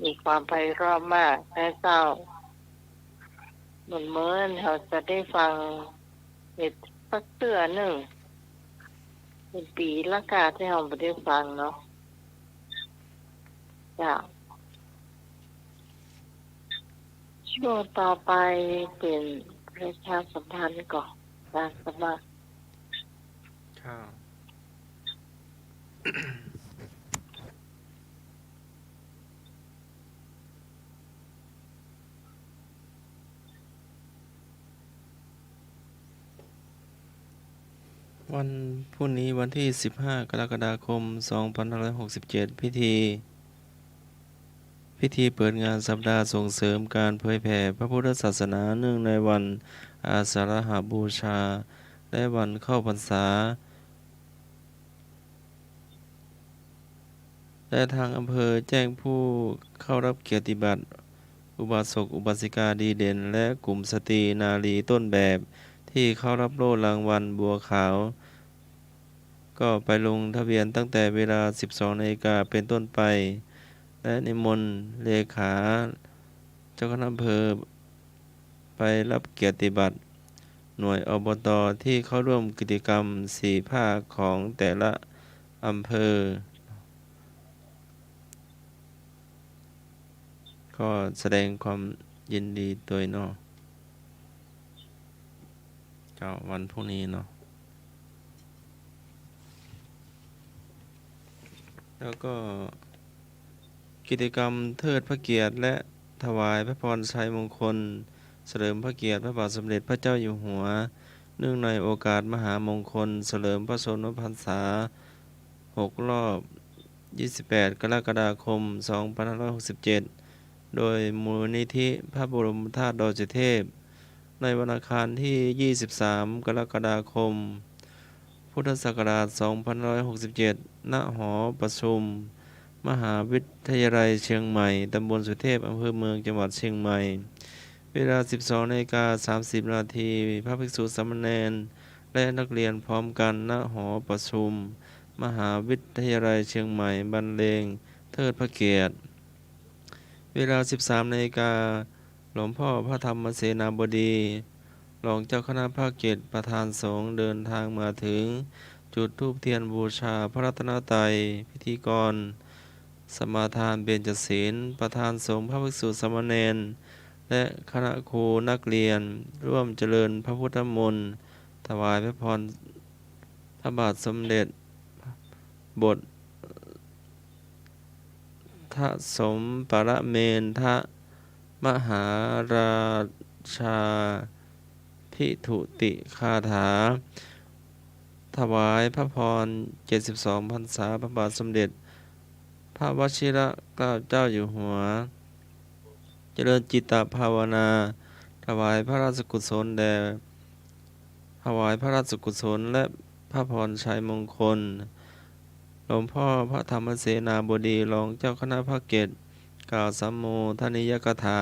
มีความไพเราะมากและเศร้าเหมือนเราจะได้ฟังเหตุสักเตื้อหนึ่งเป็นปีละกาที่เราไม่ได้ฟังเนาะจ้ะช่วงต่อไปเป็นประชาสัมพันธ์ก่อนการสมัครครับ วันพรุ่งนี้วันที่15 กรกฎาคม 2567พิธีเปิดงานสัปดาห์ส่งเสริมการเผยแผ่พระพุทธศาสนาเนื่องในวันอาสาฬหบูชาและวันเข้าพรรษาและทางอำเภอแจ้งผู้เข้ารับเกียรติบัตรอุบาสกอุบาสิกาดีเด่นและกลุ่มสตรีนารีต้นแบบที่เข้ารับโล่รางวัลบัวขาวก็ไปลงทะเบียนตั้งแต่เวลา 12 นาฬิกาเป็นต้นไปและนิมนต์เลขาเจ้าคณะอำเภอไปรับเกียรติบัตรหน่วยอบต.ที่เข้าร่วมกิจกรรม4 ภาคของแต่ละอำเภอก็แสดงความยินดีโดยเนาะเจ้าวันพรุ่งนี้เนาะแล้วก็กิจกรรมเทิดพระเกียรติและถวายพระพรชัยมงคลเฉลิมพระเกียรติพระบาทสมเด็จพระเจ้าอยู่หัวเนื่องในโอกาสมหามงคลเฉลิมพระชนมพรรษา6 รอบ 28 กรกฎาคม 2567 โดยมูลนิธิพระบรมธาตุดอยสุเทพในวันอังคารที่ 23 กรกฎาคม พุทธศักราช 2567 ณ หอประชุมมหาวิทยาลัยเชียงใหม่ ตำบลสุเทพ อำเภอเมือง จังหวัดเชียงใหม่ เวลา 12:30 นาที พระภิกษุสามเณรและนักเรียนพร้อมกัน ณ หอประชุมมหาวิทยาลัยเชียงใหม่บรรเลงเทิดพระเกียรติ เวลา 13 นาฬิกา หลวงพ่อพระธรรมเสนาบดีรองเจ้าคณะภาค7ประธานสงฆ์เดินทางมาถึงจุดธูปเทียนบูชาพระรัตนตรัยพิธีกรสมาทานเบญจศีลประธานสงฆ์พระภิกษุสามเณรและคณะครูนักเรียนร่วมเจริญพระพุทธมนต์ถวายพระพรพระบาทสมเด็จบททสมปรเมนทะมหาราชาพิถุติคาถาถวายพระพร 72 พรรษาพระบาทสมเด็จพระวชิรเกล้าเจ้าอยู่หัวเจริญจิตตภาวนาถวายพระราชกุศลแด่ถวายพระราชกุศลและพระพรชัยมงคลหลวงพ่อพระธรรมเสนาบดีรองเจ้าคณะภาค7กล่าวสัมโมทนิยกถา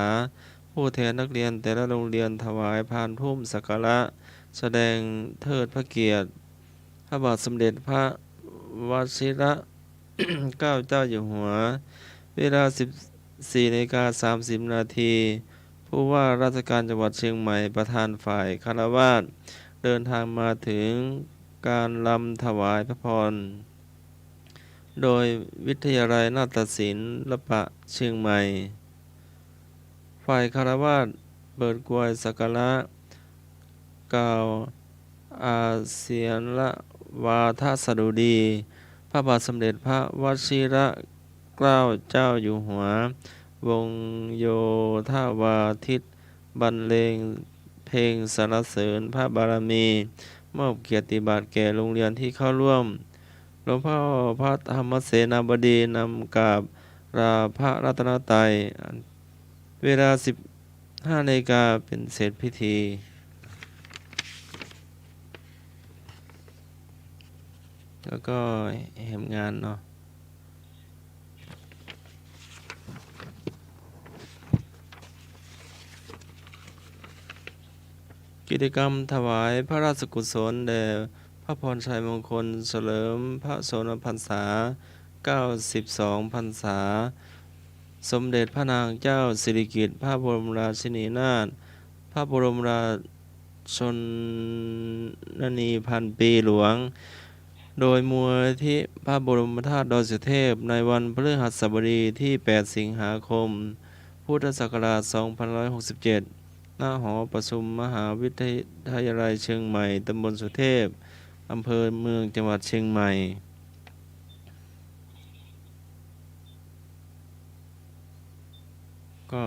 ผู้แทนนักเรียนแต่ละโรงเรียนถวายพานพุ่มสักการะแสดงเทิดพระเกียรติพระบาทสมเด็จพระวชิรเกล้าเจ้าอยู่หัวเวลา 14:30 นาทีผู้ว่าราชการจังหวัดเชียงใหม่ประธานฝ่ายคฤหัสถ์เดินทางมาถึงการรำถวายพระพรโดยวิทยาลัยนาฏศิลปะเชียงใหม่ฝ่ายคฤหัสถ์เปิดกลวยสักการะกล่าวอาเสียนละวาทสดุดีพระบาทสมเด็จพระวชิรเกล้าเจ้าอยู่หัววงโยธาวาทิตบรรเลงเพลงสรรเสริญพระบารมีมอบเกียรติบัตรแก่โรงเรียนที่เข้าร่วมหลวงพ่อพระธรรมเสนาบดีนำกราบลาพระรัตนตรัยเวลา 15 นาฬิกาเป็นเสร็จพิธีแล้วก็แหมงานเนาะกิจกรรมถวายพระราชกุศลแด่พระพรชัยมงคลเฉลิมพระชนมพรรษา 92 พรรษา สมเด็จพระนางเจ้าสิริกิติ์พระบรมราชินีนาถพระบรมราชนนีพันปีหลวง โดยมูลนิธิพระบรมธาตุดอยสุเทพในวันพฤหัสบดีที่ 8 สิงหาคม พุทธศักราช 2567 ณ หอประชุมมหาวิทยาลัยเชียงใหม่ ตำบลสุเทพ อำเภอเมืองจังหวัดเชียงใหม่ ก็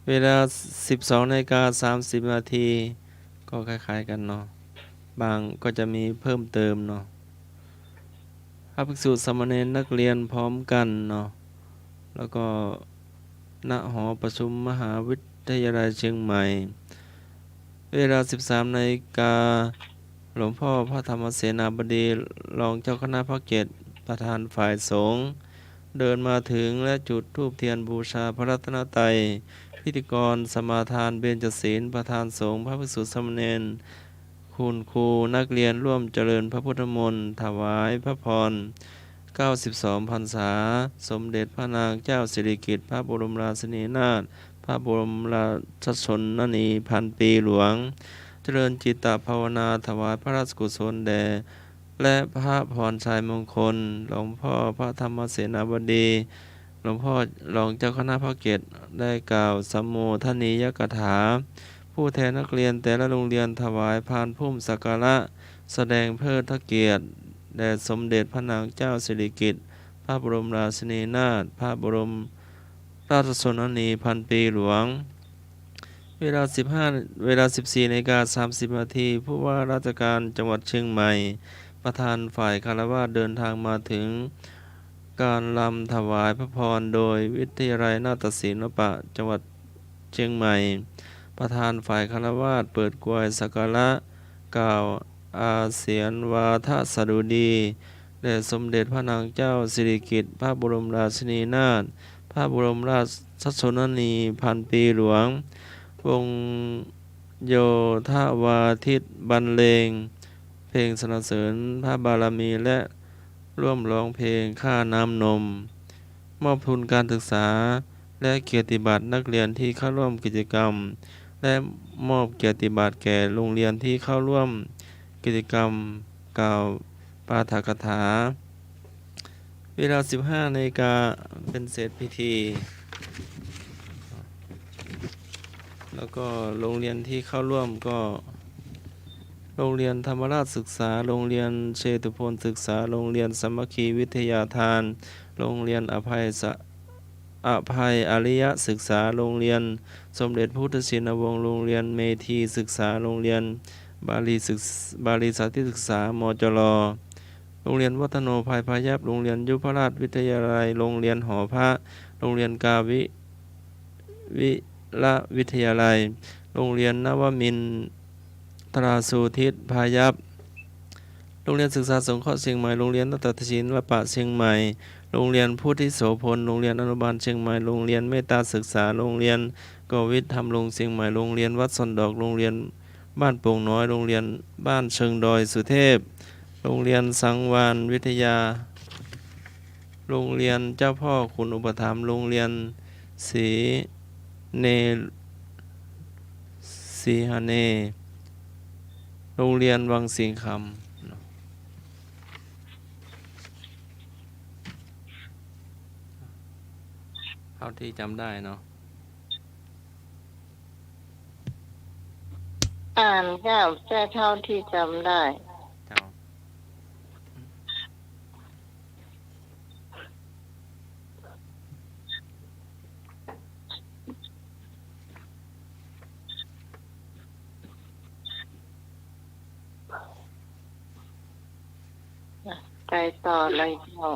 เวลา 12:30 นาที ก็คล้ายๆกันเนาะ บางก็จะมีเพิ่มเติมเนาะ พระภิกษุสามเณรนักเรียนพร้อมกันเนาะ แล้วก็ณหอประชุมมหาวิทยาลัยเชียงใหม่ เวลา 13:00 น. หลวงพ่อพระธรรมเสนาบดีรองเจ้าคณะภาค 7 ประธานฝ่ายสงฆ์เดินมาถึงและจุดธูปเทียนบูชาพระรัตนตรัย พิธีกรสมาทานเบญจศีลประธานสงฆ์พระภิกษุสามเณรคุณครูนักเรียนร่วมเจริญพระพุทธมนต์ถวายพระพร 92 พรรษา สมเด็จพระนางเจ้าสิริกิติ์พระบรมราชินีนาถพระบรมราชชนนีพันปีหลวง เจริญจิตตภาวนาถวายพระราชกุศลแด่และพระพรชัยมงคล หลวงพ่อพระธรรมเสนาบดี หลวงพ่อรองเจ้าคณะภาค 7 ได้กล่าวสัมโมทนียกถา ผู้แทนนักเรียนแต่ละโรงเรียนถวายพานพุ่มสักการะแสดงเทิดเกียรติแด่สมเด็จพระนางเจ้าสิริกิติ์พระบรมราชินีนาถพระบรมราชชนนีพันปีหลวง เวลา 14:30 นาที ผู้ว่าราชการจังหวัดเชียงใหม่ ประธานฝ่ายคฤหัสถ์เดินทางมาถึงการรำถวายพระพรโดยวิทยาลัยนาฏศิลปะจังหวัดเชียงใหม่ ประธานฝ่ายคฤหัสถ์เปิดกลวยสักการะกล่าวอาเสียนวาทสดุดีแด่สมเด็จพระนางเจ้าสิริกิติ์พระบรมราชินีนาถพระบรมราชชนนีพันปีหลวง วงโยธวาทิตบรรเลงเพลงสรรเสริญพระบารมีและร่วมร้องเพลงค่าน้ำนม มอบทุนการศึกษาและเกียรติบัตรนักเรียนที่เข้าร่วมกิจกรรม และมอบเกียรติบัตรแก่โรงเรียนที่เข้าร่วมกิจกรรมกล่าวปาฐกถา เวลา 15:00 น. เป็นเสร็จพิธี แล้วก็โรงเรียนที่เข้าร่วมก็โรงเรียนธรรมราชศึกษา โรงเรียนเชตุพนศึกษา โรงเรียนสามัคคีวิทยาทาน โรงเรียนอภัยอริยศึกษา โรงเรียนสมเด็จพระพุทธชินวงศ์ โรงเรียนเมธีศึกษา โรงเรียนบาลีสาธิตศึกษา มจร. โรงเรียนวัฒโนภัยพยัพ โรงเรียนยุพราชวิทยาลัย โรงเรียนหอพระ โรงเรียนกาวิระวิทยาลัย โรงเรียนนวมินทราสูทิศพายัพ โรงเรียนศึกษาสงเคราะห์เชียงใหม่ โรงเรียนนาฏศิลปะเชียงใหม่ โรงเรียนพุทธิโสพล โรงเรียนอนุบาลเชียงใหม่ โรงเรียนเมตตาศึกษา โรงเรียนกวิทธรรมรงค์เชียงใหม่ โรงเรียนวัดสนดอก โรงเรียนบ้านโป่งน้อย โรงเรียนบ้านเชิงดอยสุเทพ โรงเรียนสังวาลวิทยา โรงเรียนเจ้าพ่อคุณอุปถัมภ์ โรงเรียนศรีหเน โรงเรียนวังสิงห์คำเท่าที่จำได้เนาะ อ่านค่ะแต่เท่าที่จำได้ เจ้า ไปต่อเลยเจ้า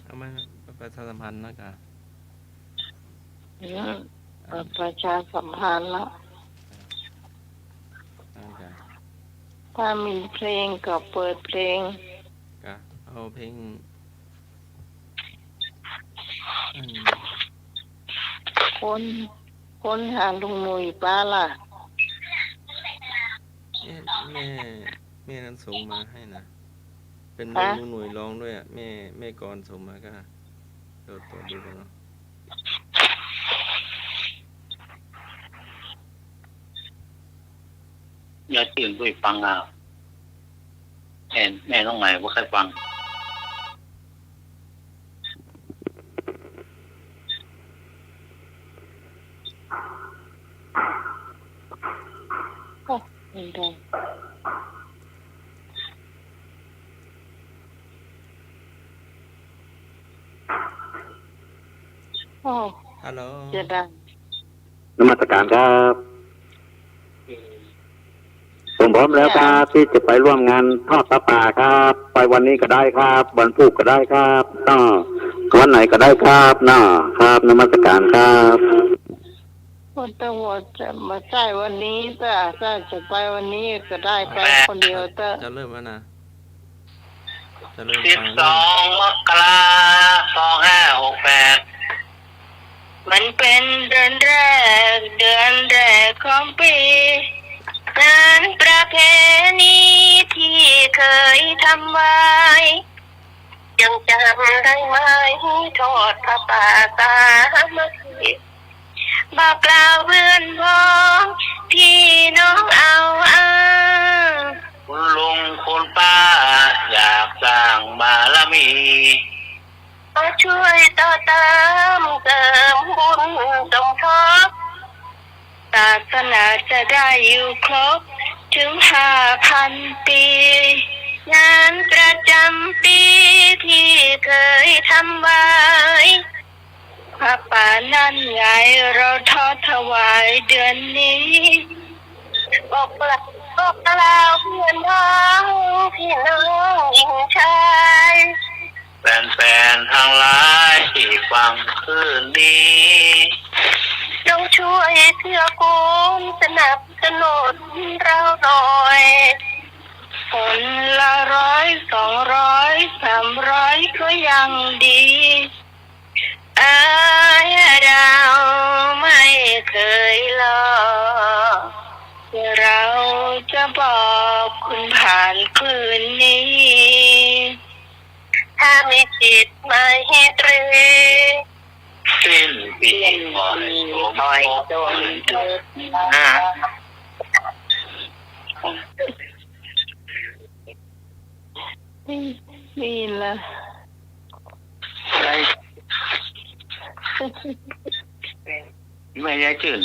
เอามาประชาสัมพันธ์นะกะ ประชาสัมพันธ์ละ ถ้ามีเพลงก็เปิดเพลง กะเอาเพลงคนหาลุงหนุ่ยป้าล่ะ เอ๊ะแม่นั้นส่งมาให้นะเป็นฮะ ลุงหนุ่ยร้องด้วยอ่ะแม่กรส่งมาก็เดี๋ยวตรวจดูกันเนาะ ยาตื่นด้วยฟังอ่ะแม่น้องใหม่ว่าใครฟังโอ้ไม่ได้โอ้ ฮัลโหล จะได้ นมัสการครับผมพร้อมแล้วครับที่จะไปร่วมงานทอดพระป่าครับ ไปวันนี้ก็ได้ครับวันพุธก็ได้ครับวันไหนก็ได้ครับครับนมัสการครับ คนตำรวจจะมาจ่ายวันนี้แต่ถ้าจะไปวันนี้ก็ได้ไปคนเดียวแต่ จะเริ่มแล้วนะจะเริ่ม 12 ฟัง มกราคม2568มันเป็นเดือนแรกของปีงานประเพณีที่เคยทำไว้ยังจำได้ไหมทอดพระป่าสามัคคีบอกกล่าวเพื่อนพ้องพี่น้องเอาคุณลุงคุณป้าอยากสร้างบารมี มาช่วยต่อตามเติมบุญสมทบศาสนาจะได้อยู่ครบถึง5,000 ปีงานประจำปีที่เคยทำไว้พระป่านั่นไงเราทอดถวายเดือนนี้บอกกล่าวเพื่อนพ้องพี่น้องหญิงชาย แฟนๆทั้งหลายที่ฟังคืนนี้จงช่วยเพื่อกูลสนับสนุนเราหน่อยคนละ100 200 300ก็ยังดีเราไม่เคยรอเราจะบอกคุณผ่านคืนนี้ถ้ามีจิตไม่ตรี สิ้นปีก่อน คอยจนเถิดนะนี่ละ ไม่ได้ชื่น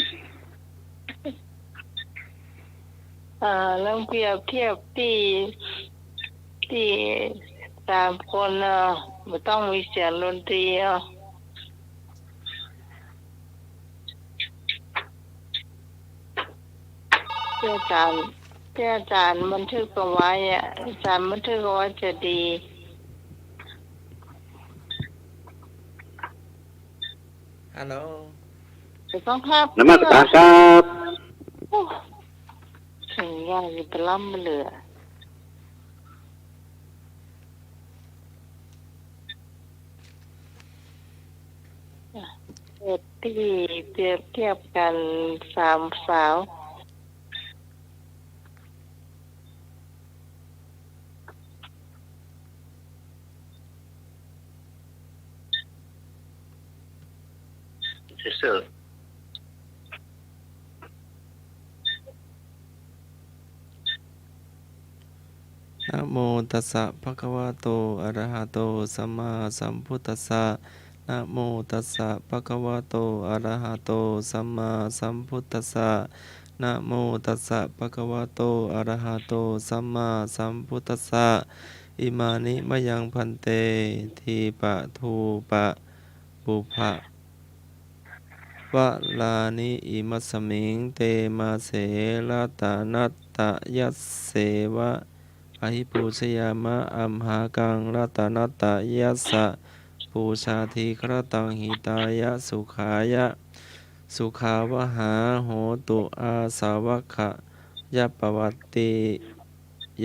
แล้วเปรียบเทียบที่3 คนไม่ต้องมีเสียงดนตรีที่อาจารย์บันทึกเอาไว้อาจารย์บันทึกเอาไว้จะดี ฮัลโหล จะต้องครับ นมัสการครับ ถึงยากจะไปล้ำเหลือที่เปรียบเทียบกัน3 สาวเสือ นะโมตัสสะภะคะวะโตอะระหะโตสัมมาสัมพุทธัสสะนะโมตัสสะภะคะวะโตอะระหะโตสัมมาสัมพุทธัสสะนะโมตัสสะภะคะวะโตอะระหะโตสัมมาสัมพุทธัสสะอิมานิมะยังพันเตทีปะทูปะปุภะวะลานิอิมัสสมิงเตมาเสละตานัตตะยัสเสวะอหิปูชยามะอัมหากังรัตนัตตะยัสสะปูชาทีครตังหิตายะสุขายะสุขาวหาโหตุอาสาวกะยะปวัตติ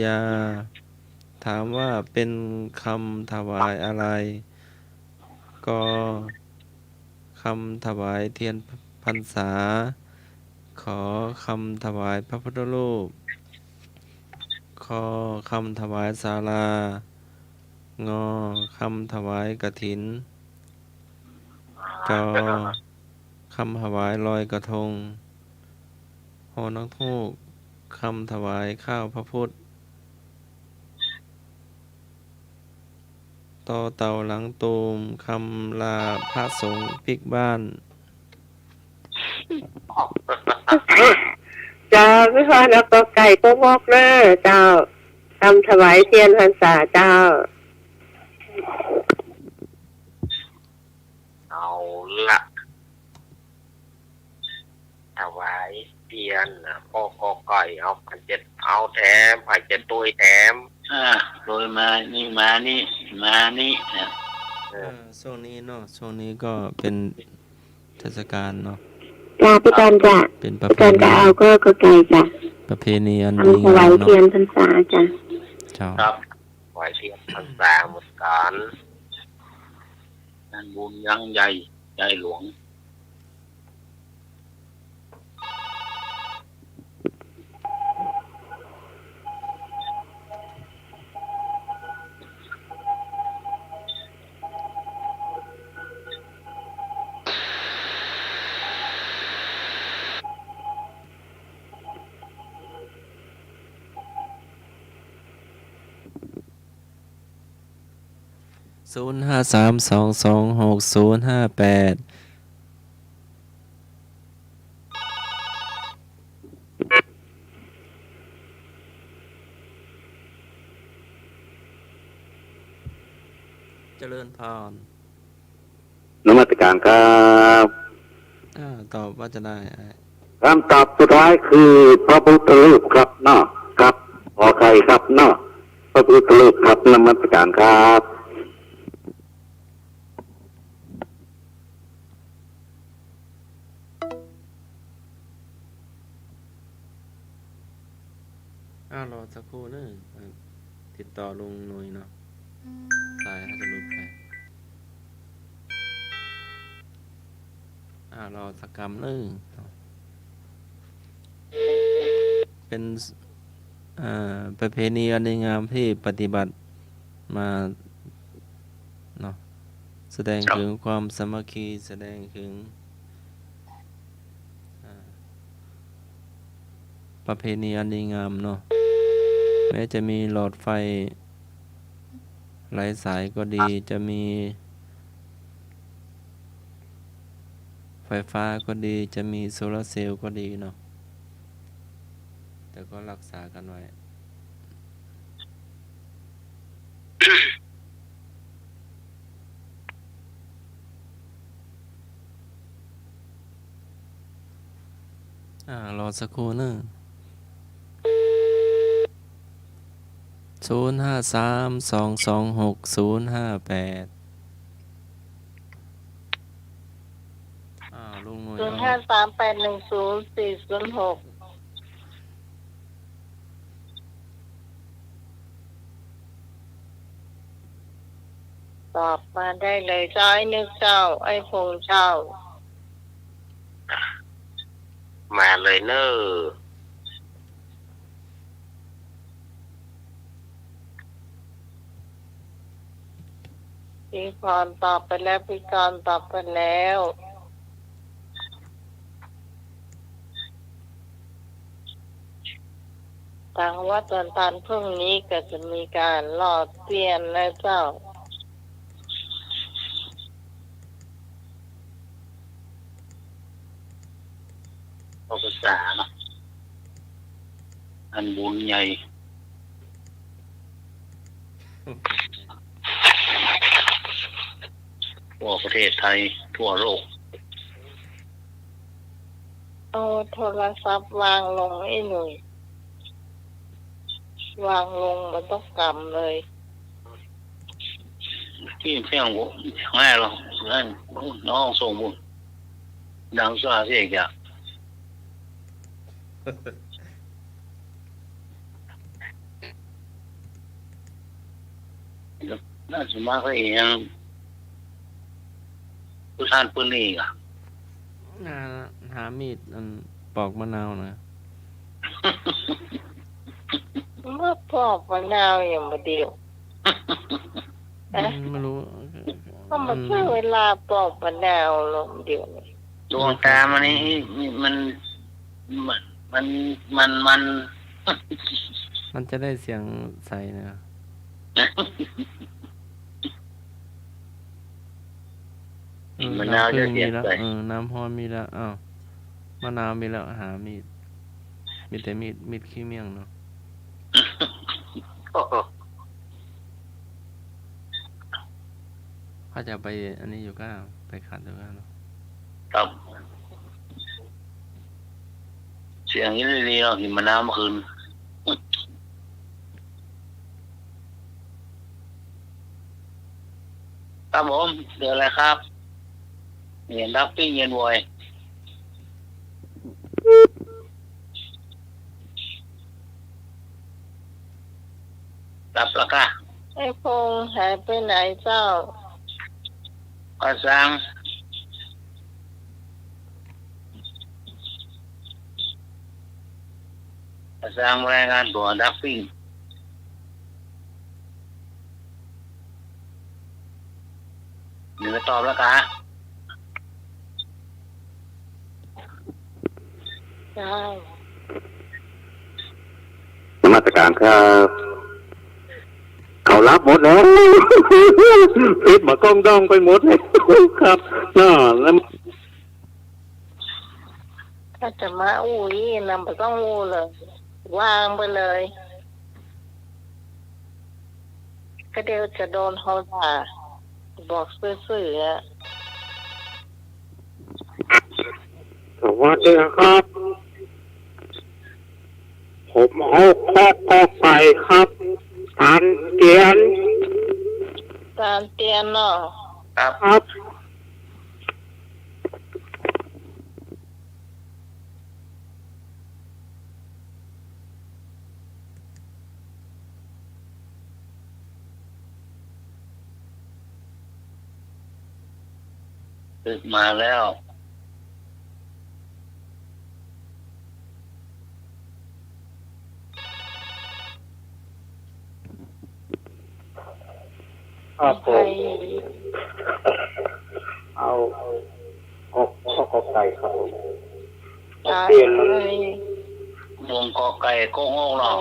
ยาถามว่าเป็นคำถวายอะไรก็คำถวายเทียนพรรษาขอคำถวายพระพุทธรูป อคำถวายศาลางอคำถวายกฐินจอคำถวายลอยกระทงฮอนักทูกคำถวายข้าวพระพุทธต่อเต่าหลังตูมคำลาพระสงฆ์ปิกบ้าน เจ้าพิพานกไก่ก็บอกเนอเจ้าทำถวายเทียนพรรษาเจ้า เอาละถวายเทียนพ่อกอไก่เอาผัดเจ็ดเอาแถมผัดเจ็ดตัวแถมโดยมานี่มานี่มานี่นะ ช่วงนี้เนาะช่วงนี้ก็เป็นเทศกาลเนาะ จ้าพี่การจ้ะ เป็นประ พี่ เพ การ ณี จะเอาก็ไก่จ้ะ ประเพณีอัน ทำ ดี ถวาง าย ม เทีย เนาะ นพรรษาจ้ะ เจ้า ครับถวายเทียนพรรษาหมดกันงานบุญยังใหญ่ใหญ่หลวง 0532260058เจริญพร นมัสการครับ ตอบว่าจะได้ คำตอบสุดท้ายคือพระพุทธรูปครับเนาะครับขอใครครับเนาะพระพุทธรูปครับนมัสการครับ รอสักครู่นึงติดต่อลุงหน่อยเนาะสายอาจจะหลุดไปรอสักกรรมนึงเป็นประเพณีอันดีงามที่ปฏิบัติมาเนาะแสดงถึงความสามัคคีแสดงถึงประเพณีอันดีงามเนาะแม้จะมีหลอดไฟหลายสายก็ดีจะมีไฟฟ้าก็ดีจะมีโซลาร์เซลล์ก็ดีเนาะแต่ก็รักษากันไว้ รอสักครู่นึง0532260058ลุงหน่วย 0538104006ตอบมาได้เลยเจ้าไอ้นึกเจ้าไอ้พงเจ้า มาเลยเนอะ พี่พรตอบไปแล้วพี่กรตอบไปแล้วทางวัดตอนตานพรุ่งนี้ก็จะมีการหล่อเทียนและเจ้า พระภาษาเนาะอันบุญใหญ่ทั่วประเทศไทยทั่วโลก เอาโทรศัพท์วางลงไอ้หนุ่ยวางลงมันต้องกำเลย ที่เพียงบุญแม่เรานั่นน้องส่งบุญดังสาเสียจ้ะน่าจะมากก็เองผู้ชานปืนนี่อ่ะ หามีดปอกมะนาวนะ มาปอกมะนาวอย่างมาเดียวนะ ไม่รู้ ก็มาช่วยเวลาปอกมะนาวลงเดียวนี่ ดวงตามันนี่มันมันมันมัน มันจะได้เสียงใสนะมะนาวจะ น้ำผึ้ง เสี มี ยง แล้ว ใส น้ำฮอนมีแล้วอ้าวมะนาวมีแล้วหามีดมีแต่มีดขี้เมี่ยงเนาะ โอ้โห เขาจะไปอันนี้อยู่ก็ไปขัดอยู่ก็เนาะ ครับเสียงนี้ดีๆเราหิมะนาวเมื่อคืนครับผมเดี๋ยวอะไรครับเย็นดับปิ้งเย็นวอยรับแล้วก็ ไอ้พงษ์หายไปไหนเจ้า ก็สั่งรายงานตัวดับปิ้งเดี๋ยวตอบแล้วกัน เจ้าน มัสการครับเขารับหมดแล้วปิดมากล้องดองไปหมดเลยครับแล้ว ถ้าจะมาอู้ยนำไปต้องอู้เลย วางไปเลย ก็เดี๋ยวจะโดนเขาด่าบอกซื่อๆอะ สวัสดีครับผมเอาข้อกอไก่ครับทานเตียน ตามเตียนเนาะ ครับ ครับ ตึกมาแล้ว ครับผ ใคร มเอาข้อกอไก่ครับผม ตาย เปลี่ยน เลย วงกอไก่โก้งโง่หรอ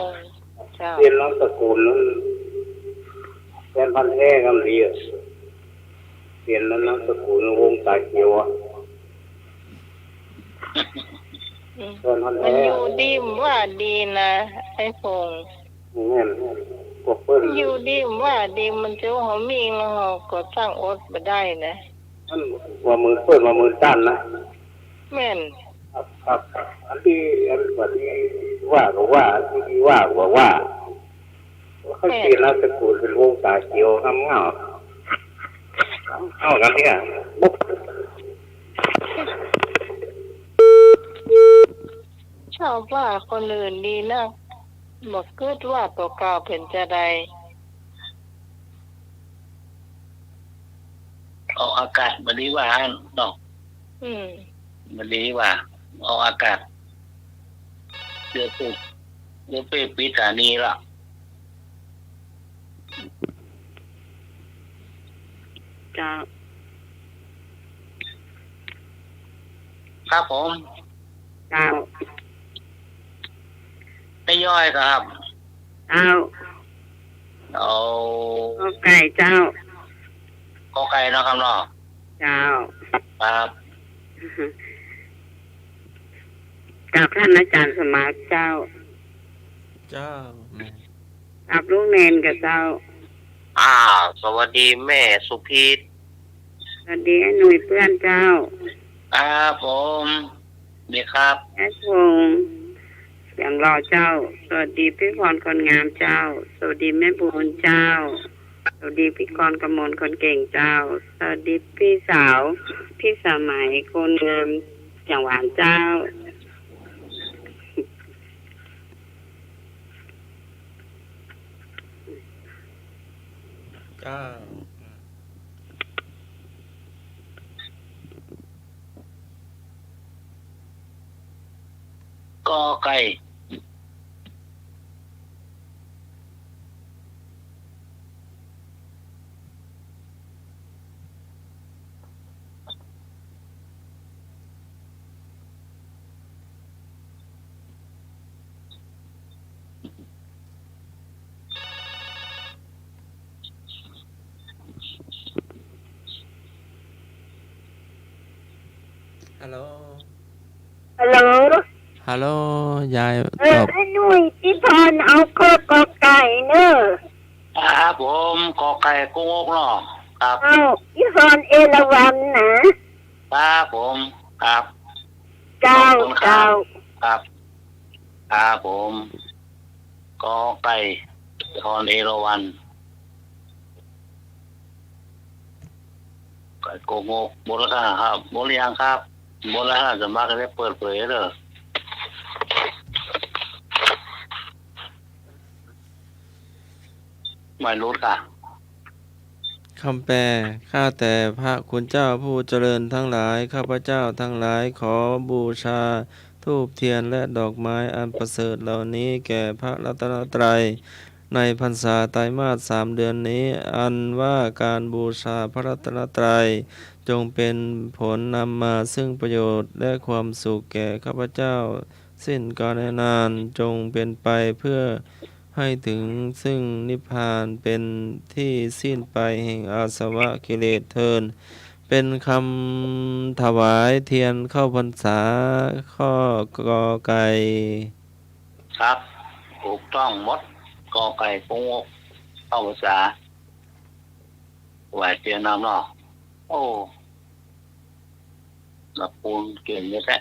เจ้า เปลี่ยนน้ำสกุลนั้นเป็นพันแท้กันดีอ่ะเปลี่ยนน้ำสกุลวงตาเขียวอ่ะ อืม เป็นพัน มัน แท้ อยู่ดีมว่าดีนะไอ้พงษ์ แม่นพวกเปิ้ล อยู่ดีมว่าดีมันจะหัวมีงเราก็สร้างอดมาได้นะ มันว่ามือเปิ้ลว่ามือต้านนะ แม่น ครับอันที่ว่าก็ว่าอันที่ว่าก็ว่าเขาเปลี่ยนน้ำสกุลเป็นวงตาเขียวทำเงาเอากันเนี่ยบุ๊ก ชอบว่าคนอื่นดีนะบอกเกิดว่าตัวเก่าเป็นจะใด เอาอากาศมาดีว่าดอก อืม มาดีว่าเอาอากาศเดือดปุบเดือดเป๊ะปีฐานีละ เจ้า ครับผม เจ้า ไม่ย่อยครับ เจ้า เอา ก็ไก่เจ้าก อไก่เนาะครับเนาะ เจ้า ครับ กับท่านอาจารย์สมาร์ทเจ้า เจ้าแม่ กับลูกเนนกับเจ้า สวัสดีแม่สุพีท สวัสดีไอ้หนุ่ยเพื่อนเจ้า ครับผมนี่ครับ ไอ้พงษ์เสียงรอเจ้า สวัสดีพี่พรคนงามเจ้า สวัสดีแม่บุญเจ้า สวัสดีพี่กรกมลคนเก่งเจ้า สวัสดีพี่สาว พี่สมัยคนงามอย่างหวานเจ้า เจ้า กอไก่ ฮัลโหล ฮัลโหล ฮัลโหลยายตอบ ไอ้หนุ่ยที่พรเอาโคกอไก่เนอะ ครับผมกอไก่กุ้งอกเนาะครับ เอาที่พรเอราวัณนะครับ ผมครับ เจ้า ขอบคุณครับ เจ้า ครับครับผมกอไก่ทอนเอราวัณไก่โกงกบนแล้วครับบนหรือยังครับบนแล้วจะมากันได้เปิดเผยเด้อไม่รู้ค่ะ คำแปลข้าแต่พระคุณเจ้าผู้เจริญทั้งหลายข้าพเจ้าทั้งหลายขอบูชาธูปเทียนและดอกไม้อันประเสริฐเหล่านี้แก่พระรัตนตรัยในพรรษาไตรมาส3 เดือนนี้อันว่าการบูชาพระรัตนตรัยจงเป็นผลนำมาซึ่งประโยชน์และความสุขแก่ข้าพเจ้าสิ้นกาลนานจงเป็นไปเพื่อให้ถึงซึ่งนิพพานเป็นที่สิ้นไปแห่งอาสวะกิเลสเทินเป็นคำถวายเทียนเข้าพรรษาข้อกอไก่ ครับถูกต้องหมดกอไก่โกงกเข้าภาษาไหวเตียนนำเนาะโอ้หลับปูนเก่งเยอะแท้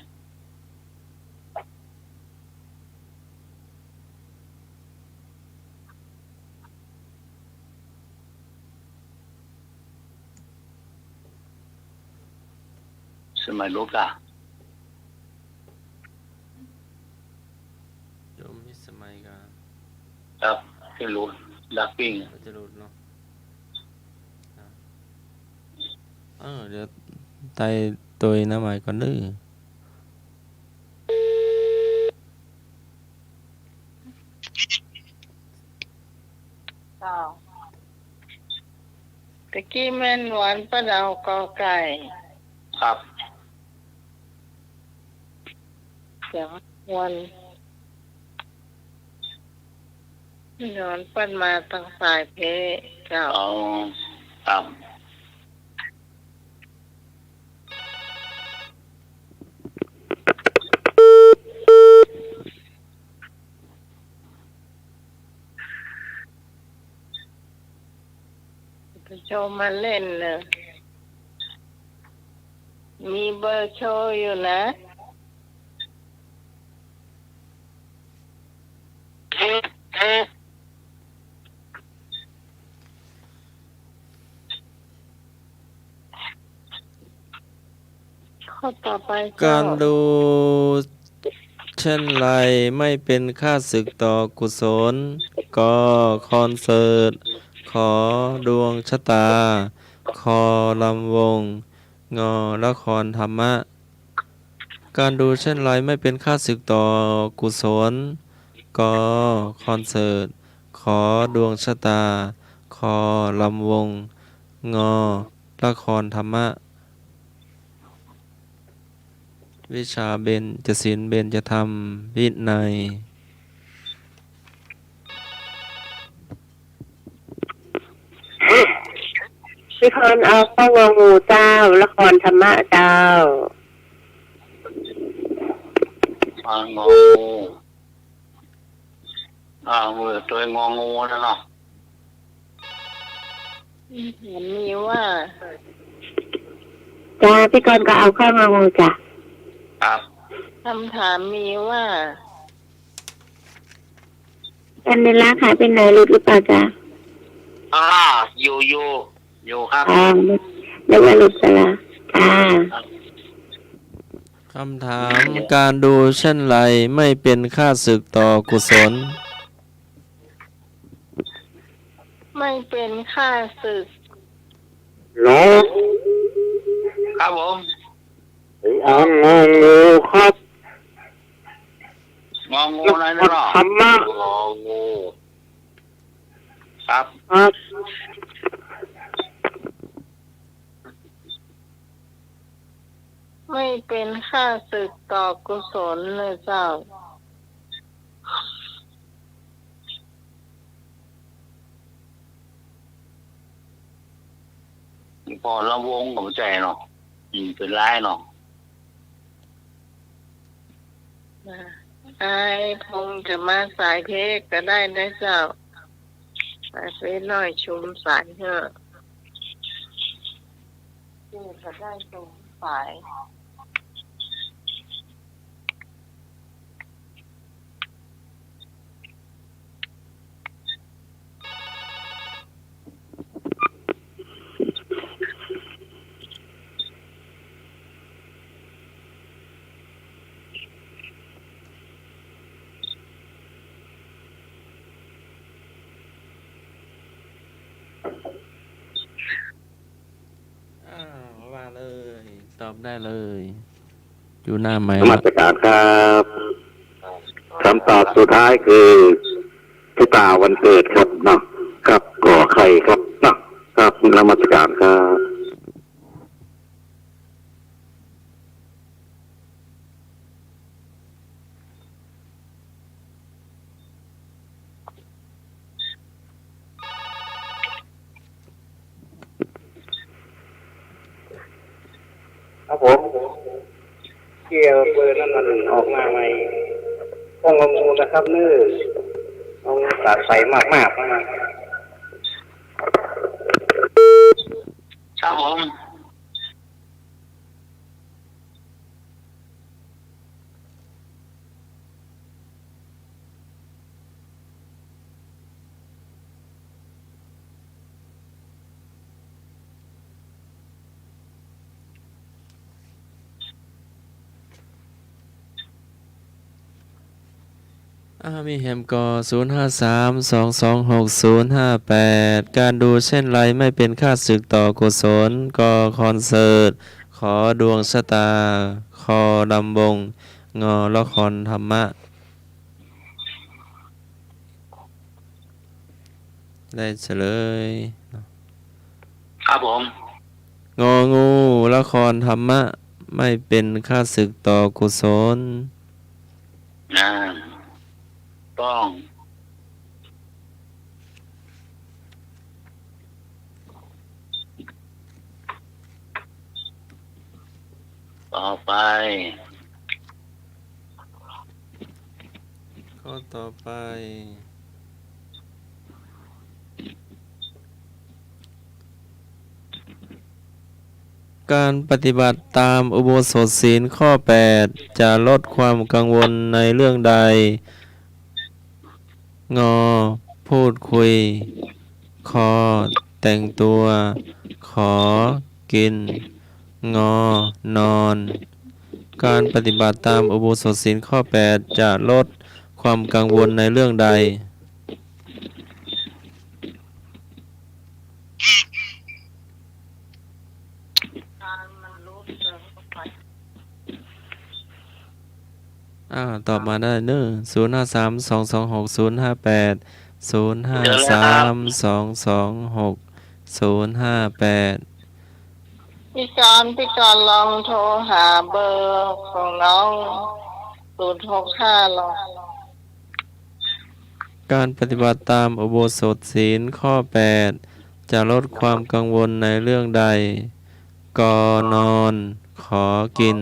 สมัยรู้กะ โยมมิสมัยกา ครับที่รู้ดักปิ้ง ก็จะหลุดเนาะเดี๋ยวไตตัวน้ำใหม่ก่อนดื้อ เจ้าตะกี้แม่นหวานป้าดาวกอไก่ ครับ เสียงวันนอนปั้นมาตั้งสายเพเจ้า เอาครับ ไปโชว์มาเล่นเนอะมีเบอร์โชว์อยู่นะข้อต่อไป การดูเช่นไรไม่เป็นค่าศึกต่อกุศลก็คอนเสิร์ตขอดวงชะตา คอลำวง งอละครธรรมะ การดูเช่นไรไม่เป็นค่าศึกต่อกุศลก็คอนเสิร์ตขอดวงชะตา คอลำวง งอละครธรรมะ วิชาเบญจศีลเบญจธรรมวินัย พี่พรเอาข้าวงองูเจ้าละครธรรมะเจ้า งองูมือตัวงองูนะเนาะ เห็นมีว่า จ้าพี่กรณ์ก็เอาข้าวงองูจ้ะ ครับ คำถามมีว่า กันเวลาขายเป็นไหนหลุดหรือเปล่าจ้ะ อยู่ครับ เรียกว่าหลุดไปละค่ะ คำถามการดูเช่นไรไม่เป็นค่าศึกต่อกุศล ไม่เป็นค่าศึก โน้ ครับผม เอางองูครับ งองูอะไรนะเนาะ ธรรมะ งองูครับ ครับ ไม่เป็นค่าศึกต่อกุศลเลยเจ้า พอลำวงกับใจเนาะเป็นไรเนาะ ไอ้พงจะมาสายเทศก็ได้นะเจ้าสายเฟซน้อยชุมสายเถอะที่ก็ได้ชุมสาย ว่าเลยตอบได้เลยอยู่หน้าไม้ นมัสการครับคำตอบสุดท้ายคือพี่ตาวันเกิดครับเนาะครับก่อไข่ครับเนาะครับนมัสการครับครับผมเกี่ยวเบอร์นั่นมันออกมาใหม่ต้องลงมูลนะครับเนื้อต้องตัดใส่มากๆนะครับผม มีแฮมกอ0532260058การดูเช่นไรไม่เป็นค่าศึกต่อกุศลกอคอนเสิร์ตขอดวงชะตาคอลำบงงอละครธรรมะได้เฉลยครับผม งองูละครธรรมะไม่เป็นค่าศึกต่อกุศลต้องต่อไปข้อต่อไปการปฏิบัติตามอุโบสถศีลข้อ8จะลดความกังวลในเรื่องใดงอพูดคุยคอแต่งตัวขอกินงอนอนการปฏิบัติตามอุโบสถศีลข้อ8จะลดความกังวลในเรื่องใดตอบมาได้เนอะ0532260058 0532260058พี่กรลองโทรหาเบอร์ของน้อง065ลองการปฏิบัติตามอุโบสถศีลข้อ8จะลดความกังวลในเรื่องใดกนอนขอกิน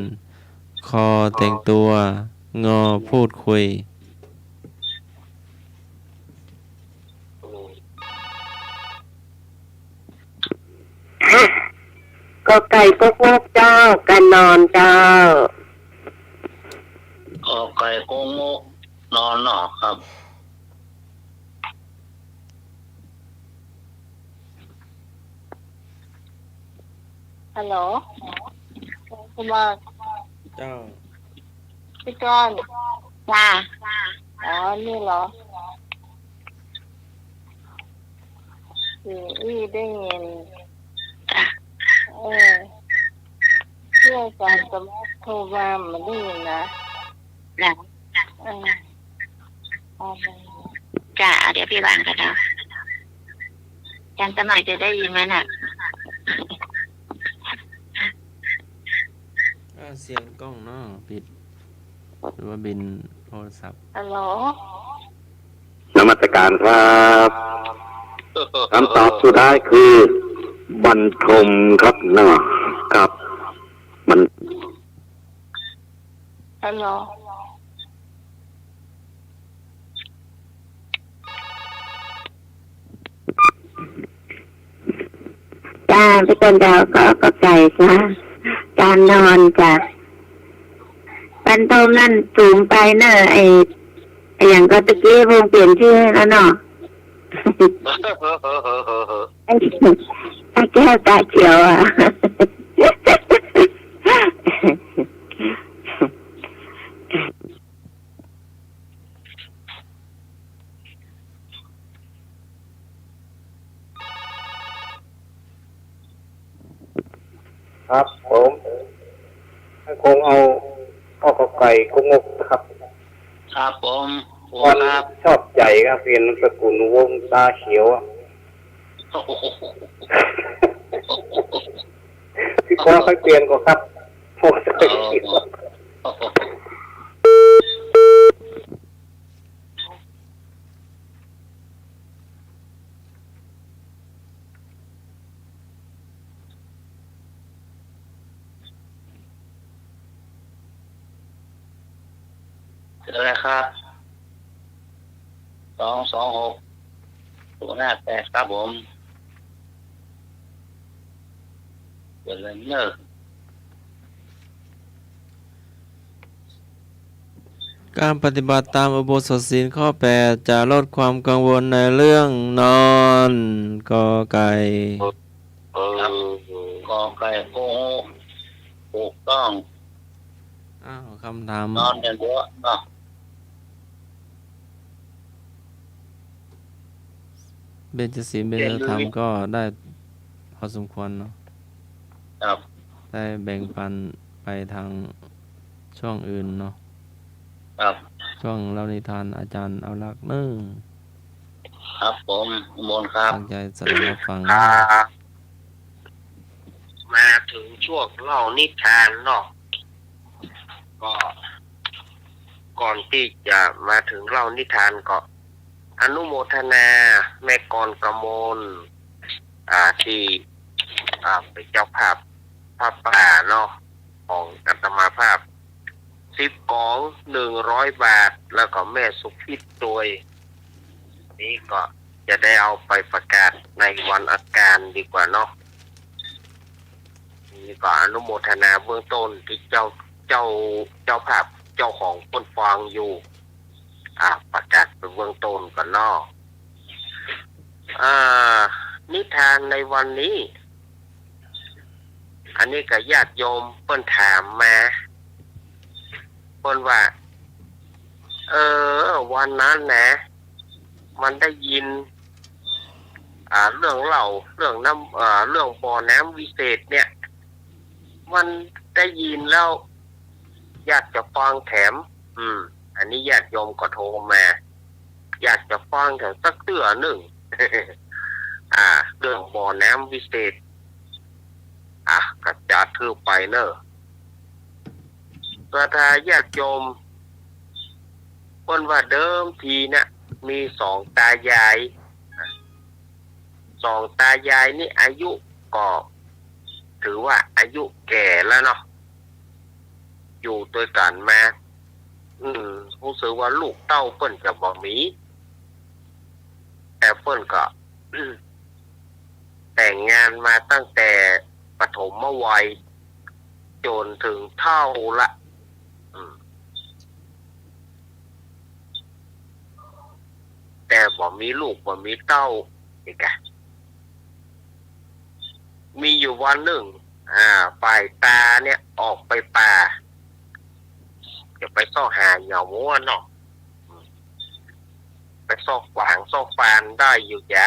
คอแต่งตัวงอพูดคุยก็ไก่ก็งกเจ้ากันนอนเจ้าก็ไก่ก็งกนอนหนอครับฮัลโหลคุณมา เจ้าพี่กรจ้าอ๋อนี่เหรออีได้ยินเพื่อการสมัครโทรมามันได้ยินนะจ้าเดี๋ยวพี่วางกันแล้วจันสมัยจะได้ยินไหมน่ะเสียงกล้องเนาะปิดหรือว่าบินโทรศัพท์ฮัลโหลนมัสการครับคำตอบสุดท้ายคือบรรทมครับเนาะครับมันฮัลโหล พี่จันดาวก็ไก่จ้ะการนอนจ้ะปันโตมนั่นสูงไปเนอะไออย่างก็ตะกี้วงเปลี่ยนชื่อแล้วเนาะไอ้แก้วตาเขียวอ่ะครับผมคงเอาไก่กงกครับ ครับผมคน ครับ ชอบใจครับเป็นสกุลวงตาเขียวพี่ก็ค่อยเปลี่ยนก็ครับพวกตาเขียวอะไรครับ226 058ครับผมเดี๋ยวเลยเนอะ การปฏิบัติตามอุโบสถศีลข้อ 8 จะลดความกังวลในเรื่องนอนกอไก่ กอไก่โกหกถูกต้อง คำถาม นอนเยอะเนาะ เบญจศีลเบญจธรรมก็ได้พอสมควรเนาะ ครับ ได้แบ่งปันไปทางช่วงอื่นเนาะ ครับ ช่วงเล่านิทานอาจารย์เอาลักษณ์นึ่ง ครับผมมนครับ ตั้งใจแสดงรับฟัง มาถึงช่วงเล่านิทานเนาะก็ก่อนที่จะมาถึงเล่านิทานก็อนุโมทนาแม่กรกมลที่เป็นเจ้าภาพผ้าป่าเนาะของอาตมาภาพ10 กล่อง100 บาทแล้วก็แม่สุพิตโดยนี้ก็จะได้เอาไปประกาศในวันอาการดีกว่าเนาะนี่ก็อนุโมทนาเบื้องต้นที่เจ้าภาพเจ้าของคนฟังอยู่ประกาศเป็นเบื้องต้นก่อนเนาะนิทานในวันนี้ อันนี้ก็ญาติโยมเพิ่นถามมาเพิ่นว่าวันนั้นนะมันได้ยินเรื่องเล่าเรื่องน้ำเรื่องบ่อน้ำวิเศษเนี่ยมันได้ยินแล้วอยากจะฟังแถมอันนี้ญาติโยมก็โทรมาอยากจะฟังแถมสักเตื้อหนึ่ง เรื่องบ่อน้ำวิเศษก็จะถือไปเนอะประธานญาติโยมคนว่าเดิมทีเนี่ยมี2 ตายาย2 ตายายนี่อายุก็ถือว่าอายุแก่แล้วเนาะอยู่ด้วยกันมารู้สึกว่าลูกเต้าเปิ้นจะบ่มีแต่เปิ้นก็ แต่งงานมาตั้งแต่ปฐมวัยจนถึงเท่าละแต่บ่มีลูกบ่มีเต้าอีกมีอยู่วันหนึ่งฝ่ายตาเนี่ยออกไปป่าจะไปซ่อหาเหย่าม้วนเนาะไปซ่อขวางซ่อฟานได้อยู่จ้ะ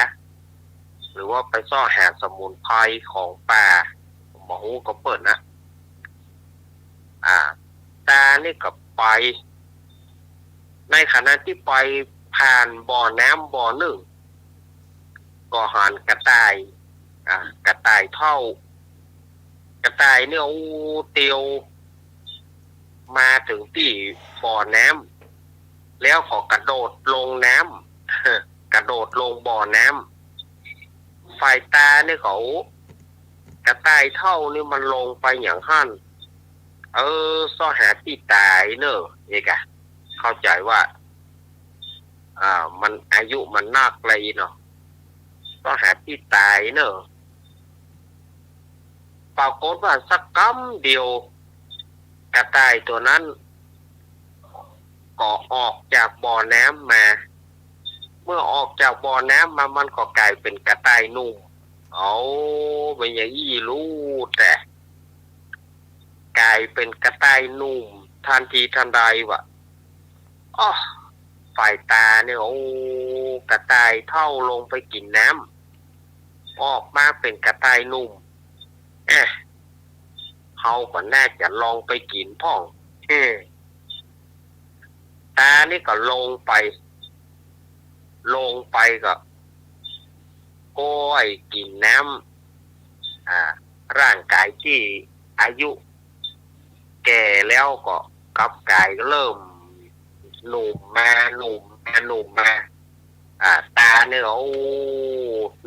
หรือว่าไปซ่อหาสมุนไพรของป่าหมอหูก็เปิดนะตานี่ก็ไปในขณะที่ไปผ่านบ่อน้ำบ่อหนึ่งก็หันกระต่ายกระต่ายเท่ากระต่ายเนี่ยเตียวมาถึงที่บ่อน้ำแล้วขอกระโดดลงน้ำ กระโดดลงบ่อน้ำฝ่ายตาเนี่ยเขากระต่ายเท่านี่มันลงไปอย่างหั่นซ่อหาที่ตายเนอะเอกเข้าใจว่ามันอายุมันนักเลยเนาะซ่อหาที่ตายเนอะ ปรากฏว่าสักกำเดียวกระต่ายตัวนั้นก็ออกจากบ่อน้ำมา เมื่อออกจากบ่อน้ำมามันก็กลายเป็นกระต่ายนุ่มเอาไม่อย่างอี้รู้แต่กลายเป็นกระต่ายนุ่มทันทีทันใดวะอ๋อฝ่ายตาเนี่ยโอ้กระต่ายเท่าลงไปกินน้ำออกมาเป็นกระต่ายนุ่มเขาก็น่าจะลองไปกินพ่องตานี่ก็ลงไปก็ก้อยกินน้ำร่างกายที่อายุแก่แล้วก็กับกายก็เริ่มหนุ่มมาตาเนี่ยโอ้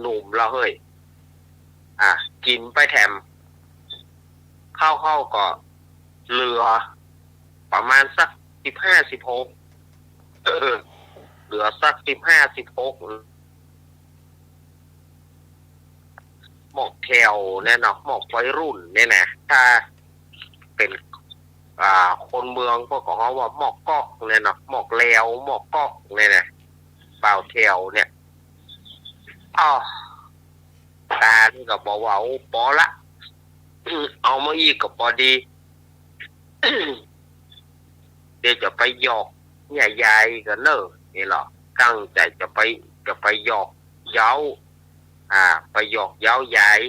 หนุ่มแล้วเฮ้ยกินไปแถมเข้าก็เหลือประมาณสัก15-16เหลือสัก15-16หมอกแถวเนี่ยเนาะหมอกวัยรุ่นเนี่ยนะถ้าเป็นคนเมืองก็ของเขาว่าหมอกกอกเนี่ยเนาะหมอกแลวหมอกกอกเนี่ยนะเปล่าแถวเนี่ยตาที่ก็บอกว่าปอละเอามาอีกก็พอดี เดี๋ยวจะไปหยอกใหญ่ๆกันเนอะนี่หรอตั้งใจจะไปหยอกเย้าไปหยอกเย้ายาย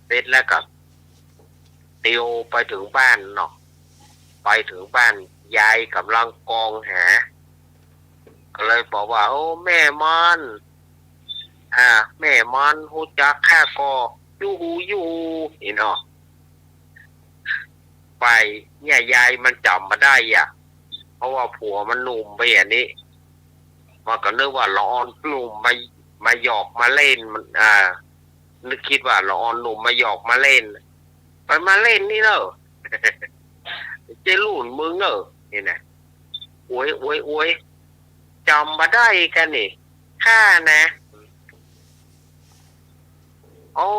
เสร็จแล้วก็เตียวไปถึงบ้านเนาะไปถึงบ้านยายกำลังกองหาก็เลยบอกว่าโอ้แม่มันแม่มันหูจักข้าก็อยู่นี่เนาะไปเนี่ยยายมันจำมาได้เพราะว่าผัวมันหนุ่มไปอย่างนี้มันก็นึกว่าละออนหนุ่มมาหยอกมาเล่นมันนึกคิดว่าละออนหนุ่มมาหยอกมาเล่นไปมาเล่นนี่เนอะเจรุ่นมึงเนอะนี่นะโอ้ยจำมาได้กันนี่ข้านะโอ้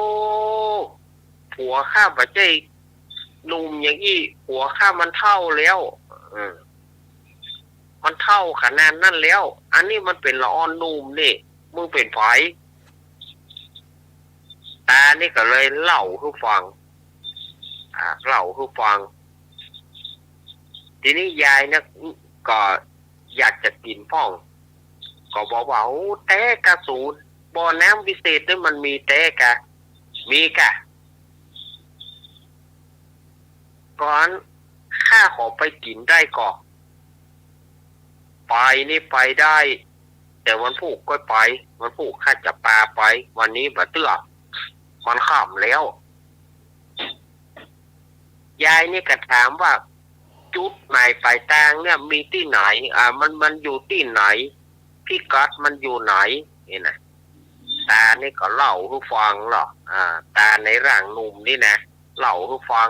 ผัวข้าบะเจหนุ่มอย่างนี้ผัวข้ามันเท่าแล้วมันเท่าขนาดนั้นแล้วอันนี้มันเป็นละออนหนุ่มนี่มึงเป็นไผตานี่ก็เลยเล่าให้ฟังทีนี้ยายเนี่ยก็อยากจะกินพ่องก็บอกว่าโอ้แต้กระสูนบ่อน้ำวิเศษนี่มันมีแต้กะมีกะก่อนข้าขอไปกินได้ก่อนไปนี่ไปได้แต่วันผูกก็ไปวันผูกข้าจะปาไปวันนี้บะเตื้อมันข้ามแล้วยายนี่ก็ถามว่าจุดหมายปลายทางเนี่ยมีที่ไหนมันอยู่ที่ไหนพิกัดมันอยู่ไหนนี่นะตานี่ก็เล่าให้ฟังหรอตาในร่างหนุ่มนี่นะเล่าให้ฟัง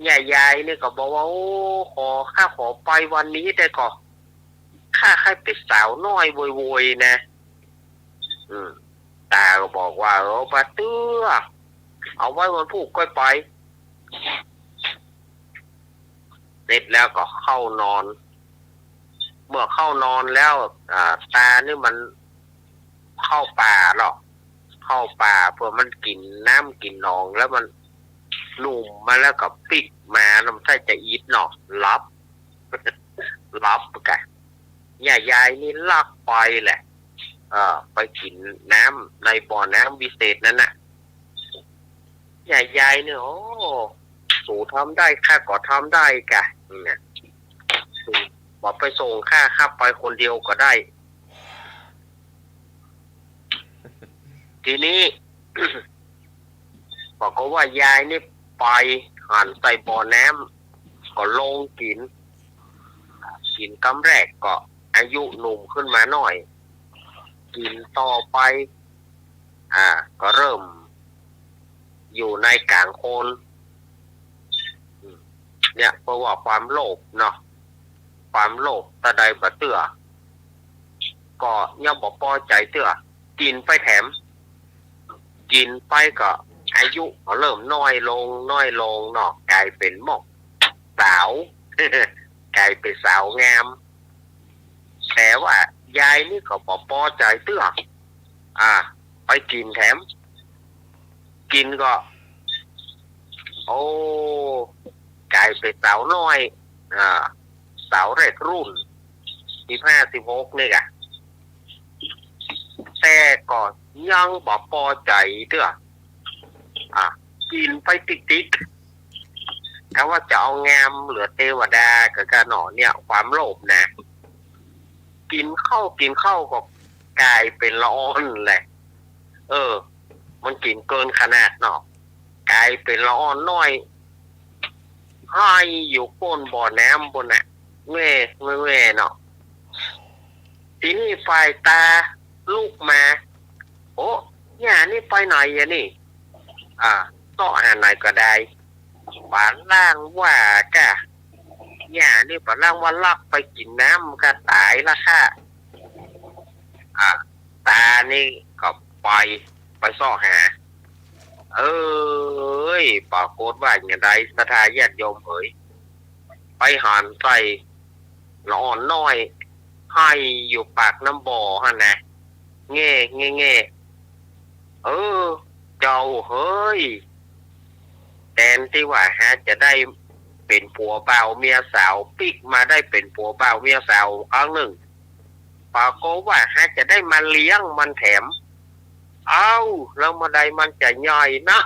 ยายนี่ก็บอกว่าโอ้ข้าขอไปวันนี้ได้ก่อนข้าให้ไปสาวน้อยโวยๆนะตาก็บอกว่าปะเตื้อเอาไว้วันผูกก็ไปเสร็จแล้วก็เข้านอนเมื่อเข้านอนแล้วตานี่มันเข้าป่าหรอกเข้าป่าเพื่อมันกินน้ำกินหนองแล้วมันหนุ่มมาแล้วก็ปิดมาน้ำใส่จะอีทเนาะรับกันยายนี่ลากไปแหละไปกินน้ำในบ่อน้ำวิเศษนั่นน่ะยายเนี่ยโอ้สู่ทำได้ข้าก็ทำได้กะเนี่ยบอกไปส่งข้าไปคนเดียวก็ได้ ทีนี้ บอกก็ว่ายายนี่ไปหันใส่บ่อน้ำก็ลงกินกำแรกก็อายุหนุ่มขึ้นมาหน่อยกินต่อไปก็เริ่มอยู่ในกลางโคนเนี่ยเพราะว่าความโลภเนาะความโลภตะใดบะเตื้อ ก็ย่อมบ่พอใจเตื้อกินไปแถมกินไปก็อายุก็เริ่มน้อยลงเนาะกลายเป็นหมอกสาว กลายเป็นสาวงามแต่ว่ายายนี่ก็บ่พอใจเตื้อไปกินแถมกินก็โอ้กลายเป็นสาวน้อยสาวเด็กรุ่น15-16นี่กะแต่ก็ยังบ่พอใจเด้อกินไปติ๊กๆแต่ว่าจะเอางามเหลือเทวดากับกะหนอเนี่ยความโลภนะกินเข้าก็กลายเป็นละอ่อนแหละมันกินเกินขนาดเนาะกลายเป็นละอ่อนน้อยให้อยู่ก้นบ่อน้ำบนน่ะแม่เนาะทีนี้ฝ่ายตาลูกมาโอ้ย่านี่ไปไหนอะนี่ต่อหาไหนก็ได้ป่านล่างว่ากะย่านี่ป่านล่างว่าลักไปกินน้ำก็ตายละค่ะตานี่ก็ไปซ่อหาปรากฏว่าอย่างไรศรัทธาญาติโยมเอ๋ยไปหันใส่ละอ่อนน้อยให้อยู่ปากน้ำบ่อฮะนะเง่เจ้าเฮ้ยแทนที่ว่าจะได้เป็นผัวบ่าวเมียสาวปิกมาได้เป็นผัวบ่าวเมียสาวครั้งหนึ่งปรากฏว่าจะได้มาเลี้ยงมันแถมแล้วมาได้มันจะย่อยนะ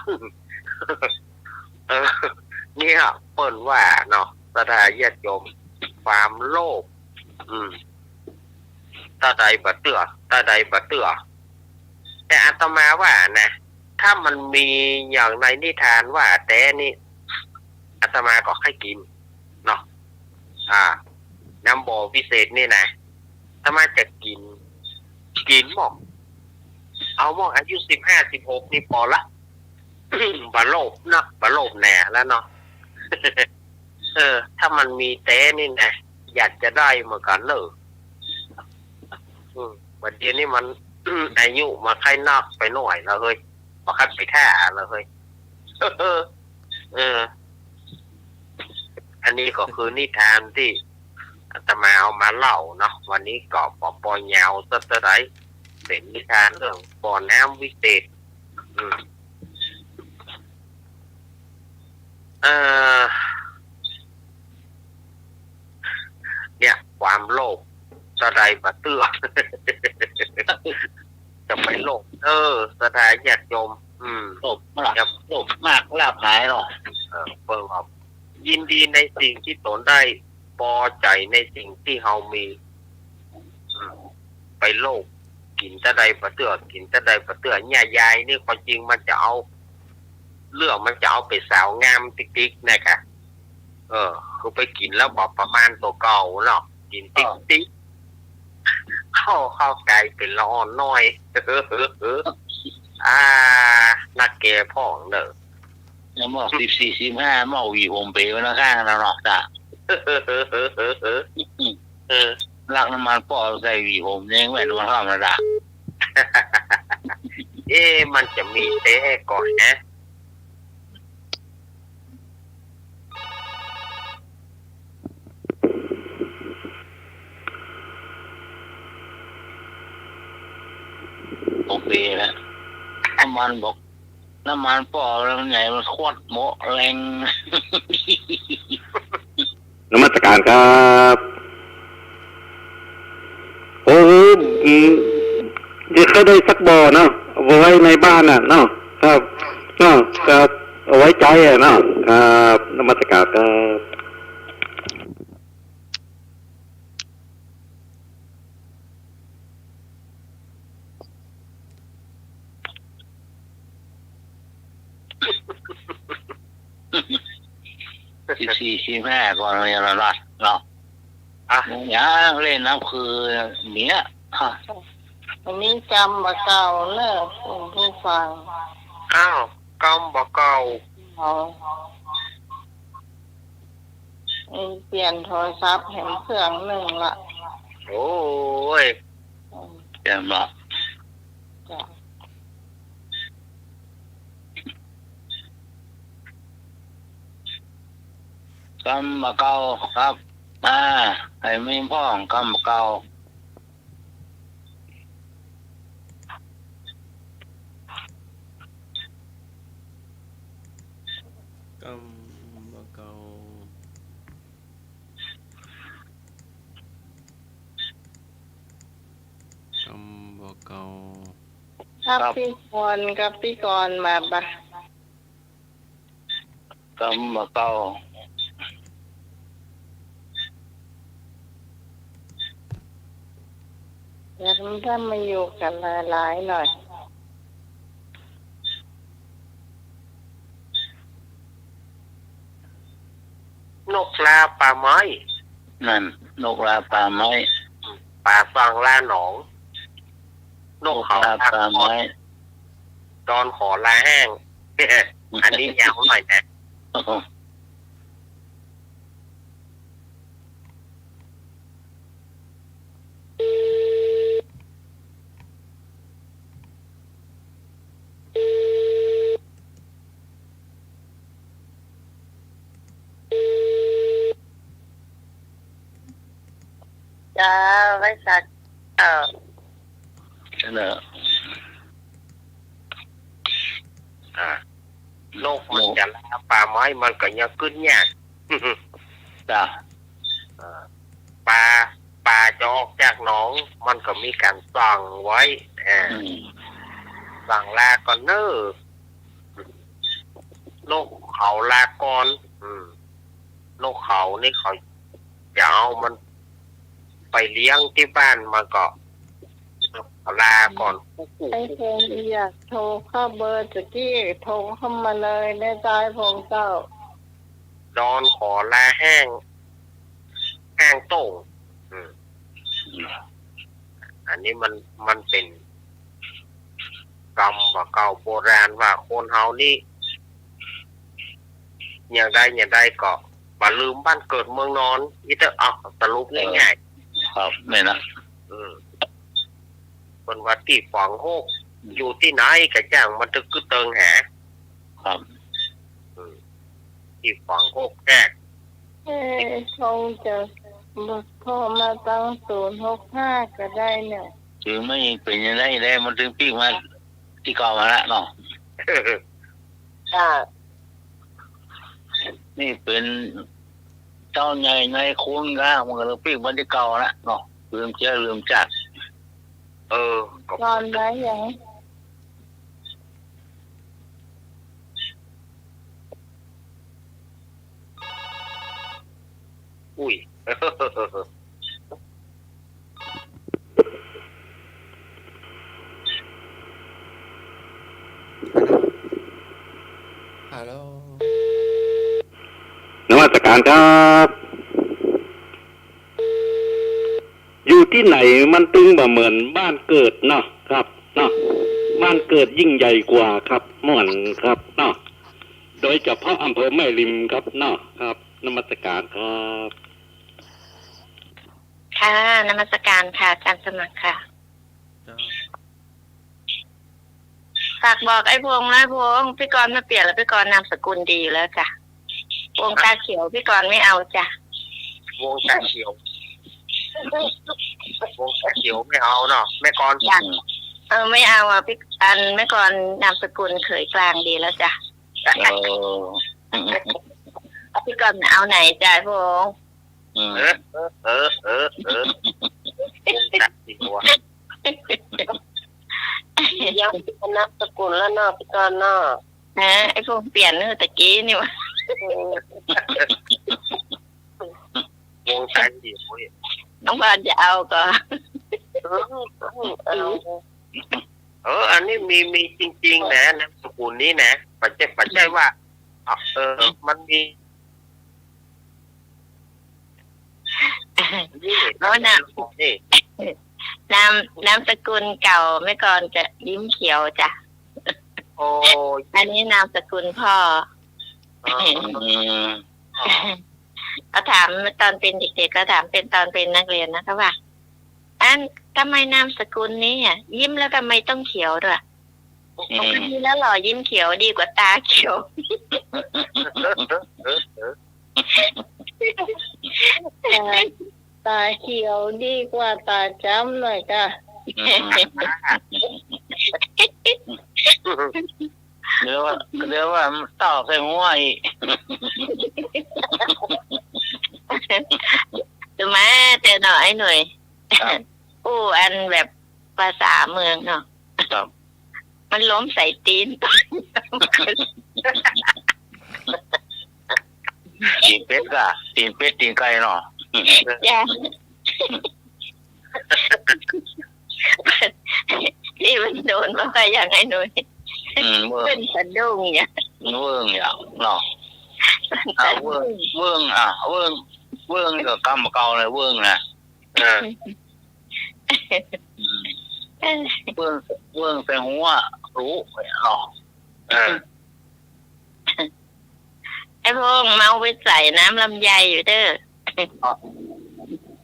เนี่ยเปิ่นว่าเนาะศรัทธาญาติโยมความโลภตาใดบ่เตื้อแต่อาตมาว่านะถ้ามันมีอย่างในนิทานว่าแต่นี่อาตมาก็ให้กินเนาะน้ำบ่อพิเศษนี่นะอาตมาจะกินหมอกเอาหมอกอายุ15-16นี่พอละ บ่โลภเนาะบ่โลภแน่แล้วเนาะ ถ้ามันมีแต่นี่นะอยากจะได้เหมือนกันเลยวันเดียวนี้มัน อายุมาใครนักไปหน่อยแล้วเฮ้ยมาคัดไปท่าแล้วเฮ้ย อันนี้ก็คือนิทานที่อาตมาเอามาเล่าเนาะวันนี้ก็ปอยยาวสักไหนเป็นนิทานเรื่องบ่อน้ำวิเศษเนี่ยความโลภสะใดบ่เตื้อ จะไปโลภสะใดญาติโยมโลภมากลาภหายหรอเปิ่งครับยินดีในสิ่งที่ตนได้พอใจในสิ่งที่เฮามีไปโลภกินตะใดบ่เตื้อเนี่ยยายนี่ความจริงมันจะเอาเรื่องมันจะเอาไปสาวงามติ๊กๆนะคะคือไปกินแล้วบอกประมาณตัวเก่าเนาะกินติ๊กเข้าไก่เป็นละอ่อนน้อยนักแก่พ่องเด้อแล้วหมอก14-15หมอกวีโฮมเปย์ไว้ข้างแล้วเนาะจ้ะลักน้ำมันปอใส่วีโฮมยังแหวนมันธรรมดามันจะมีแต่ก่อนนะโอเคแล้วน้ำมันปอแล้วมันใหญ่มันโคตรโมแรงนมัสการครับจะเข้าได้สักบ่อเนาะเอาไว้ในบ้านน่ะเนาะครับก็เอาไว้ใจเนาะครับนมัสการครับ14-15ก่อนเรียนละรัดเนาะอย่าเล่นน้ำคือเนี้ยวันนี้จำบ่เก่าเลิกคุณผู้ฟังกำบ่เก่าเปลี่ยนโทรศัพท์เห็นเครื่องหนึ่งละโอ้ย เดี๋ยวบอก จ้ะ กำมาเก่าครับให้มีพ่องกำมาเก่าก ำบะเกากำบะเกา ครับพี่กรณ์กับพี่กรณ์มาปะ กำมาเก่า อยากถ้ามาอยู่กันหลายๆหน่อย นกลาป่าไม้ นั่นนกลาป่าไม้ ป่าฟังลาหนอง นกเขา ลา ลา ป่า คอ ไม้ ดอนขอลาแห้ง อันนี้ยาวหน่อยนะจ้าไว้สักเสนอ นกมันจะลาป่าไม้มันก็ยังขึ้นยาก จ้ะ ปลาจะออกจากหนอง มันก็มีการสั่งไว้สั่งลาก่อนเนอร์นกเขาลาก่อนนกเขานี่เขาจะเอามันไปเลี้ยงที่บ้านมันก็ลาก่อนคู่ ไอ้เพลงอยากโทรเข้าเบอร์ตะกี้โทรเข้ามาเลยในใจผมเจ้า ดอนขอลาแห้งโต่งอันนี้มันเป็นกรรมว่าเก่าโบราณว่าคนเฮานี่อย่างใดก็บ่ลืมบ้านเกิดเมืองนอนอีเตอสรุปง่าย ครับไม่นะ ๆเป็นว่าที่ฝังโฮกอยู่ที่ไหนก็จ้างมันตึกคือเติงหา ครับ ที่ฝังโฮกแก่ คงจะโทรมาตั้ง065ก็ได้เนี่ย ถึงไม่เป็นยังไงได้มันถึงปีกมาที่เก่ามาแล้วเนาะ จ้า นี่เป็นเจ้าใหญ่ในคุณก็มันก็ปีกมันที่เก่าแล้วเนาะลืมจัด ตอนไหนยัง อุ้ย ฮัลโหล นมัสการครับ อยู่ที่ไหนมันตึงบ่เหมือนบ้านเกิดเนาะครับเนาะบ้านเกิดยิ่งใหญ่กว่าครับม่วนครับเนาะโดยเฉพาะอำเภอแม่ริมครับเนาะครับนมัสการครับ ค่ะนมัสการค่ะอาจารย์สมัครค่ะ จ้า ฝากบอกไอ้พงษ์นะพงษ์พี่กรณ์มาเปลี่ยนแล้วพี่กรณ์นามสกุลดีแล้วจ้ะวงตาเขียวพี่กรณ์ไม่เอาจ้ะ วงตาเขียวไม่เอาเนาะแม่กร ไม่เอาอ่ะพี่แม่กรณ์นามสกุลเขยกลางดีแล้วจ้ะพี่กรณ์เอาไหนจ้ะพงษ์ วงตาเขียว ยังเป็นนามสกุลแล้วเนาะพี่กรณ์เนาะ ไอ้พงษ์เปลี่ยนเมื่อตะกี้นี่วะ วงตาเขียว น้องบอลจะเอาก่อน อันนี้มีจริงๆนะนามสกุลนี้นะปัจจัยว่ามันมีนี่ นามสกุลเก่าแม่กรณ์จะยิ้มเขียวจ้ะ โอ้ อันนี้นามสกุลพ่อเขาถามตอนเป็นเด็กๆก็ถามเป็นตอนเป็นนักเรียนนะคะว่าอัน ทำไมนามสกุลนี้อ่ะยิ้มแล้วทำไมต้องเขียวด้วยปกติแล้วหล่อยิ้มเขียวดีกว่าตาเขียวตาเขียวดีกว่าตาจ้ำหน่อยค่ะ เดี๋ยวว่าเต่าใส่หัวอีก ดูมาแต่หน่อยหน่อยอู้อันแบบภาษาเมืองเนาะมันล้มใส่ตีน ตีนเป็ดกะตีนเป็ดตีนไก่เนาะ จ้าที่มันโดนมาไปอย่างไอ้หน่อยเป็นสะดุ้งเนี่ย เวิ้งอย่างเนาะเวิ้งเวิ้งก็กำเก่าเลยเวิ้งนะเวิ้งใส่หัวรู้เนาะ ไอ้พวกเมาไปใส่น้ำลำไยอยู่เด้อ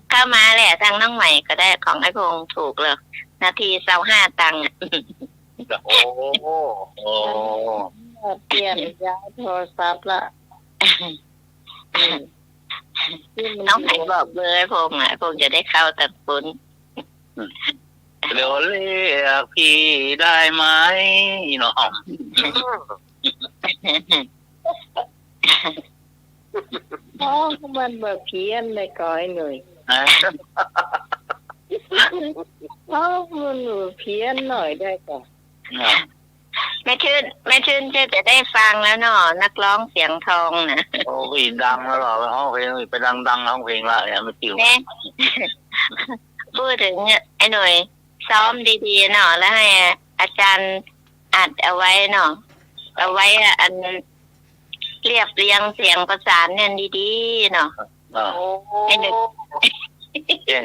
เข้ามาแหละทางน้องใหม่ก็ได้ของไอ้พงถูกเลยนาที25 ตังค์ โอ้เปลี่ยนย้ายโทรศัพท์ละ น้องใหม่บอกเบอร์ไอ้พงไอ้พงจะได้เข้าตัดปุ้น เดี๋ยวเรียกพี่ได้ไหมน้อง มันแบบเพี้ยนเลยก้อยหน่อยมันเพี้ยนหน่อยได้ก่อนแม่ชื่นจะได้ฟังแล้วเนาะนักร้องเสียงทองนะโอ้ยดังแล้วหรอไปห้องเพลงไปดังห้องเพลงละเนี่ยไม่ติวพูดถึงไอ้หน่อยซ้อมดีๆเนาะแล้วให้อาจารย์อัดเอาไว้เนาะเอาไว้อันเรียบเรียงเสียงประสานเนี่ยดีๆเนาะไอ้หน่อยแจ้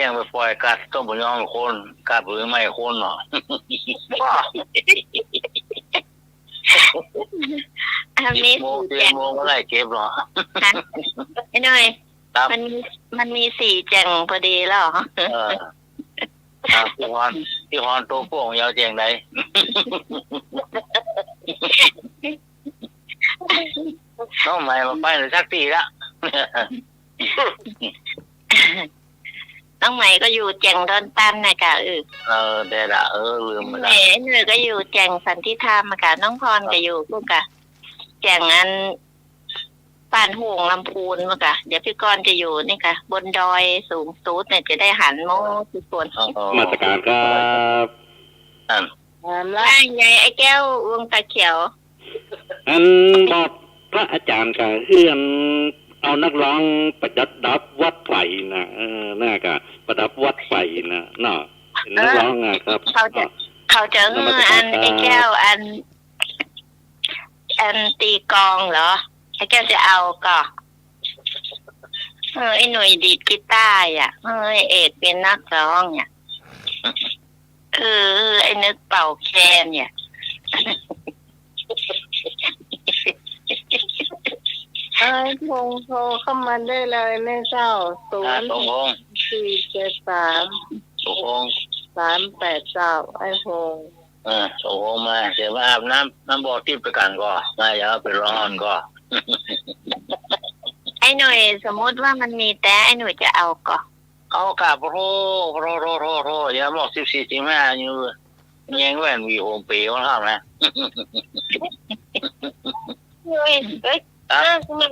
งไปปล่อยกัดต้องไปย้อมคนกัดหรือไม่คนเนาะอันนี้แจ้งโมงอะไรเก็บหรอไอ้หน่อยมันมี4 แจ่งพอดีแล้วพี่ฮอนโตโป่งยาวแจงไหนน้องใหม่มาไปเลยสักทีละน้องใหม่ก็อยู่แจ่งดอนตันนะคะเดี๋ยวละลืมไปละเหนื่อยก็อยู่แจ่งสันติธรรมค่ะน้องพรก็อยู่พวกกะแจ่งอันป่านห่วงลำพูนเมื่อกะเดี๋ยวพี่กรจะอยู่นี่ค่ะบนดอยสูงสุดเนี่ยจะได้หันโม่ทุกคนมาตรการครับล่างไงไอ้แก้ววงตาเขียวอันบอกพระอาจารย์ค่ะเฮือนเอานักร้องประดับวัดไฟนะน่ากะประดับวัดไฟนะเนาะนักร้องครับเขาจะอันไอ้แก้วอันตีกองเหรอไอ้แก้วจะเอาก็ไอ้หน่วยดีดกีตาร์อ่ะเอ็ดเป็นนักร้องเนี่ยไอ้นึกเป่าแคนเนี่ยพงโทรเข้ามาได้เลยแม่เจ้า0447338ไอ้พงส่งมาเดี๋ยวมาอาบน้ำบ่อทิพย์ไปกันก็มาอย่าไปร้อนก็ไอ้หน่วยสมมติว่ามันมีแต่ไอ้หน่วยจะเอาก็เอากับโรอย่าบอก14-15อยู่แย่งแหวนวีโฮมปีของเรานะเฮ้ยมัน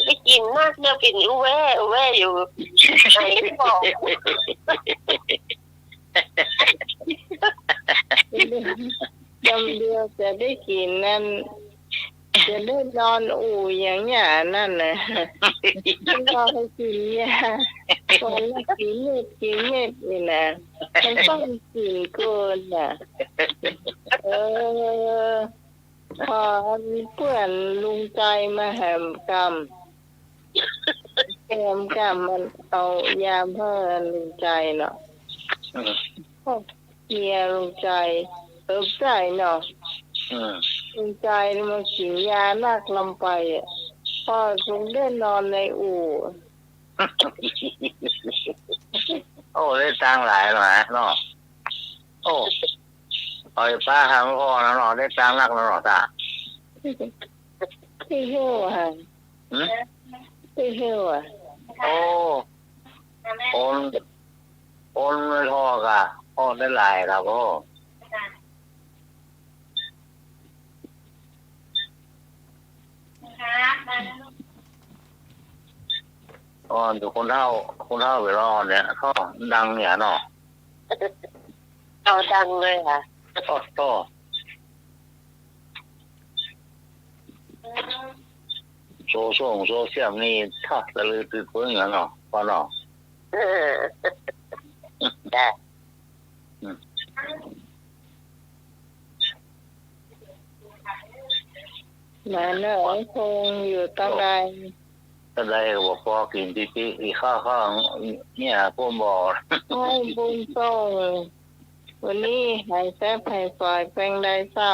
ไปกินมากเดี๋ยวกินอุเว่อยู่ไอ้บอกจำเดียวจะได้กินนั่นจะได้นอนอู่อย่างเงี้ยนั่นนะรอให้กินยาคนละกินเม็ดนี่นะมันต้องกินเกินน่ะพอเพื่อนลุงใจมาแหมกรรมมันเอายาเพื่อนลุงใจเนาะเมียลุงใจใจเนาะลุงใจมันกินยานักลำไปพ่อลุงได้นอนในอู่โอ้ได้ ตังหลายหน่อยเนาะโอ้เอาไอ้ป้าทำพ่อนะเนาะได้ตังรักแล้วเนาะตา ที่เหี้ยวค่ะ หืม ที่เหี้ยวอ่ะ โอ้โอนไม่ทอกะโอนได้หลายครับพ่ออ๋ออยู่คนเท่าเวลาเนี่ยเขาดังเนี่ยเนาะ เอาดังเลยค่ะ โตโซเชียลนี่ถ้าจะลือตื่นเต้นอย่างเนาะพอเนาะ ได้ มาเนอะไอ้คงอยู่ตรงใด ก็ได้บอกพอกินที่ข้าวเนี่ยพวกบอก ให้บุญส่งวันนี้ให้แซ่บให้ซอยแปลงได้เศร้า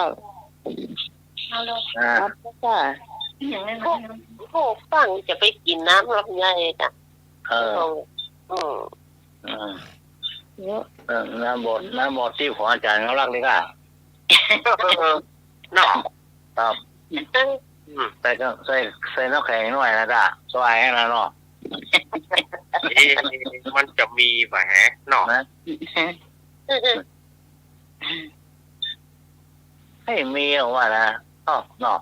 ครับจ้า พวกฟังจะไปกินน้ำลำไยจ้ะ อืมน้ำบดที่ของอาจารย์เขารักเลยค่ะ เนาะ ครับใส่น้ำแข็งหน่อยนะจ๊ะสบายให้นะเนาะ มันจะมีป่ะฮะเนาะ นะให้มีออกมานะเนาะ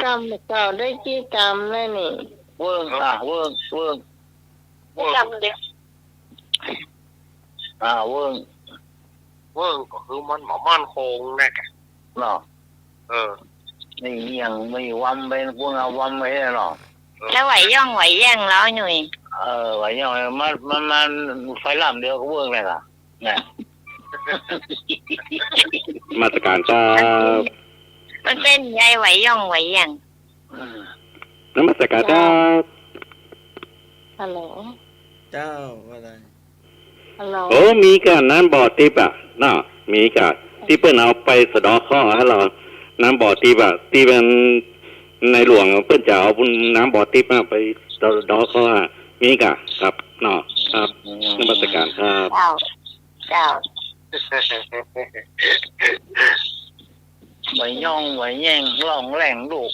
กรรมเก่าได้กี่กรรมแล้วนี่ เวิร์ก จำเด็ก เวิร์ก ก็คือมันหมอมันคงนะกะ เนาะ นี่ นี่ยังไม่วัมไปพวกเราวัมไปเนาะ แล้วไหวย่องไหวแย่งแล้วหนุ่ย ไว้ยังมันไฟลำเดียวก็เวิร์กเลยค่ะเนี่ย มาตรการครับ มันเป็นยายไหวย่องไหวแย่ง น้ำมาตรการครับ ฮัลโหล เจ้าอะไร ฮัลโหล โอ้มีการน้ำบ่อติบอ่ะเนาะมีการที่เปิ้นเอาไปสะดอข้อให้เราน้ำบ่อติบอ่ะที่เป็นในหลวงเปิ้นจะเอาน้ำบ่อติบมาไปสะดอข้อมีกะครับเนาะครับน้ำมาตรการครับ เจ้า ไว้ย่องไว้แย่งล่องแหล่งลูก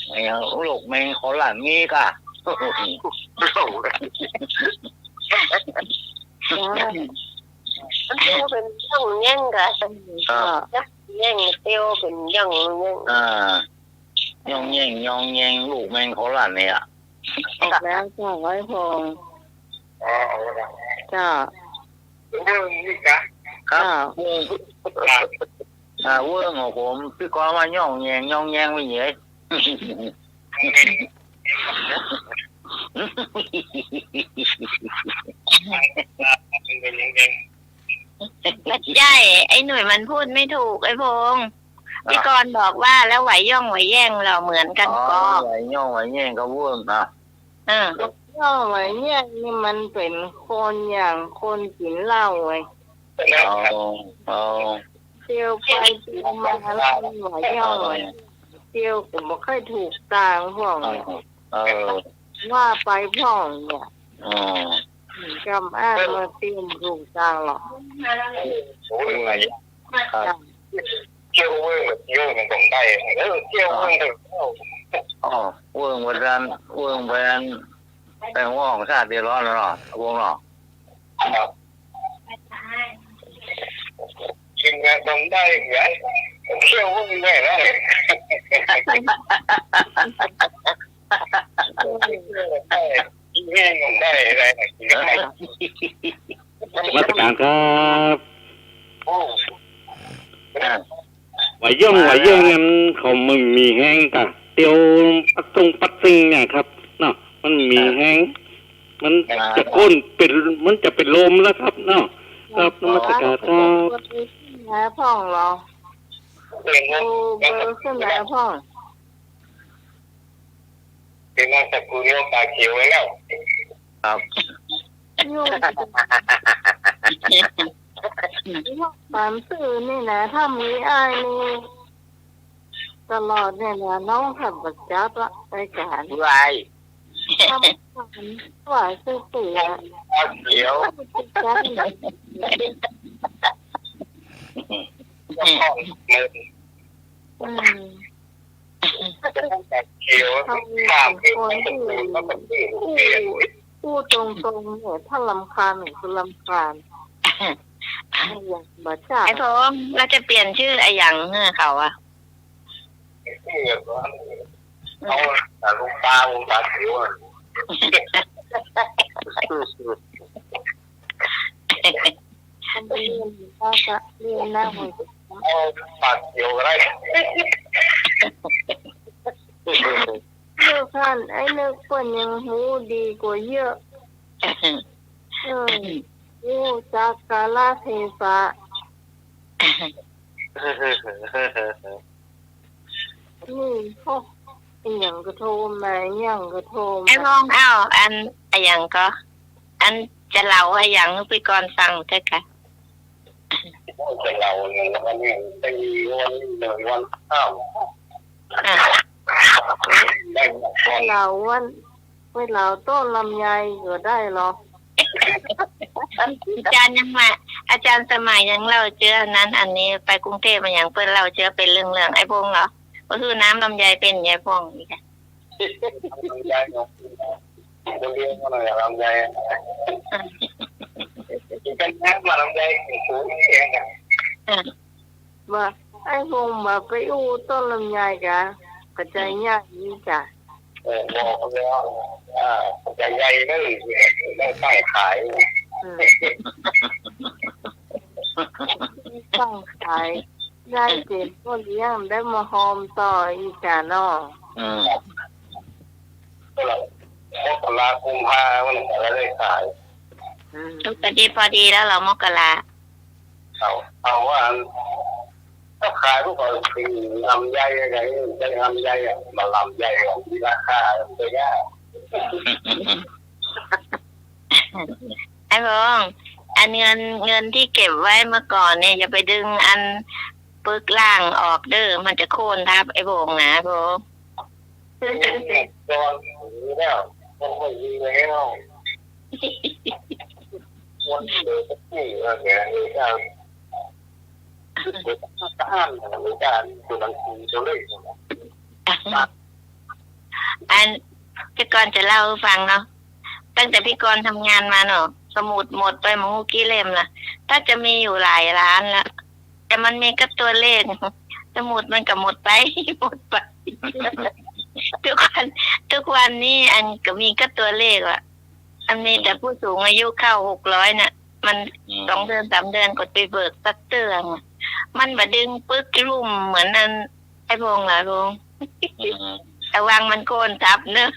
ลูกแมงขอหลานมีกะ มันเตี้ยวเป็นย่องแย่งกะแย่งเตี้ยวเป็นย่องแย่ง ย่องแย่งลูกแมงขอหลานเนี่ย แล้วเจ้าไว้พงเจ้า ครับเวิร์กของผมพี่กอมาย่องแย่งไม่เหนื่อย ไม่ใช่ไอ้หนุ่ยมันพูดไม่ถูกไอ้พงพี่กรณ์บอกว่าแล้วไหวย่องไหวแย่งเราเหมือนกันก็ ไหวย่องไหวแย่งก็เวิร์กนะ ย่องไหวแย่งนี่มันเป็นคนอย่างคนกินเหล้าไง เอา เที่ยวไปเที่ยวมาแล้วไหวย่องไหวเที่ยวผมบอกให้ถูกตางพ่องเนี่ยว่าไปพ่องเนี่ยจำอ้างมาเตรียมถูกตางหรอก เที่ยวเวิร์กเที่ยวมันต้องได้เที่ยวเวิร์ก เวิร์กวันแต่ว่าของชาติเดือดร้อนแล้วเนาะวงเนาะ กินงานทำได้เหรอเที่ยวเวิร์กได้แล้วแห้งได้อะไร มาตรการครับ โอ้ ไหวย่องงั้นเขามันมีแห้งกะเตียวปัดซิงเนี่ยครับเนาะมันมีแห้งมันจะก้นเป็นมันจะเป็นลมแล้วครับเนาะครับน้ำมาตรการครับ หาพ่องเหรอ เป็นงาน ดูเบอร์ขึ้นหาพ่อง เป็นงานตะกูโยกตาเขียวไว้แล้ว ครับ ยุ่งความซื่อนี่นะถ้ามีอ้ายนี่ตลอดเนี่ยนะน้องทำประจับละรายการ ไร ถ้า ว่าซื้อเสือ เขียว จัน มือ อืม เขียว ทำ ข้าม คนที่พูดตรงๆเนี่ยถ้าลำคาญหนึ่งคือลำคาญอย่างบาจ้า ไอ้พงษ์เราจะเปลี่ยนชื่อไอ้หยังเขาอะ เอาแต่ลูกตาลูกตาเขียว ทำเรียนก็จะเรียนหน้าหัว เอาปากเขียวก็ได้ เยอะขั้นไอ้เนื้อเปิ้นยังหูดีกว่าเยอะหูจากกาลเทศะนี่พวกอย่างกระโทมมาอย่างกระโทม ไอ้พงษ์เอาอันไอ้หยังก็ อันจะเล่าไอ้หยังไปก่อนฟังเถอะค่ะ จะเราเนี่ยวันนี้จะมีวันหนึ่งวันข้าวได้ เราวันเวลาต้นลำไยก็ได้หรอ อาจารย์ยังมาอาจารย์สมัยยังเล่าเจออันนั้น อันนี้ไปกรุงเทพมาอย่างเพื่อนเราเจอเป็นเรื่องไอ้พงษ์เหรอก็คือน้ำลำไยเป็นไงพงษ์นี่ค่ะ ลำไยเนาะจะเรียนว่าอะไรลำไยเป็นแค่มาลำไยสูงเองอ่ะ ว่าไอ้พงมาไปอู้ต้นลำไยกะกระจายยากนี่จ้ะ บอกแล้วจะใหญ่นั่นได้ตั้งขาย ต้องขายได้เจ็บก็เลี้ยงได้มาหอมต่ออีกาน้อง ก็ลากุมภาวันไหนได้ขาย ทุกทีพอดีแล้วเรามกรา เอาว่าถ้าขายพวกเราคือลำไยอะไรจะลำไยอ่ะมาลำไยมีราคาตัวยาก ไอ้พงษ์อันเงินที่เก็บไว้เมื่อก่อนเนี่ยอย่าไปดึงอันปึกล่างออกเด้อมันจะโค่นทับไอ้พงษ์นะพงษ์ ตอนนี้แล้วมันไม่ดีแล้ววันเดือนที่อะไรเนี่ยการการหรือการตัวหนังสือตัวเลข อันพี่กรณ์จะเล่าให้ฟังเนาะตั้งแต่พี่กรณ์ทำงานมาเนาะสมุดหมดไปมูกี่เล่มละถ้าจะมีอยู่หลายร้านละแต่มันมีก็ตัวเลขสมุดมันก็หมดไปหมดไปทุกวันนี้อันก็มีก็ตัวเลขอะอันนี้แต่ผู้สูงอายุเข้า600น่ะมัน2 เดือน 3 เดือนกดไปเบิกสักเตืองมันมาดึงปึ๊กลุ่มเหมือนนั้นไอ้พงษ์เหรอพงษ์ระวังมันโกนทับเนอะ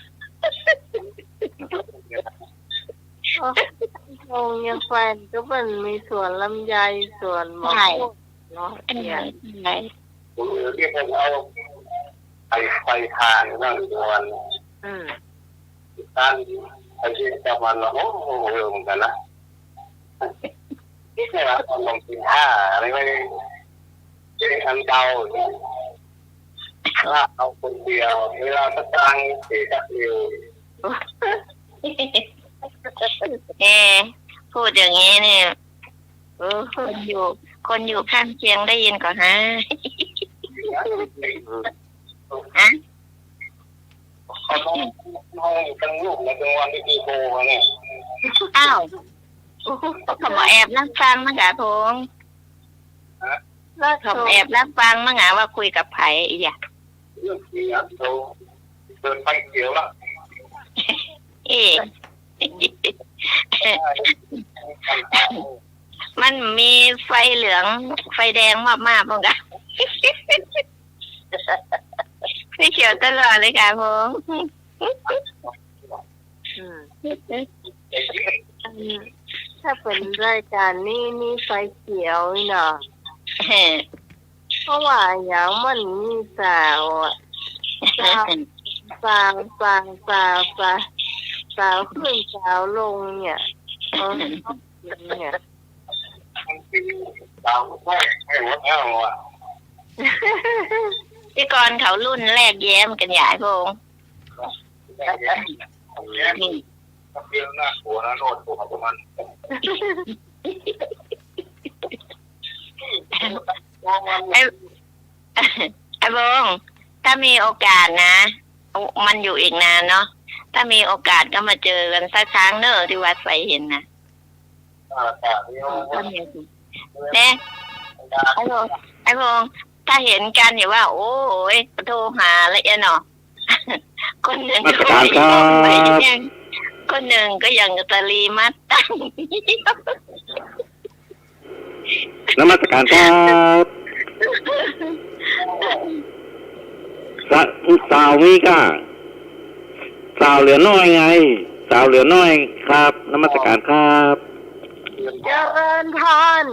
โอ้ยังแฟนก็เป็นมีสวนลำไยสวนหมอกเนาะเนี่ย เรียกเอาไปทานนั่นวันการไปที่จะมันโอ้โหเหมือนกันนะนี่แค่ตอนลงกินข้าอะไรไม่ใช่อันเดาถ้าเอาคนเดียวเวลาตั้งเสียจากเดียว พูดอย่างนี้เนี่ยคนอยู่ข้างเคียงได้ยินก่อนฮะเขาต้องตั้งลูกในจังหวัดที่โกมาเนี่ย อ้าวเขาบอกแอบนั่งฟังมั้งกะพงษ์เขาแอบนั่งฟังมั้งกะว่าคุยกับไผ่อีกอย่าง เรื่องที่อันโตเดินไปเกี่ยวละ มันมีไฟเหลืองไฟแดงมากๆมั้งกะไม่เขียวตลอดเลยค่ะพงษ์ถ้าเป็นรายการนี้นี่ไฟเขียวเนาะเพราะว่าอย่างมันมีสาวขึ้นสาวลงเนี่ยเนี่ย ตามไม่หัวแถวอ่ะ พี่กรณ์เขารุ่นแรกแย้มกันใหญ่พงษ์ เรื่องหน้าหัวนะโนดตัวประมาณ ไอ้ไอ้บงถ้ามีโอกาสนะมันอยู่อีกนานเนาะถ้ามีโอกาสก็มาเจอกันสักครั้งเนอะที่วัดไฟเห็นนะก็มีเนี่ยไอ้บงถ้าเห็นกันอย่าว่า โอ้ยโทรหาละเนาะคนหนึ่งก็ยังคนหนึ่งก็ยังตะลีมัดตั้ง นมัสการครับสาวมีก้าสาวเหลือน้อยไงสาวเหลือน้อยครับนมัสการครับ เจริญพร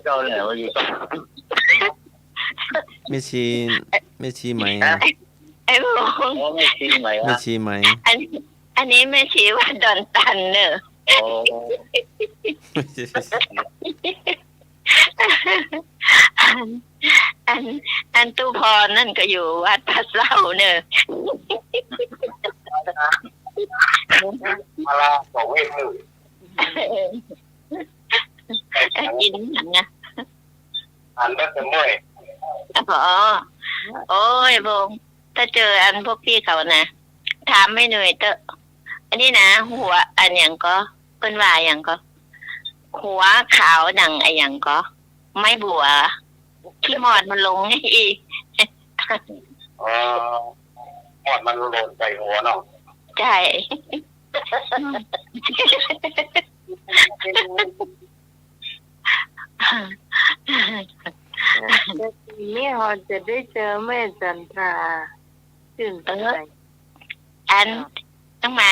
เจ้าเนี่ยว่าอยู่ก็ ไม่ชีไหม ไอ้บง ไม่ชี้ไหม ไม่ วะ ชีไหม อันนี้ไม่ชี้ว่าดอนตันเนอะ โอ้ อันตู้พรนั่นก็อยู่วัดพระเศร้าเนอะ มาลาบอกเวทหนึ่ง กินหนังนะ อันนั้นจะเมื่อย อ๋อโอ้ยบงถ้าเจออันพวกพี่เขานะถามไม่เหนื่อยเตอะอันนี้นะหัวอันอย่างก็เป็นว่าอย่างก็ หัวขาวดังไออย่างก็ ไม่บัวขี้มอดมันลงนี่อีก หมดมันหล่นใส่หัวเนาะ ใช่ นี่เราจะได้เจอแม่จันทราตื่นเต้น อันต้องไหม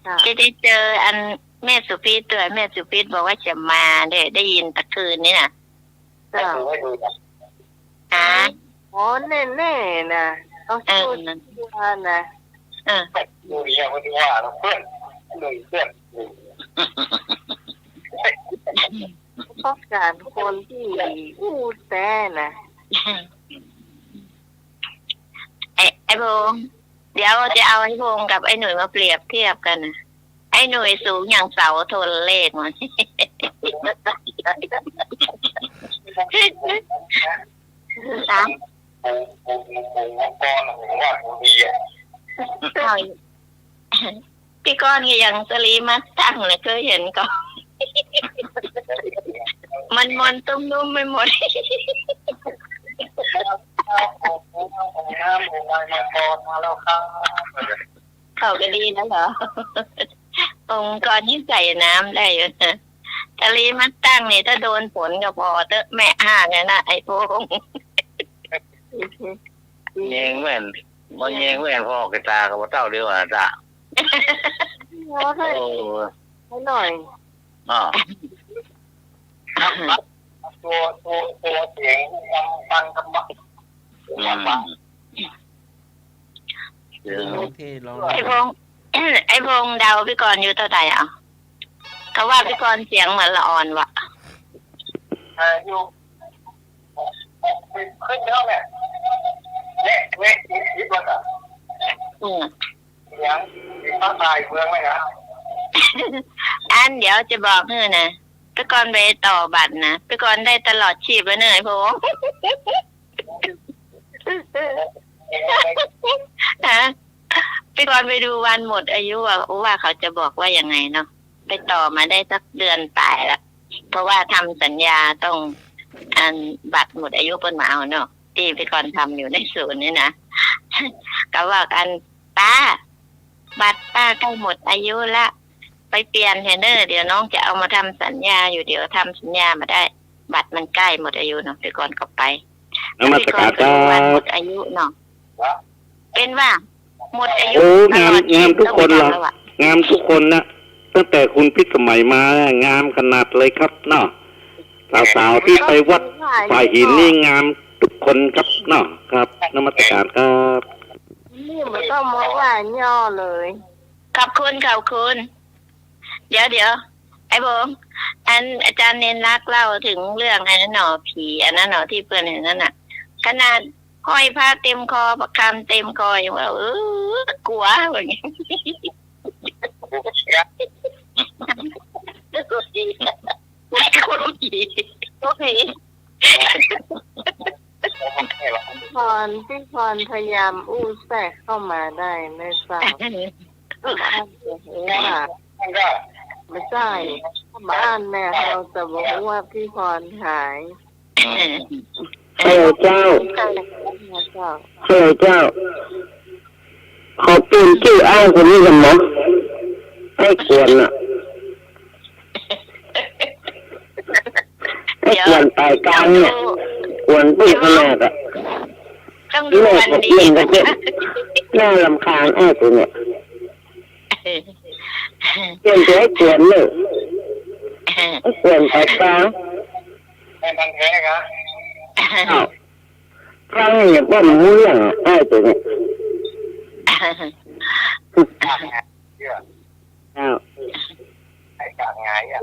ค่ะ จะได้เจออันแม่สุพีตัวแม่สุพีบอกว่าจะมาได้ยินตะคืนนี่นะ จ้ะ ให้ดูนะ อ่า อ๋อแน่ๆนะเอา เออ พูดว่านะ ดูดีอย่างที่ว่าเราเพื่อนหนึ่งเพื่อน ต้องการคนที่อู้แต่นะ ไอ้พงเดี๋ยวจะเอาไอ้พงกับไอ้หนุ่ยมาเปรียบเทียบกันนะไอ้หนุ่ยสูงอย่างเสาโทรเลขมัน นะ องค์กรผมว่าดีอ่ะ พี่ก้อนก็ยังสลีมาตั้งเลยเคยเห็นก็ มันตุ้มนุ่มไม่หมด น้ำองค์มาก่อนมาแล้วครับ เขาก็ดีนะเหรอ องค์กรนี่ใส่น้ำได้อยู่นะสลีมาตั้งนี่ถ้าโดนฝนก็พอเตอะแม่ห่างเลยนะไอ้พง แยงแว่นมันแยงแว่นพ่อกระตากับเจ้าเดียวอ่ะจ้ะ เอาให้ โอ้ ให้หน่อย อ๋อ ตัวเสียงฟังกันบ้าง ที่ร้อง ไอ้พง ไอ้พงเดาพี่กรณ์อยู่เท่าไหร่อ่ะเขาว่าพี่กรณ์เสียงเหมือนละอ่อนวะ อยู่ขึ้นแล้วแหละเนี่ยคิดว่าจะ ยังท้าทายเมืองไหมครับ อันเดี๋ยวจะบอกเนื่อนะพี่กรณ์ไปต่อบัตรนะพี่กรณ์ได้ตลอดชีพแล้วเนยพง ฮะพี่กรณ์ไปดูวันหมดอายุว่าเขาจะบอกว่ายังไงเนาะไปต่อมาได้สักเดือนปลายแล้วเพราะว่าทำสัญญาต้องอันบัตรหมดอายุเปิ้นมาเอาเนาะที่พี่กรณ์ทำอยู่ในศูนย์นี่นะ ก็ว่ากันป้าบัตรป้าใกล้หมดอายุละไปเปลี่ยนเทนเนอร์เดี๋ยวน้องจะเอามาทำสัญญาอยู่เดี๋ยวทำสัญญามาได้ บัตรมันใกล้หมดอายุเนาะพี่กรณ์ก็ไป นมัสการครั วันหม บ ดอายุเนาะเป็นว่าหมดอายุ โอ้งามทุกคนหรอก แล้วอะ งามทุกคนนะตั้งแต่คุณพิสมัยมางามขนาดเลยครับเนาะสาวๆที่ไปวัดฝ่ายหินนี่งามทุกคนครับเนาะครับนมัสการครับ นี่มันต้องมาว่าย่อเลย ขอบคุณเดี๋ยวไอ้บงอันอาจารย์เน้นรักเล่าถึงเรื่องอันนั้นหนอผีอันนั้นหนอที่เพื่อนเห็นนั่นน่ะขนาด ห้อยผ้าเต็มคอประคำเต็มคออย่างว่า กลัวอย่างนี้ก็ดีก็ดีก็ดีพี่พรพยายามอู้แทรกเข้ามาได้ไม่ทราบว่าไม่ใช่บ้านแม่เราจะบอกว่าพี่พรหายฮัลโหลเจ้าฮัลโหลเจ้าขอเปลี่ยนชื่ออ้างคนนี้กันเนาะให้กวนอ่ะให้กวนตายกลางเนี่ยกวนปื้ขนาดอ่ะต้องดูวันดีน่ารำคาญไอ้ตัวเนี่ยเปลี่ยนตัวให้กวนเลยให้กวนตายกลางให้มันแท้ครับฟังเนี่ยว่ามันรู้เรื่องไอ้ตัวเนี่ยไอ้กลางไงอ่ะ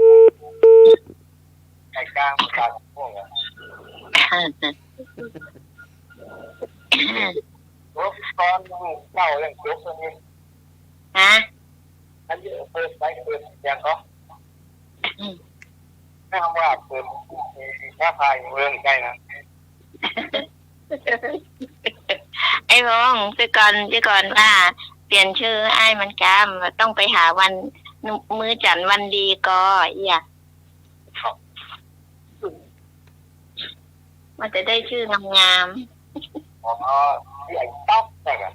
ไอ้กลางพวกอ่ะรถตอนเก่าอย่างยกตัวนี้อันเยอะเปิดไปเปิดอย่างก็ไม่ทำว่าเปิดแค่พายเมืองใกล้นะไอ้พงพี่ก่อนว่าเปลี่ยนชื่อไอ้มันกามต้องไปหาวันมื้อจันทร์วันดีก็มันจะได้ชื่องามอ๋อที่ไอ้ต๊อกแต่กัน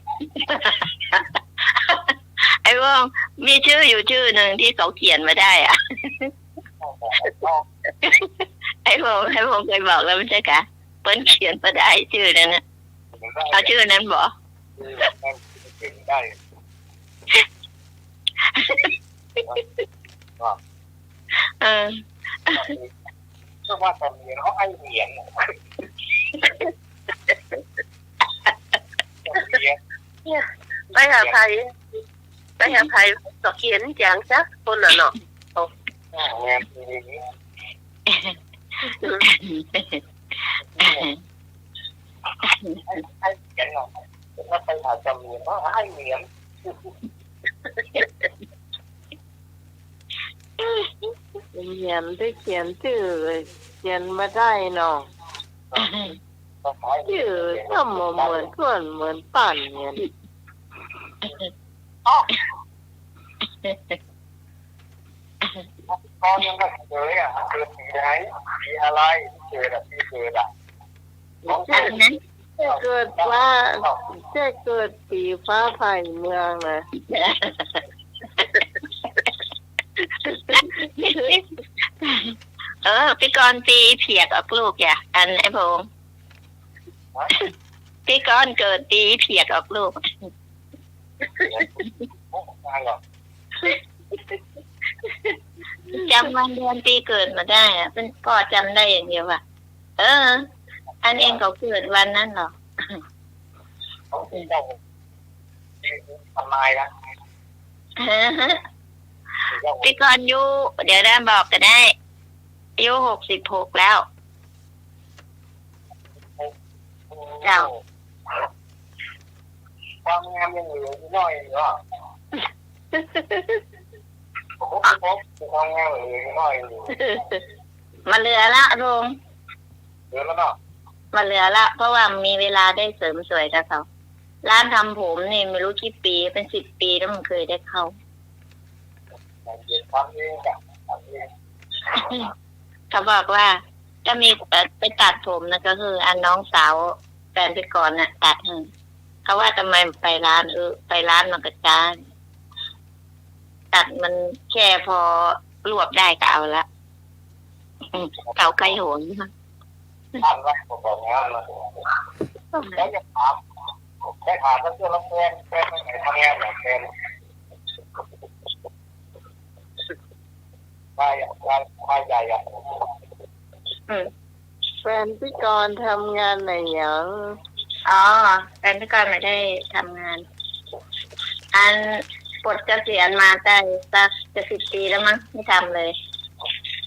ไอ้พงมีชื่ออยู่ชื่อหนึ่งที่เขาเขียนมาได้อ่ะไอ้พงเคยบอกแล้วไม่ใช่กะเปิ้ลเขียนมาได้ชื่อนั้นนะเอาชื่อนั้นบอกได้ก็ว่าตอนนี้เขาไอ้เหรียญไปหาไทยก็เขียนจังซักคนละเนาะงานอย่างนี้ไอ้เหรียญเนาะแล้วไปหาจำเนียนเขาไอ้เหรียญเขียนที่เขียนชื่อเขียนมาได้เนาะชื่อก็เหมือนส่วนเหมือนปั่นเนี่ยตอนยังไม่เคยอ่ะเกิดปีไหนปีอะไรเกิดอ่ะปีเกิดอ่ะเกิดว่าเกิดปีฟ้าไผ่เมืองนะพี่กรณ์ปีเผียกออกลูกอย่าอันไอ้พงพี่กรณ์เกิดปีเผียกออกลูกจำวันเดือนปีเกิดมาได้อะเป็นพ่อจำได้อย่างเดียวว่ะอันเองเขาเกิดวันนั้นหรอทำลายนะพี่กรณ์อยู่เดี๋ยวได้บอกก็ได้อายุ66แล้วเจ้าความงามยังเหลือน้อยเหรอความงามเหลือน้อยมาเหลือละลุงเหลือแล้วเนาะมาเหลือละเพราะว่ามีเวลาได้เสริมสวยกับเขาร้านทำผมนี่ไม่รู้กี่ปีเป็น10 ปีแล้วมันเคยได้เข้าเขาบอกว่าจะมีไปตัดผมนะก็คืออันน้องสาวแฟนไปก่อนน่ะตัดเขาว่าทำไมไปร้านไปร้านมันกระจายตัดมันแค่พอรวบได้ก็เอาละเก่าไกลโหนถามว่าผมบอกงานแล้วแล้วจะถามแค่ถามว่าเสื้อรับแฟนไม่ไหนทำงานแบบแฟนใหญ่อะแฟนพี่กรณ์ทำงานไหนอย่าง แฟนพี่กรณ์ไม่ได้ทำงานอันปลดเกษียณมาได้สักจะ10 ปีแล้วมั้งไม่ทำเลย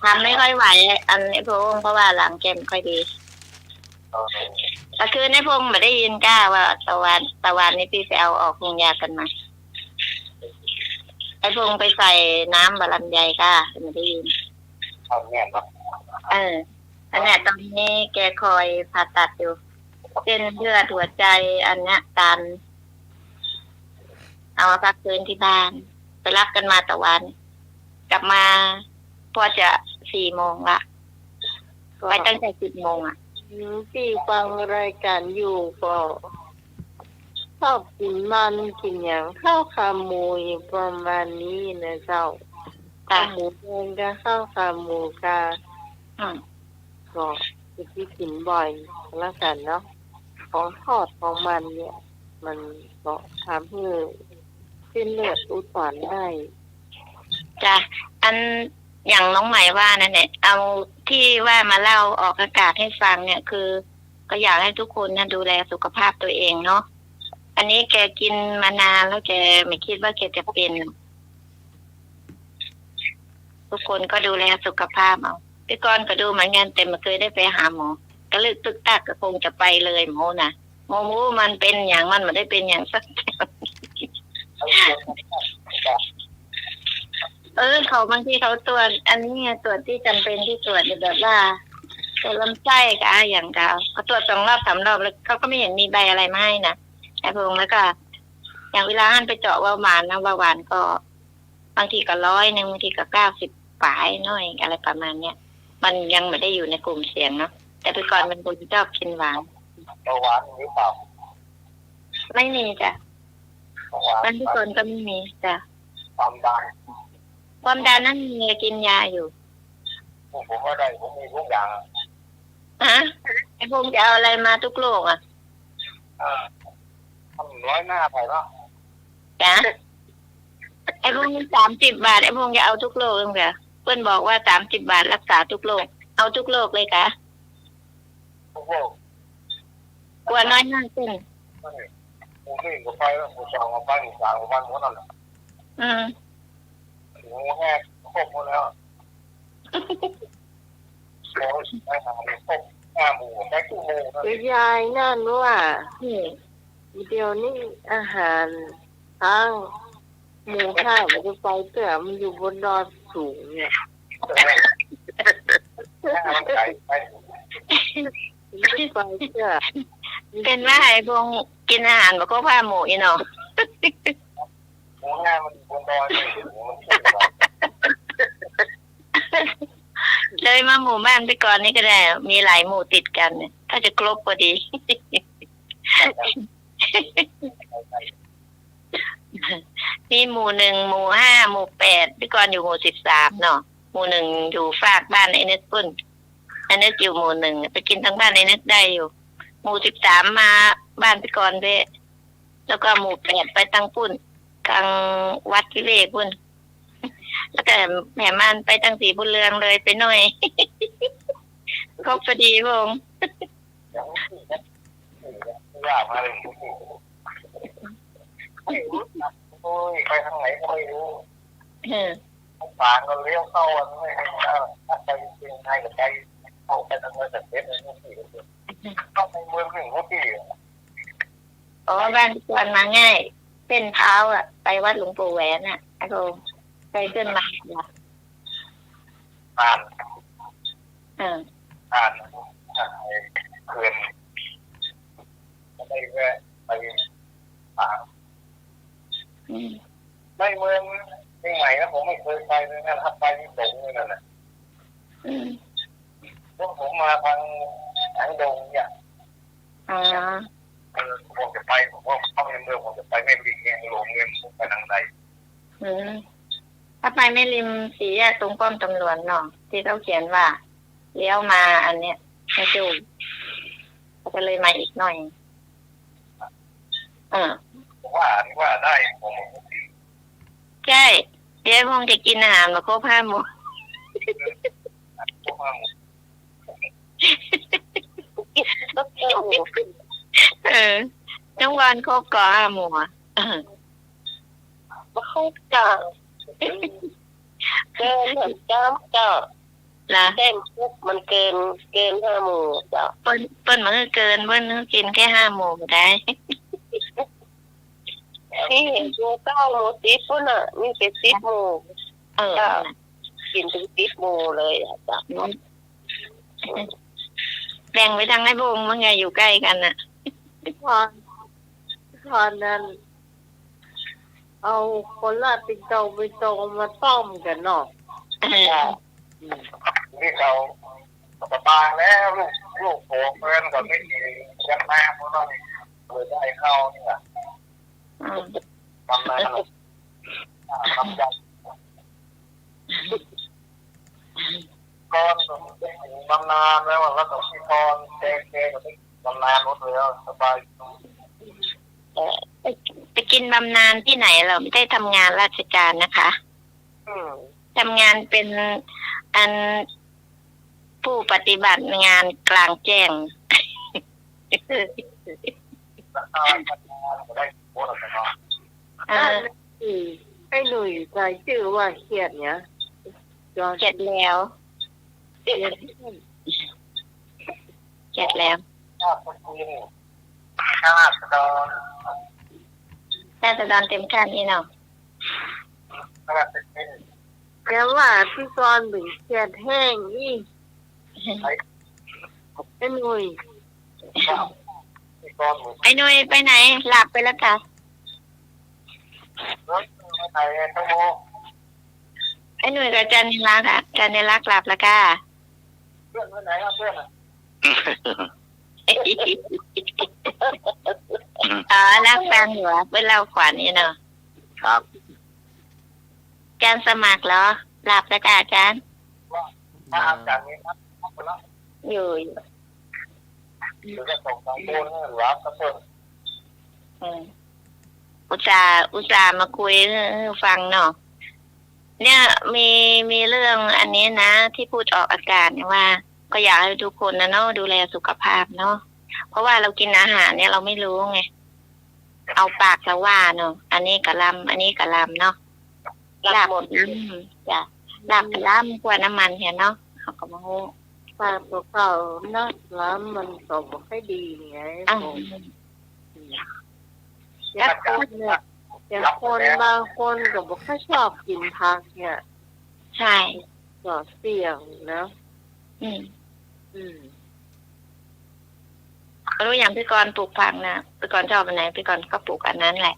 ทำไม่ค่อยไหวอันนี้เพราะว่าหลังแกไม่ค่อยดี ก็คือในพงไม่ได้ยินก้าว่าตะวันนี่พี่ไปเอาออกพงยากันมาไอ้พงไปใส่น้ำบาลันใหญ่ก้าไม่ได้ยิน เอาแน่นเนาะ อันเนี้ยตอนนี้แกคอยผ่าตัดอยู่เส้นเลือดหัวใจอันเนี้ยตันเอามาพักฟื้นที่บ้านไปรับกันมาตะวัน กลับมาพอจะ4 โมงละไปตั้งแต่10 โมงอ่ะ พี่ฟังรายการอยู่ก็ชอบกินมันกินอย่างข้าวขาหมูประมาณนี้นะเจ้าข้าวหมูแดงกับข้าวขาหมูค่ะก็ที่กินบ่อยแล้วกันเนาะของทอดของมันเนี่ย มันก็ทำให้เส้นเลือดอุดตันได้ จ้ะอันอย่างน้องใหม่ว่านั่นแหละเอาที่ว่ามาเล่าออกอากาศให้ฟังเนี่ยคือก็อยากให้ทุกคนนะดูแลสุขภาพตัวเองเนาะอันนี้แกกินมานานแล้วแกไม่คิดว่าแกจะเป็นทุกคนก็ดูแลสุขภาพเอาพี่กรณ์ก็ดูเหมือนกันแต่ไม่เคยได้ไปหาหมอก็เลยตึกตักก็คงจะไปเลยหมอนะหมอมูมันเป็นอย่างมันไม่ได้เป็นอย่างสักเขาบางทีเขาตรวจอันนี้ตรวจที่จำเป็นที่ตรวจแบบว่าตรวจลำไส้กับอย่างเก่าเขาตรวจ2 รอบ 3 รอบแล้วเขาก็ไม่เห็นมีใบอะไรมาให้นะไอ้พงแล้วก็อย่างเวลาท่านไปเจาะเบาหวานนะเบาหวานก็บางทีก็100 บางทีก็90 ปลายน้อยอะไรประมาณเนี้ยมันยังไม่ได้อยู่ในกลุ่มเสี่ยงเนาะแต่ไปก่อนเป็นคนชอบกินหวาน เบาหวานหรือเปล่า ไม่มีจ้ะมันทุกคนก็ไม่มีจ้ะ ความดัน นั้นมีกินยาอยู่ ผมว่าได้ผมมีทุกอย่าง ฮะไอ้พงจะเอาอะไรมาทุกโลกอ่ะทำ100 หน้าไปเนาะ จ้ะไอ้พง30 บาทไอ้พงจะเอาทุกโลกเลยเหรอเพื่อนบอกว่า30 บาทรักษาทุกโลกเอาทุกโลกเลยค่ะ ทุกโลก กลัวน้อยหน้าเส้น ผมนี่ก็ไปแล้วผมจองมาบ้านอีก3 วันหมดนั่นแหละหมูแห้งครบหมดแล้วเราไปหาครบ5 หมู่ได้กี่โมงนะ ยายนั่นว่าเดี๋ยวนี้อาหารทั้งหมูข้าวมันจะไปเตื่อมันอยู่บนดอยสูงเนี่ย มันไก่ไป ไม่ไปเตื่อ เป็นว่าไอ้พงกินอาหารแบบก็ผ้าหมูอีเนาะ หมูแห้งมันบนดอยมันขึ้นไป เลยมาหมู่บ้านไปก่อนนี่ก็ได้มีหลายหมู่ติดกันเนี่ยถ้าจะครบพอดี มีหมู่ 1 หมู่ 5 หมู่ 8พี่กรณ์อยู่หมู่ 13เนาะหมู่ 1อยู่ฝากบ้านไอ้เน็ตปุ่นไอ้เน็ตอยู่หมู่ 1ไปกินทั้งบ้านไอ้เน็ตได้อยู่หมู่ 13มาบ้านพี่กรณ์ด้วยแล้วก็หมู่ 8ไปตั้งปุ่นกลางวัดที่เลปุ่นแล้วก็แม่มันไปตั้งสีบุญเรืองเลยไปหน่อย ครบพอดีพง ว่ามาเลยโอ้ยไปทางไหนก็ไม่รู้ป่าก็เลี้ยวเข้าอันไม่ให้ถ้าไปจริงไทยกับไปเข้าไปทางเมืองเสร็จเลยเข้าไปเมืองหนึ่งเขาที่อ๋อบ้านพี่กรณ์มาง่ายเส้นเท้าอ่ะไปวัดหลวงปู่แหวนอ่ะไอ้พงไปขึ้นมาผ่าน ผ่าน เขื่อนไม่แวะไปป่าไม่เมืองใหม่นะผมไม่เคยไปเลยนะถ้าไปนี่ตกเลยนั่นแหละพวกผมมาทางดงเนี่ยผมจะไปผมว่าเข้าในเมืองผมจะไปไม่ริมเงี้ยหลงเงินไปทางใดถ้าไปไม่ริมสีแยกตรงป้อมตำรวจเนาะที่เขาเขียนว่าเลี้ยวมาอันเนี้ยไม่จูบก็เลยมาอีกหน่อยว่าได้ผม ใช่เดี๋ยวพงจะกินอาหารมาครบ5 หมู่น้องวันครบก่อ5 หมู่มาเข้าจ้าเจอเหมือนจ้า ล่ะ แต้มปุ๊บมันเกิน5 หมู่เจ้า เปิ้นมันก็เกินเปิ้นกินแค่5 หมู่ได้ ที่เห็นอยู่9 หมู่10พุ่นน่ะมีเป็น10 หมู่ เออ เจ้ากินถึง10 หมู่เลยอะเจ้า แบ่งไปทางไอ้บงมันไงอยู่ใกล้กันน่ะ พรนั้นเอาคนละติงเตาไปตรงมาต้มกันเนาะ ที่เขาสบายแล้วลูกโผล่เพื่อนก็ไม่ดีกันแม่เพราะว่าเลยได้เข้าเนี่ย ทำมาทำใจก้อนบำนานแล้วแล้วก็พี่ก้อนเจ๊ก็ได้บำนานหมดแล้วสบาย ไปกินบำนาญที่ไหนเราไม่ได้ทำงานราชการนะคะทำงานเป็นอันผู้ปฏิบัติงานกลางแจ้ง ได้โคตรเลยเนาะ ไอ้หนุ่ยใจชื่อว่าเขียดเนี่ยจอน เจ็ดแล้วเจ็ดแล้ว ชาติคุณชาติดอน น่าจะดอนเต็มขั้นนี่เนาะ ชาติเป็น แต่ว่าพี่กรณ์ถึงเขียดแห้งนี่ไอ้หนุ่ย พี่ก้อนหมู ไอ้หนุ่ยไปไหนหลับไปแล้วค่ะ รถไม่ไทยทั้งโม ไอ้หนุ่ยกับจันนิรักษ์ค่ะจันนิรักษ์หลับแล้วค่ะ เพื่อนไหนเพื่อน อ๋อรักฟังอยู่อะเป็นเราขวัญนี่เนาะ ครับ การสมัครเหรอหลับแล้วค่ะอาจารย์ มาอาจารย์นี้ครับ อยู่ หรือจะส่งทางโมนหรือรับกระเพื่อม อุตส่าห์มาคุยให้ฟังเนาะเนี่ยมีเรื่องอันนี้นะที่พูดออกอากาศเนี่ยว่า ก็อยากให้ทุกคนนะเนาะดูแลสุขภาพเนาะเพราะว่าเรากินอาหารเนี่ยเราไม่รู้ไงเอาปากจะว่าเนาะอันนี้กะลำอันนี้กะลำเนาะลาบหมดจ้ะลาบกะลำกว่าน้ำมันเห็นเนาะเขาก็มาโง่ ปลาตัวเก่าเนาะแล้วมันก็บอกให้ดีไง อ้าว อย่างคนเนี่ยอย่างคนบางคนก็บอกเขาชอบกินผักเนี่ย ใช่ ก็เสี่ยงนะ อืม อืม รู้อย่างพี่กรณ์ปลูกผักนะพี่กรณ์ชอบอันไหนพี่กรณ์ก็ปลูกอันนั้นแหละ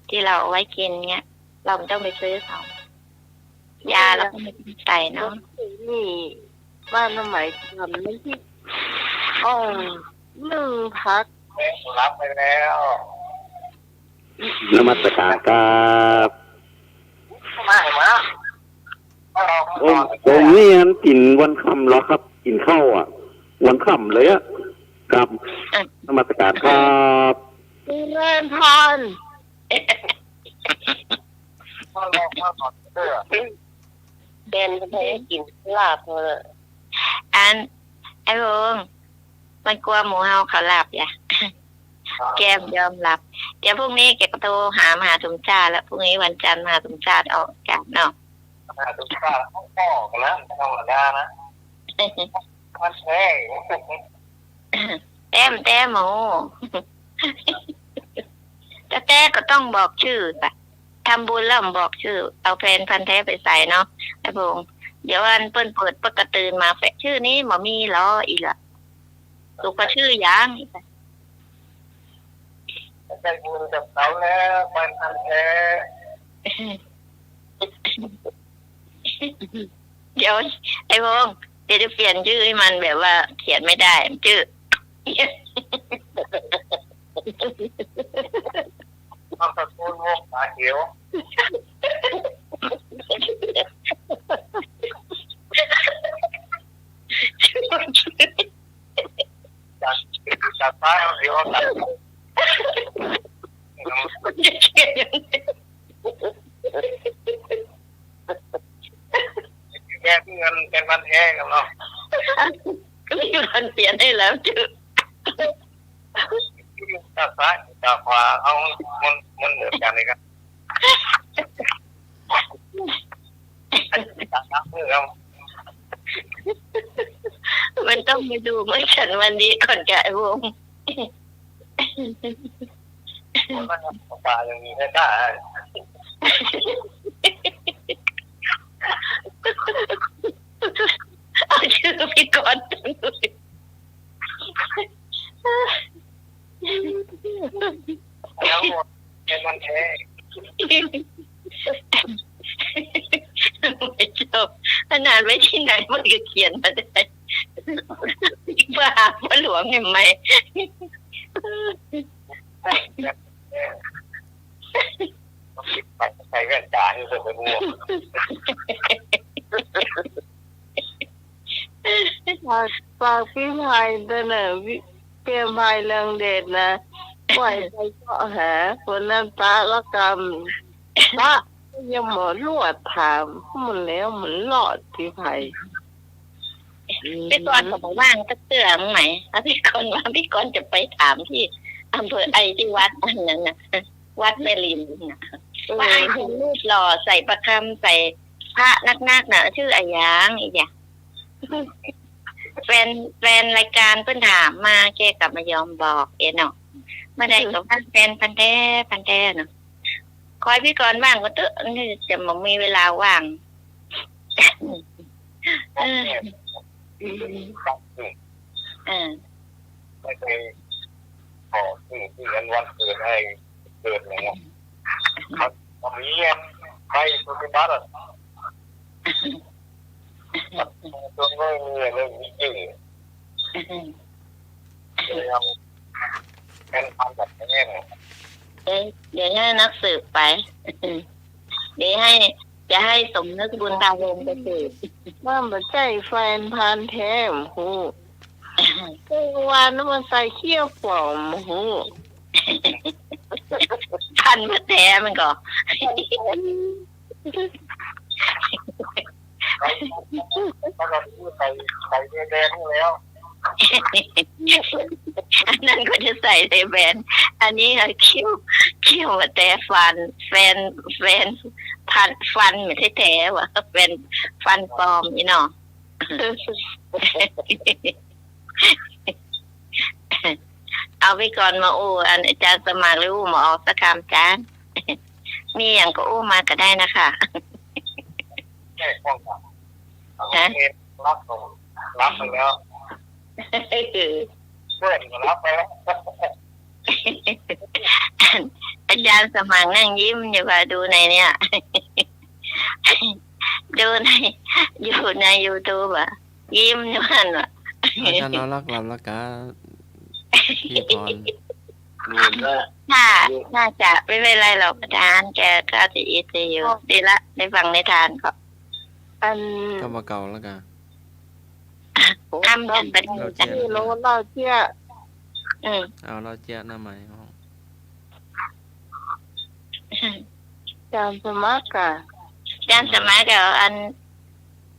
ที่เราเอาไว้กินเงี้ยเราไม่ต้องไปซื้อเขายาแล้วก็ไม่ต้องใส่เนาะ นี่บ้านใหม่ทำไม่ที่1 พัก รับไปแล้ว นมัสการครับ มาเหรอ ผมนี่อันกินวันค่ำแล้วครับ กินข้าวอ่ะ วันค่ำเลยอ่ะครับนมัสการครับ เล่นพร เดนให้กินลาบเลย อันไอ้วงมันกลัวหมูเฮาเขาหลับอย่า แก้มยอมหลับ เดี๋ยวพรุ่งนี้แกก็โทรหามหาสมชาติแล้วพรุ่งนี้วันจันทร์มหาสมชาติออกจากเนาะ ดูข้าวพ่อกันแล้วธรรมดานะมันแท้ แต้มหมู แต่ก็ต้องบอกชื่อป่ะทำบุญแล้วบอกชื่อ เอาแฟนพันธุ์แท้ไปใส่เนาะไอ้พงเดี๋ยววันเปิ้นเปิดปกระตือนมาแฝชื่อนี้หมอมีเหรออีละถูกกระชื่อยังอีก ใจบุญกับเขาแล้วมันทันแท้ เดี๋ยวไอ้พงเดี๋ยวจะเปลี่ยนชื่อให้มันแบบว่าเขียนไม่ได้ชื่อ มันตะโกนโมกตาเขียวจากซ้ายเดี๋ยวตัดแค่เงินเป็นพันแท้กันเนาะ ก็มีคนเปลี่ยนให้แล้วชื่อ จากซ้ายจากขวาเอามันเหมือนกันเลยครับจากซ้ายมือเอา มันต้องไปดูเมื่อฉันวันนี้ก่อนจะไอ้วง มันปลายังมีให้ได้ เอาชื่อพี่กรณ์จังเลย แล้วเป็นมันแท้ ไม่ชอบขนาดไว้ที่ไหนมันก็เขียนมาได้บ้าพระหลวงเห็นไหม ใส่แว่นตาที่สุดไปบัว ฝากพี่พายด้วยนะเพียงพายเรื่องเด็ดนะปล่อยไปก็หาคนนั้นตาละกรรมตายังหมอลวดถามมันแล้วมันหลอดพี่พาย พี่กรณ์บอกว่างตะเตืองไหมถ้าพี่กรณ์ว่าพี่กรณ์จะไปถามที่อำเภอไอที่วัดอันนั้นนะวัดแม่ริมนะว่าไอ้คนรูปหล่อใส่ประคำใส่พระนักๆน่ะชื่ออาหยางอีกอย่างแฟนรายการเพิ่นถามมาแกกลับมายอมบอกเนาะเมื่อใดก็ว่าแฟนพันแท้เนาะคอยพี่กรณ์ว่างก็เตอะนี่จะมามีเวลาว่างไม่เคยขอที่กันวันเกิดให้เกิดอะไรเงี้ยตอนนี้ใครสุดบ้านอ่ะตัวก็มีเรื่องนี้จริงยังเป็นความแบบนี้เนี่ยเดี๋ยวให้นักสืบไปเดี๋ยวจะให้สมนึกบุญตาเวรไปสืบ ว่ามันใจแฟนพันแท้หูวันนั้นมันใส่เขี้ยวปลอมหู พันมาแท้มันก็ถ้าเราพูดใส่แดงแล้ว อันนั้นก็จะใส่ในแบรนด์อันนี้ก็คิ้วมาแต่ฟันแฟนฟันไม่ใช่แท้ว่ะแฟนฟันปลอมนี่เนาะเอาไปก่อนมาโอ้อันอาจารย์สมัครหรืออู้มาออกสักคำจานมีอย่างก็อู้มาก็ได้นะคะแค่ป้องกันรับไปแล้วเพื่อนก็รับไปแล้วอาจารย์สมัครนั่งยิ้มอยู่ค่ะดูในเนี่ยดูในอยู่ใน YouTube อ่ะยิ้มอยู่นั่นอ่ะอาจารย์นอรักลำละกาพี่พรน่าจะไม่เป็นไรหรอกอาจารย์แกก็จะอีทอยู่ดีละได้ฟังในทานก็อันก็มาเก่าแล้วกันทำกันเป็นที่โลเราเชี่ยเอาเราเจ้าหน้าใหม่ห้องจานสมัครอ่ะจานสมัครก็อัน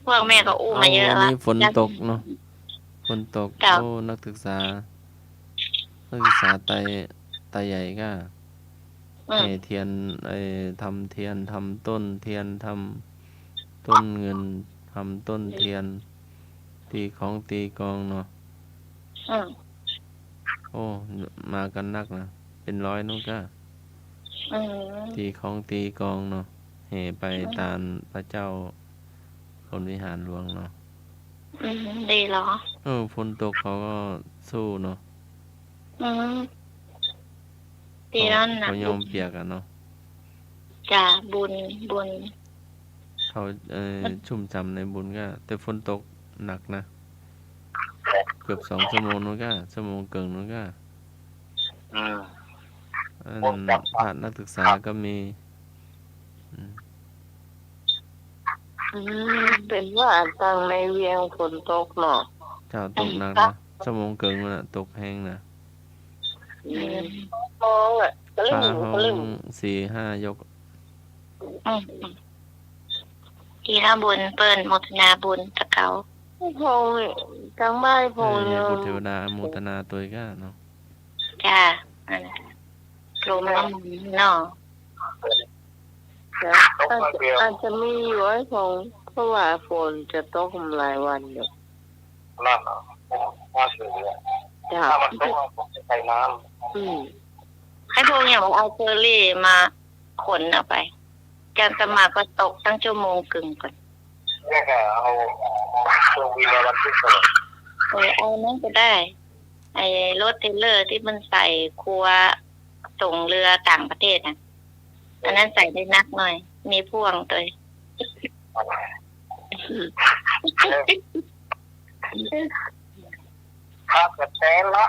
พวกแม่ก็อู้มาเยอะแล้วฝนตกเนาะฝนตกโอ้นักศึกษาไตใหญ่ก็ให้เทียนทำเทียนทำต้นเทียนทำต้นเงินทำต้นเทียนตีของตีกองเนาะโอ้มากันนักนะเป็นร้อยนู่นก็ตีของตีกองเนาะเหไปตามพระเจ้าคนวิหารหลวงเนาะดีเหรอฝนตกเขาก็สู้เนาะดีนั่นนะเขายอมเปียกกันเนาะจ้าบุญเขาชุ่มฉ่ำในบุญก็แต่ฝนตกหนักนะเกือบ2 ชั่วโมงนู้นก็ชั่วโมงเกินนู้นก็ผ่านนักศึกษาก็มีเป็นว่าตังในเวียงฝนตกเนาะเจ้าตกหนักนะชั่วโมงเกินมันตกแห้งนะมองอ่ะฟ้าห้อง4-5 ยกกีฬาบุญเปิ้นโมทนาบุญตะเกาพงกลางบ้านพงเนี่ยพุทธเทวดาโมทนาตัวก็เนาะจ้ากลมน้ำเนาะอาจจะมีอยู่ไอ้พง ราะว่าฝนจะตกหลายวันอยู่ นั่นว่าเสือ จ้า ถ้ามันตกผมจะใส่น้ ให้พวกอย่างเอาเชอรี่มาขนเอาไปการสมัครก็ตกตั้งชั่วโมงกึ่งก่อน ำนี่ก็เอาเครื่องบินมาวันที่สอง เอานั้นก็ได้ ไอ้รถเทรลเลอร์ที่มันใส่ครัวส่งเรือต่างประเทศอันนั้นใส่ได้นักหน่อย มีพ่วงตัว ถ้าจะแท้ละ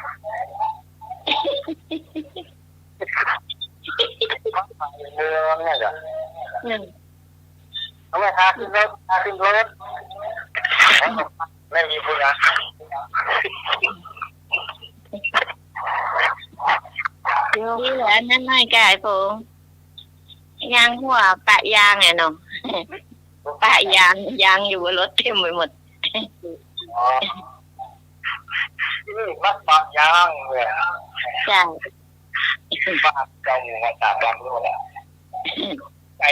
เรือเนี่ยจ้ะทำไมทาขึ้นรถไม่มีพูดนะ นี่แหละนั่นไม่กายผมยางหัวปะยางไงเนาะปะยางอยู่บนรถเต็มไปหมด นี่มัดปากยางเลย ใช่ บ้านเจ้าหมูมาจากลำด้วยไหน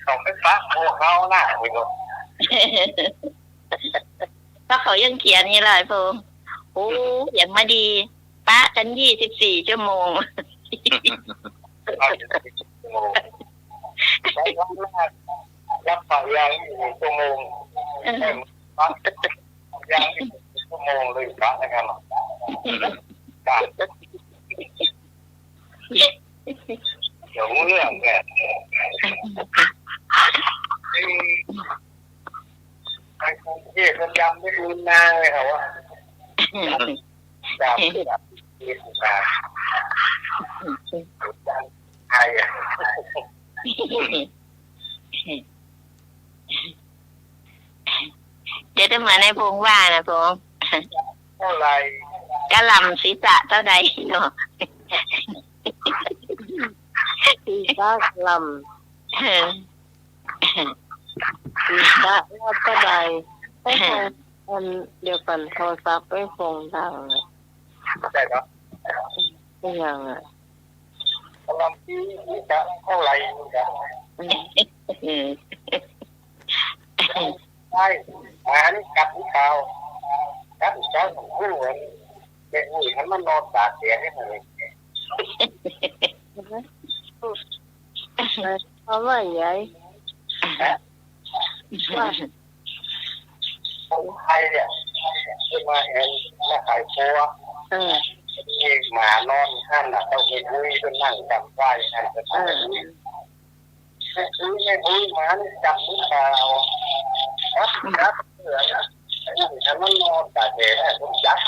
เขาไปปักโอ้เขาหน้าไปหมด เพราะเขายังเขียนนี่เลยผมโอ้อย่างมาดีปะกัน24 ชั่วโมง ใช้วันแรกรับปากยาง1 ชั่วโมงปักยาง1 ชั่วโมงเลยปักนะครับเดี๋ยวเรื่องแกไอ้คนที่คนจำไม่ลืมนางเลยครับว่าจำที่แบบที่สุดาไทย เดี๋ยวจะเหมือนในพงว่านะพง เท่าไร กระหล่ำศีรษะเท่าใดเนาะ ตีตากลำตีตาว่าก็ได้ให้คงอันเดียวกันโทรศัพท์ไปคงดังเลย ใช่ครับ เป็นยังอ่ะ กำลังที่จะเท่าไรจะใช่อันกัดที่เท้ากัดที่เท้าของผู้เด็กผู้ฉันมันนอนตากแดดให้เลย เพราะว่าใหญ่ว่า คนไทยเนี่ยจะมาเห็นมาขายพัวมีหมานอนข้างหน้าต้องเห็นอุ้ยเป็นนั่งจำไว้นั่นจะทำอุ้ยไม่อุ้ยหมาจับมือเปล่าครับเหลือนะฉันมันนอนตากแดดให้ผมยัด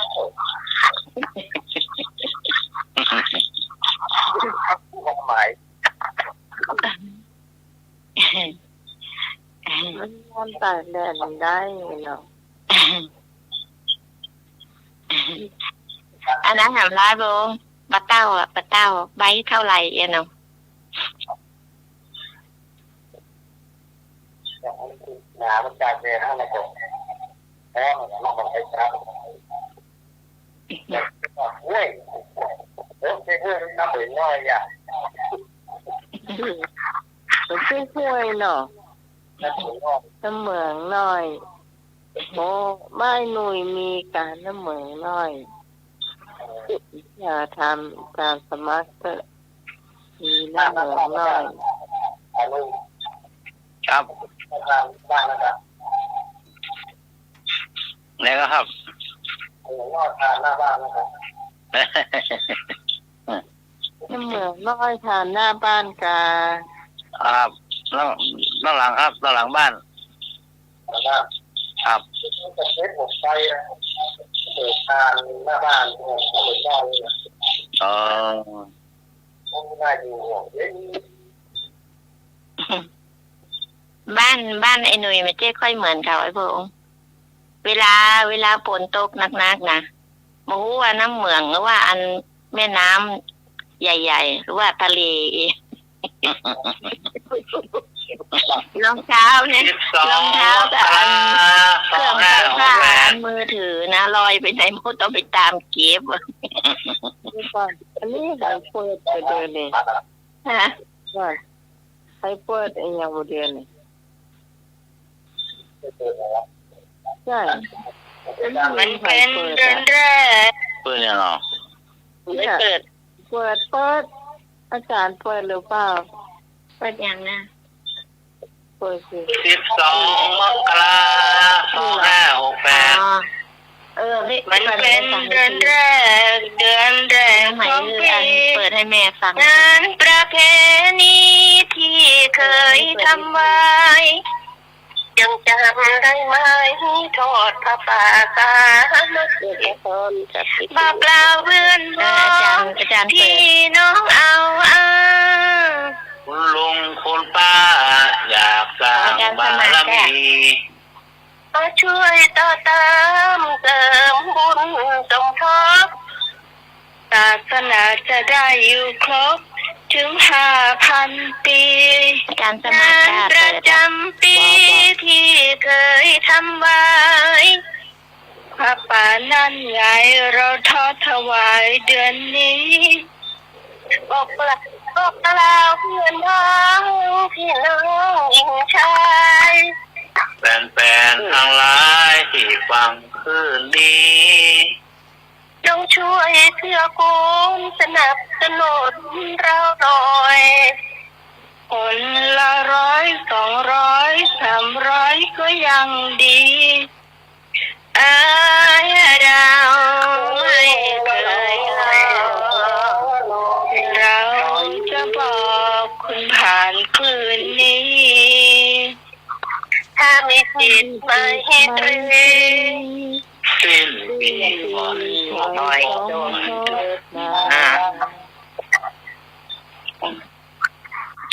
ความหมาย มันนอนตากแดดได้เนาะ อันนั้นถามร้ายบงปลาเต้าใบเท่าไหร่เนาะ หนามันจากเวรอะไรก็แพ้มันมันไปจับเว้ยโอเคเว้ยน้ำเหลืองน้อยอ่ะ มันช่วยเนาะ น้ำเหลืองน้อย น้ำเหมืองน้อยโอ้บ้านหนุ่ยมีการน้ำเหมืองน้อยอย่าทำการสมัครเถอะมีน้ำเหมืองน้อย อันนี้ ครับ ทางบ้านนะครับ แล้วก็ครับ เหลืองน้อยทางหน้าบ้านนะครับ น้ำเหมืองน้อยทานหน้าบ้านกา ครับด้านหลังครับด้านหลังบ้าน นะครับ ครับ จะเช็ดหมดไฟนะเปิดทางหน้าบ้านเหลืองน้อยเลย อ๋อ ไม่น่าอยู่เย็น บ้านไอ้หนุ่ยไม่ใช่ค่อยเหมือนเขาไอ้พงเวลาฝนตกหนักๆนะมาหูว่าน้ำเหมืองหรือว่าอันแม่น้ำใหญ่ๆหรือว่าทะเลรองเท้าเนี่ยรองเท้ากับอันเครื่องซักผ้าอันมือถือนะลอยไปไหนหมดต้องไปตามเก็บ นี่ก่อนอันนี้ใครเปิดไปเดินนี่ ฮะ ว่าใครเปิดไอ้ยังบ่เดือนนี่ ใช่ มันเป็นเดือนแรก เปิดยังไง ไม่เปิด เปิดอาจารย์เปิดหรือเปล่า เปิดยังนะ เปิดสิ 12 มกราคม 2568 มันเป็นเดือนแรกของปี เปิดให้แม่ฟัง งานประเพณีที่เคยทำไว้ยังจำได้ไหมทอดผ้าป่าสามัคคีบอกกล่าวเพื่อนพ้องพี่น้องเอาคุณลุงคุณป้าอยากสร้างบารมี มาช่วยต่อเติมบุญสมทบศาสนาจะได้อยู่ครบถึง5,000 ปี การสมัคร ประจำปีที่เคยทำไว้พระป่านั่นไงเราทอดถวายเดือนนี้บอกกล่าวเพื่อนพ้องพี่น้องหญิงชาย แฟนๆทั้งหลายที่ฟังคืนนี้ จงช่วยเพื่อกูลสนับสนุนเราหน่อยคนละ100 200 300ก็ยังดีเราไม่เคยลาเราจะบอกคุณผ่านคืนนี้ถ้ามีจิตไม่ตรี สิ้นปีวันหน่อย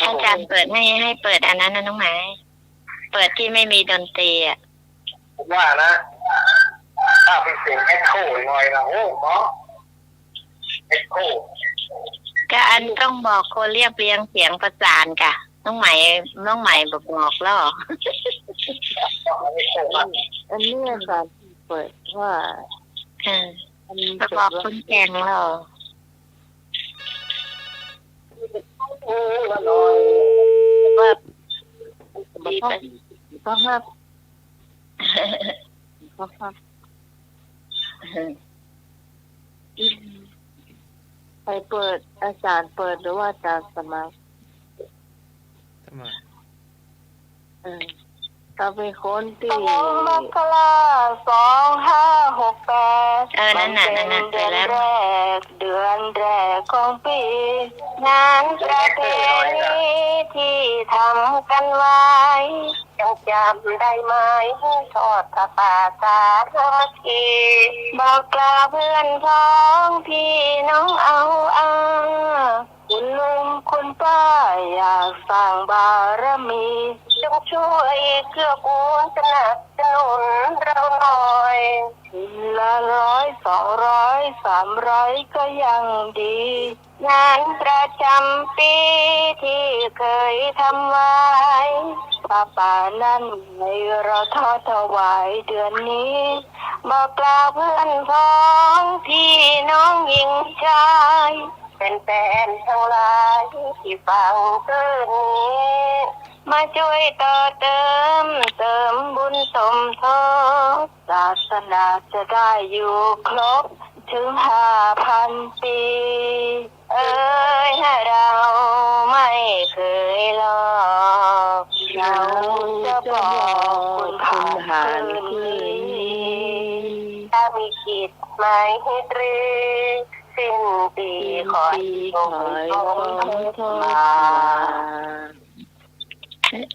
อาจารย์เปิดให้เปิดอันนั้นนะน้องหมายเปิดที่ไม่มีดนตรีอ่ะ ผมว่านะถ้าเป็นเสียงเอ็กโคหน่อยนะโอ้หมอเอ็กโค ก็อันต้องบอกคนเรียบเรียงเสียงประสานกะน้องใหม่บอกแล้วเหรอ อันนี้อาจารย์เปิดว่า บอกคนแก่งแล้ว ว่าดีไปก็ครับไปเปิดอาจารย์เปิดหรือว่าอาจารย์สมัครก็เป็นคนที่มกรา2568นั่นไปแล้ว เดือนแรกของปีงานประเพณีที่ทำกันไว้ยังจำได้ไหมทอดผ้าป่าสามัคคีบอกกล่าวเพื่อนพ้องพี่น้องเอาคุณลุงคุณป้าอยากสร้างบารมีจงช่วยเกื้อกูลสนับสนุนเราหน่อยละ100 200 300ก็ยังดีงานประจำปีที่เคยทำไว้ป่านั่นให้เราทอดถวายเดือนนี้บอกกล่าวเพื่อนพ้องพี่น้องหญิงชายเป็นแฟนทั้งหลายที่ฟังคืนนี้มาช่วยต่อเติมบุญสมทบศาสนาจะได้อยู่ครบถึง5,000 ปีเราไม่เคยหลอกเราจะบอกคุณผ่านคืนนี้ถ้ามีคิดไม่ให้ตรีสิ้นปีขอให้ทนมา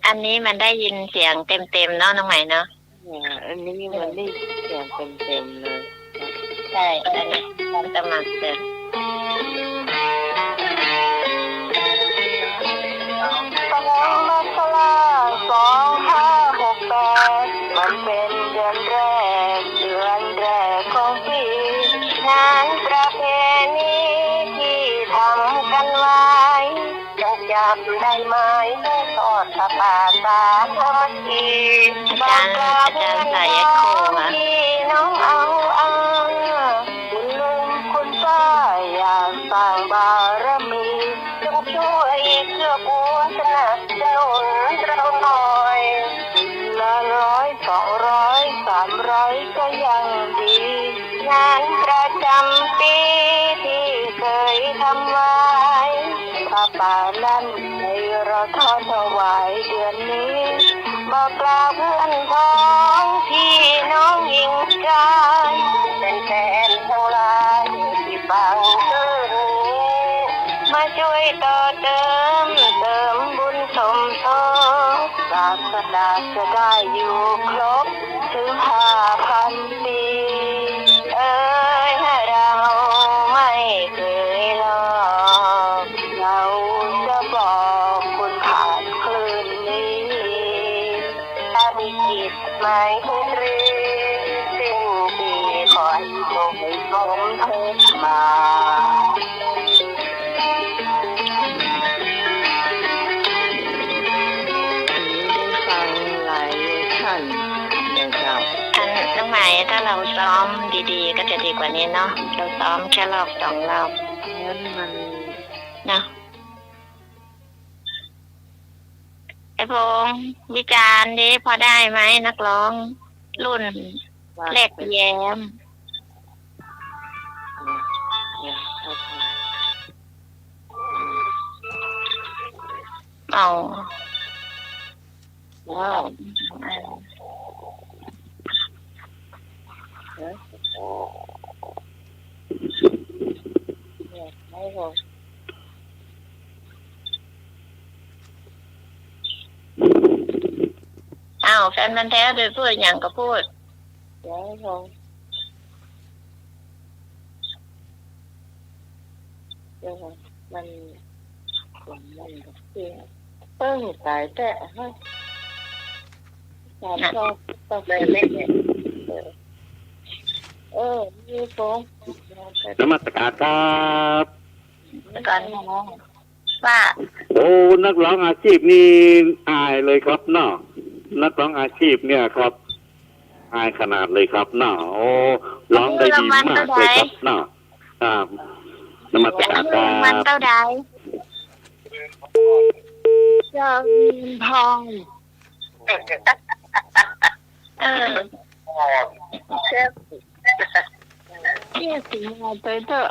อันนี้มันได้ยินเสียงเต็มเนาะน้องใหม่เนาะ อันนี้มันได้เสียงเต็มเลย ใช่อันนี้การสมัครเสร็จ มกรา2568มันเป็นเดือนแรกของปีงานประเพณีที่ทำกันไว้ยังจำได้ไหมทอดผ้าป่าสามัคคีบอกกล่าวเพื่อนพ้องพี่น้องเอาคุณลุงคุณป้าอยากสร้างบารมีจงช่วยเกื้อกูลสนับสนุนเราหน่อยละ100 เราทอดถวายเดือนนี้ บอกกล่าวเพื่อนพ้องพี่น้องหญิงชายเป็นแฟนทั้งหลายที่ฟังคืนนี้มาช่วยต่อเติมบุญสมทบศาสนาจะได้อยู่ครบถึง5,000 ปีเราไม่เคยหลอกเราจะบอกคุณผ่านคลื่นนี้ถ้ามีจิตหมายตรีสิ่งที่คอยส่งสมเทศมาฟังหลายเวอร์ชันนะเจ้าน้องใหม่ถ้าเราซ้อมดีๆก็จะดีกว่านี้เนาะเราซ้อมแค่รอบ2 รอบงั้นมันเนาะไอ้พงษ์วิจารณ์ดิพอได้ไหมนักร้องรุ่นแรกแย้มเอาว้าวไม่พออ้าวแฟนมันแท้โดยพูดอย่างก็พูดเดี๋ยวพอมันเพิ่งตายแต่ให้ต้องไปเล่นเนี่ยมีโป้ง นมัสการครับ กันว่าโอ้นักร้องอาชีพนี่อายเลยครับเนาะนักร้องอาชีพเนี่ยครับอายขนาดเลยครับเนาะโอ้ร้องได้ดีมากเลยครับเนาะนมัสการครับมันเท่าใดจอมทองเชี่ยสิมาไปเถอะ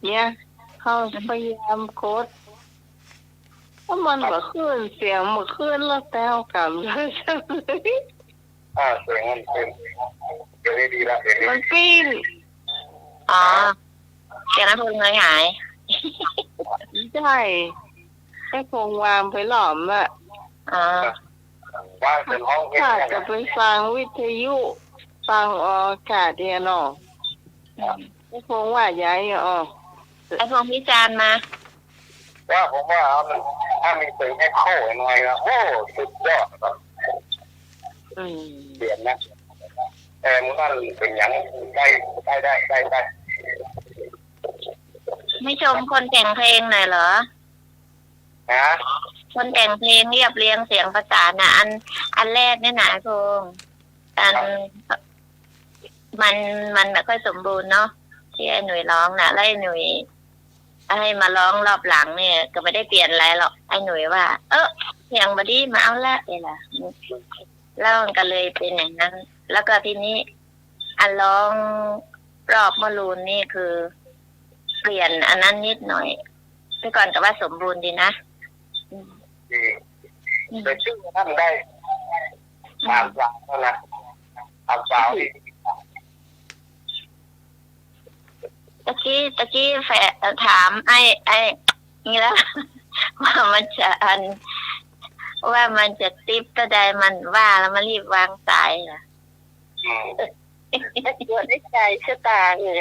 เนี่ยเขาพยายามโคตรเพราะมันก็ขึ้นเสียงมันขึ้นแล้วแต้วกำเลยใช่ไหมเสียงมันเป็นเดี๋ยวดีละมันปีนเสียงนั้นพงเงยหายใช่แค่พงวางไปหลอมอ่ะว่าเป็นห้องถ้าจะไปฟังวิทยุฟังอากาศเดียนอไอ้พงว่าย้ายไอ้พงพิจารณ์มาว่าผมว่าถ้ามีเสียงแอคโคหน่อยนะโอ้สุดยอดครับเปลี่ยนนะมันก็เป็นอย่างได้ไม่ชมคนแต่งเพลงหน่อยเหรอคนแต่งเพลงเรียบเรียงเสียงประสานนะอันแรกนี่นะพงมันไม่ค่อยสมบูรณ์เนาะที่ไอ้หนุ่ยร้องนะแล้วไอ้หนุ่ยให้มาร้องรอบหลังเนี่ยก็ไม่ได้เปลี่ยนอะไรหรอกไอ้หนุ่ยว่าเสียงบอดี้มาเอาละเลยล่ะแล้วมันก็เลยเป็นอย่างนั้นแล้วก็ทีนี้อันร้องรอบมะรูนนี่คือเปลี่ยนอันนั้นนิดหน่อยไปก่อนกับว่าสมบูรณ์ดีนะแต่ชื่อท่านได้3 สาวนะ3 สาวดีตะกี้แฝดถามไอ้นี่แล้วว่ามันจะติ๊บตัวใดมันว่าแล้วมันรีบวางสายเหรอปวดใจชะตาเลย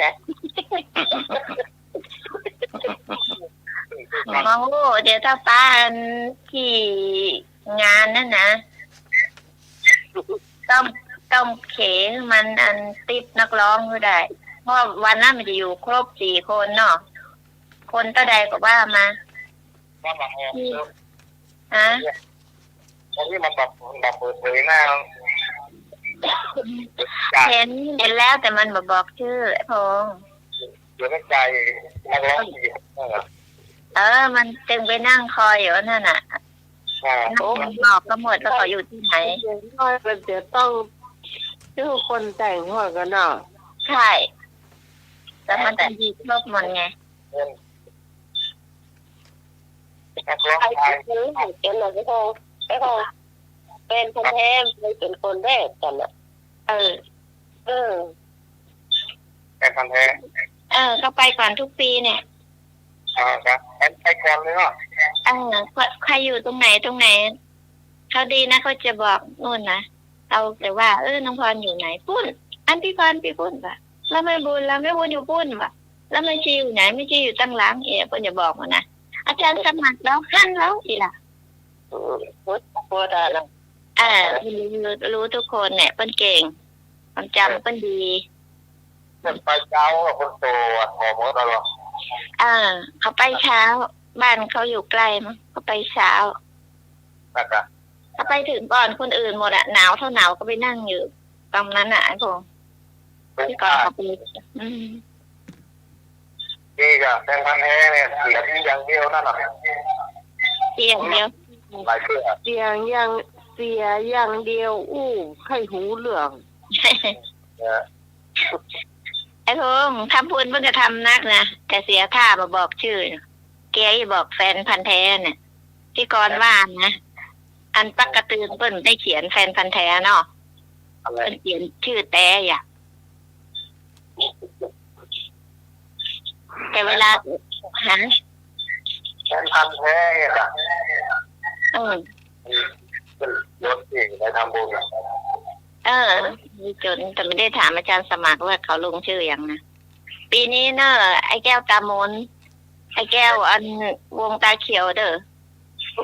โอ้เดี๋ยวถ้าป้าที่งานนั่นนะต้องเขมันติ๊บนักร้องก็ได้เพราะวันนั้นมันจะอยู่ครบ4 คนเนาะคนตัวใดก็ว่ามาตอนนี้มันแบบเปิดเผยหน้าเห็นแล้วแต่มันบอกชื่อไอ้พงษ์เดี๋ยวใจนักร้องมันจึงไปนั่งคอยอยู่นั่นน่ะบอกก็หมดแล้วเขาอยู่ที่ไหนมันจะต้องชื่อคนแต่งหัวกันเนาะใช่แต่มันจะดีครบหมดไง นักร้อง ใคร ชาย เป็นคนแรกกันนะพี่พงษ์เป็นคนแทนเลยเป็นคนแรกกันอ่ะเออ เป็นพันแท้ เขาไปก่อนทุกปีเนี่ย ครับไอ้คนเลยเนาะ ใครอยู่ตรงไหนเขาดีนะเขาจะบอกนู่นนะเอาแต่ว่าน้องพรอยู่ไหนปุ้นอันพี่พรพี่ปุ้นป่ะแล้วไม่บุญอยู่ปุ้นป่ะแล้วไม่ชีอยู่ไหนไม่ชีอยู่ตั้งหลังเพิ่นจะบอกมานะอาจารย์สมัครแล้วขั้นแล้วอีล่ะพูดได้แล้วรู้ทุกคนเนี่ยเปิ้นเก่งความจำเปิ้นดี เป็นไปเจ้าคนโตหอมตลอด เขาไปเช้าบ้านเขาอยู่ใกล้มั้งเขาไปเช้า นะครับ เขาไปถึงก่อนคนอื่นหมดอะหนาวเท่าหนาวก็ไปนั่งอยู่ตรงนั้นอะไอ้พงษ์ที่ก่อนเขาไปนี่ก็เป็นพันแท้เนี่ยเสียที่อย่างเดียวนั่นแหละ เสียงเดียว หลายเชื่อ เสียอย่างเดียวใครหูเหลือง ไอ้พงษ์ทำพูนเพิ่งจะทำนักนะแต่เสียท่ามาบอกชื่อแกอย่าบอกแฟนพันแท้เนี่ยที่ก่อนว่านะอันปักกระตือนเปิ้นได้เขียนแฟนพันแท้เนาะเปิ้นเขียนชื่อแต่แต่เวลาหา เป็นพันแท้เนี่ยจ้ะ เป็นรถเองไปทำบุญจนแต่ไม่ได้ถามอาจารย์สมัครว่าเขาลงชื่ออย่างนะปีนี้เนอะไอ้แก้วตามนไอ้แก้วอันวงตาเขียวเด้อ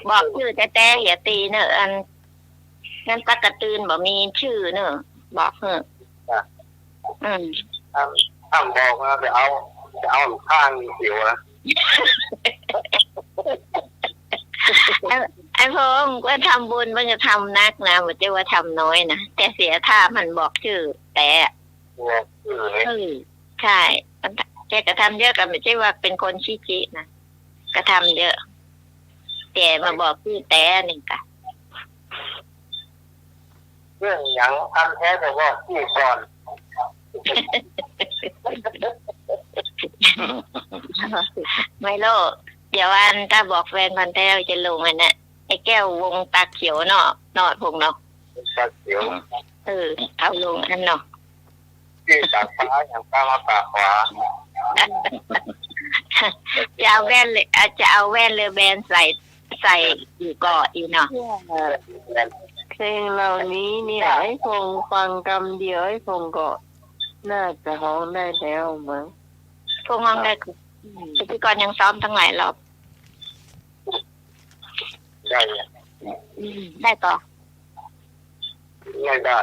บอกชื่อแต่อย่าตีเนอะอันงั้นปักกระตือนบอกมีชื่อเนอะบอกเถอะถ้าบอกว่าจะเอาข้างเขียวนะ ไอ้พงษ์ว่าทำบุญมันจะทำนักนะมันจะว่าทำน้อยนะแต่เสียท่ามันบอกชื่อแต่ใช่แกกระทำเยอะกันไม่ใช่ว่าเป็นคนชี้จินะกระทำเยอะแต่มาบอกชื่อแต่หนึ่งกัน เรื่องอย่างพันแท้แต่ว่าที่ก่อนไม่โลกเดี๋ยวอันถ้าบอกแฟนพันแท้จะลงอันน่ะไอ้แก้ววงตาเขียวเนาะนอดพงเนาะ ตาเขียวเอาลงอันเนาะ ที่ตาฟ้าอย่างตามาตาขวา จะเอาแว่นเลยจะเอาแว่นเลยแบนใส่อยู่เกาะอีเนาะเพลงเหล่านี้เนี่ยไอ้พงฟังกำเดียวไอ้พงก็น่าจะร้องได้แล้วมั้งพงร้องได้พิธีกรยังซ้อมทั้งหลายรอบได้ต่อไม่ได้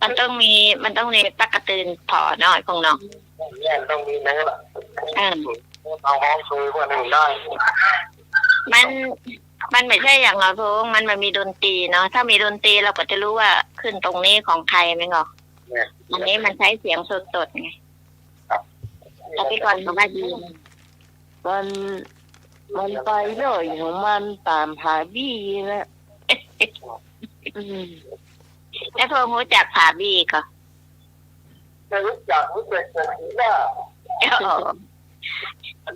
มันต้องมีปักกระตือนพอหน่อยพงเนาะต้องมีโน้ตเอาห้องคุยว่าหนึ่งได้มันไม่ใช่อย่างเราพงมันมีดนตรีเนาะถ้ามีดนตรีเราก็จะรู้ว่าขึ้นตรงนี้ของใครไหมเหรออันนี้มันใช้เสียงสดๆไงแต่พี่กรณ์เขาว่าดีมันไปเลยของมันตามผาบี้นะแล้วพงรู้จักผาบี้ก็รู้จักรู้จักว่า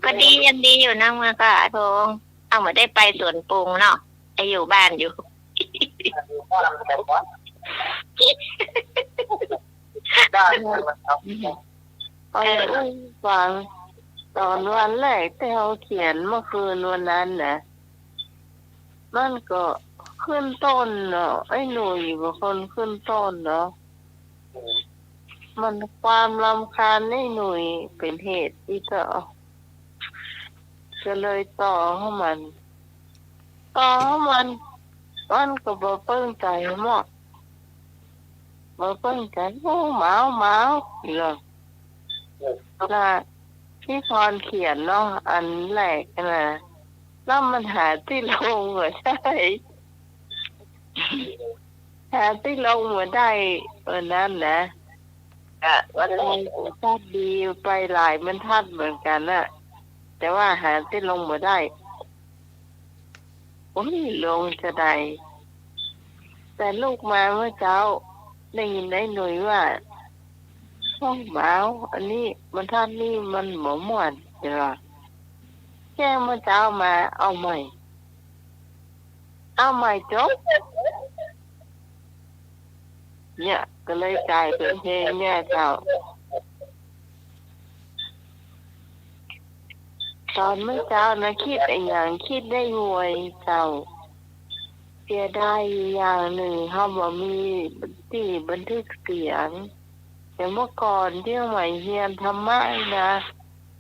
ก็ดียังดีอยู่นะมันก็พงเอามาได้ไปสวนปรุงเนาะไออยู่บ้านอยู่ได้ฟังตอนวันแรกที่เขาเขียนเมื่อคืนวันนั้นนะมันก็ขึ้นต้นเนาะไอ้หนุ่ยเป็นคนขึ้นต้นเนาะมันความรำคาญไอ้หนุ่ยเป็นเหตุที่ก็เลยต่อให้มันก็บ่เปิ้งใจหมดบ่เปิ้งใจหมาเหรอนะที่พรเขียนเนาะอันแรกนะแล้วมันหาที่ลงเหมือนได้หาที่ลงเหมือนได้นั้นนะวันแรกทัดดีไปหลายมันทัดเหมือนกันน่ะแต่ว่าหาที่ลงเหมือนได้โอ้ยลงจะได้แต่ลูกมาเมื่อเช้าได้ยินได้หน่วยว่าห้องหมาอันนี้มันท่านนี่มันหมอม่วนเดี๋ยว แจ้งเมื่อเช้ามาเอาใหม่จบเนี่ยก็เลยกลายเป็นเพลงเนี่ยเจ้าตอนเมื่อเช้านะคิดอย่างคิดได้รวยเจ้าเสียได้อย่างหนึ่งเขาบอกมีที่บันทึกเสียงแต่เมื่อก่อนที่ใหม่เรียนธรรมะนะ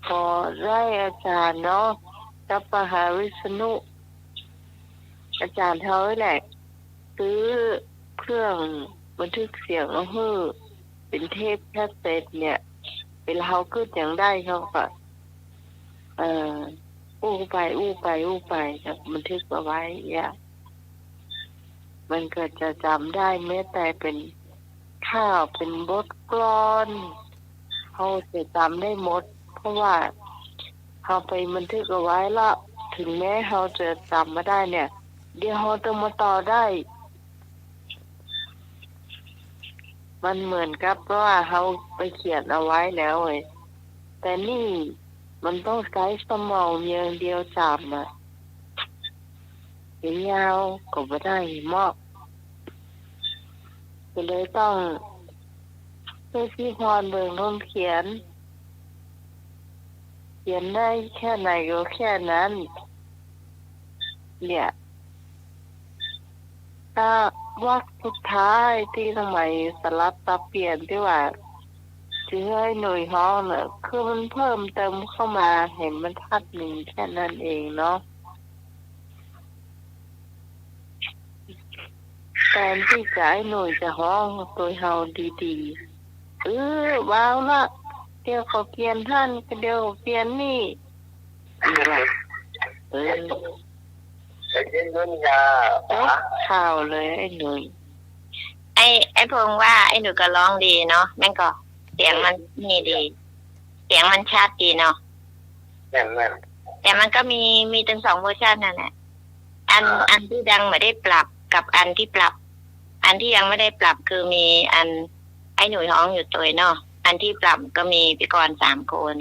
พอได้อาจารย์เนาะกับมหาวิษณุอาจารย์เขาแหละซื้อเครื่องบันทึกเสียงแล้วเป็นเทปแคสเซ็ตเนี่ยเวลาเขาขึ้นอย่างได้เขาก็อู้ไปครับบันทึกเอาไว้เนี่ยมันก็จะจำได้แม้แต่เป็นข้าวเป็นบทกลอนเขาจะจำได้หมดเพราะว่าเขาไปบันทึกเอาไว้แล้วถึงแม้เขาจะจำไม่ได้เนี่ยเดี๋ยวเขาต้องมาต่อได้มันเหมือนกับว่าเขาไปเขียนเอาไว้แล้วเลยแต่นี่มันต้องใช้สมองอย่างเดียวจำอ่ะเห็นยาวก็ไม่ได้มากก็เลยต้องให้พี่พรเบิ่งร่มเขียนได้แค่ไหนก็แค่นั้นเนี่ยถ้าวักสุดท้ายที่ทำไมสลับตับเปลี่ยนที่ว่าจะให้หน่วยห้องเนี่ยคือมันเพิ่มเติมเข้ามาเห็นมันทัดหนึ่งแค่นั้นเองเนาะแทนที่จะให้หน่วยจะห้องตัวเฮาดีๆว้าวละเดี๋ยวเขาเปลี่ยนท่านเดี๋ยวเปลี่ยนนี่ไอ้เงินยาข่าวเลยไอ้หนุ่ยไอ้พงว่าไอ้หนูก็ร้องดีเนาะแม่งก็เสียงมันนี่ดีเสียงมันชัดดีเนาะแต่มันก็มีถึง2เวอร์ชันนั่นแหละอันที่ดังไม่ได้ปรับกับอันที่ปรับอันที่ยังไม่ได้ปรับคือมีอันไอ้หนุ่ยฮ้องอยู่ตัวเนาะอันที่ปรับก็มีพี่กร3 คน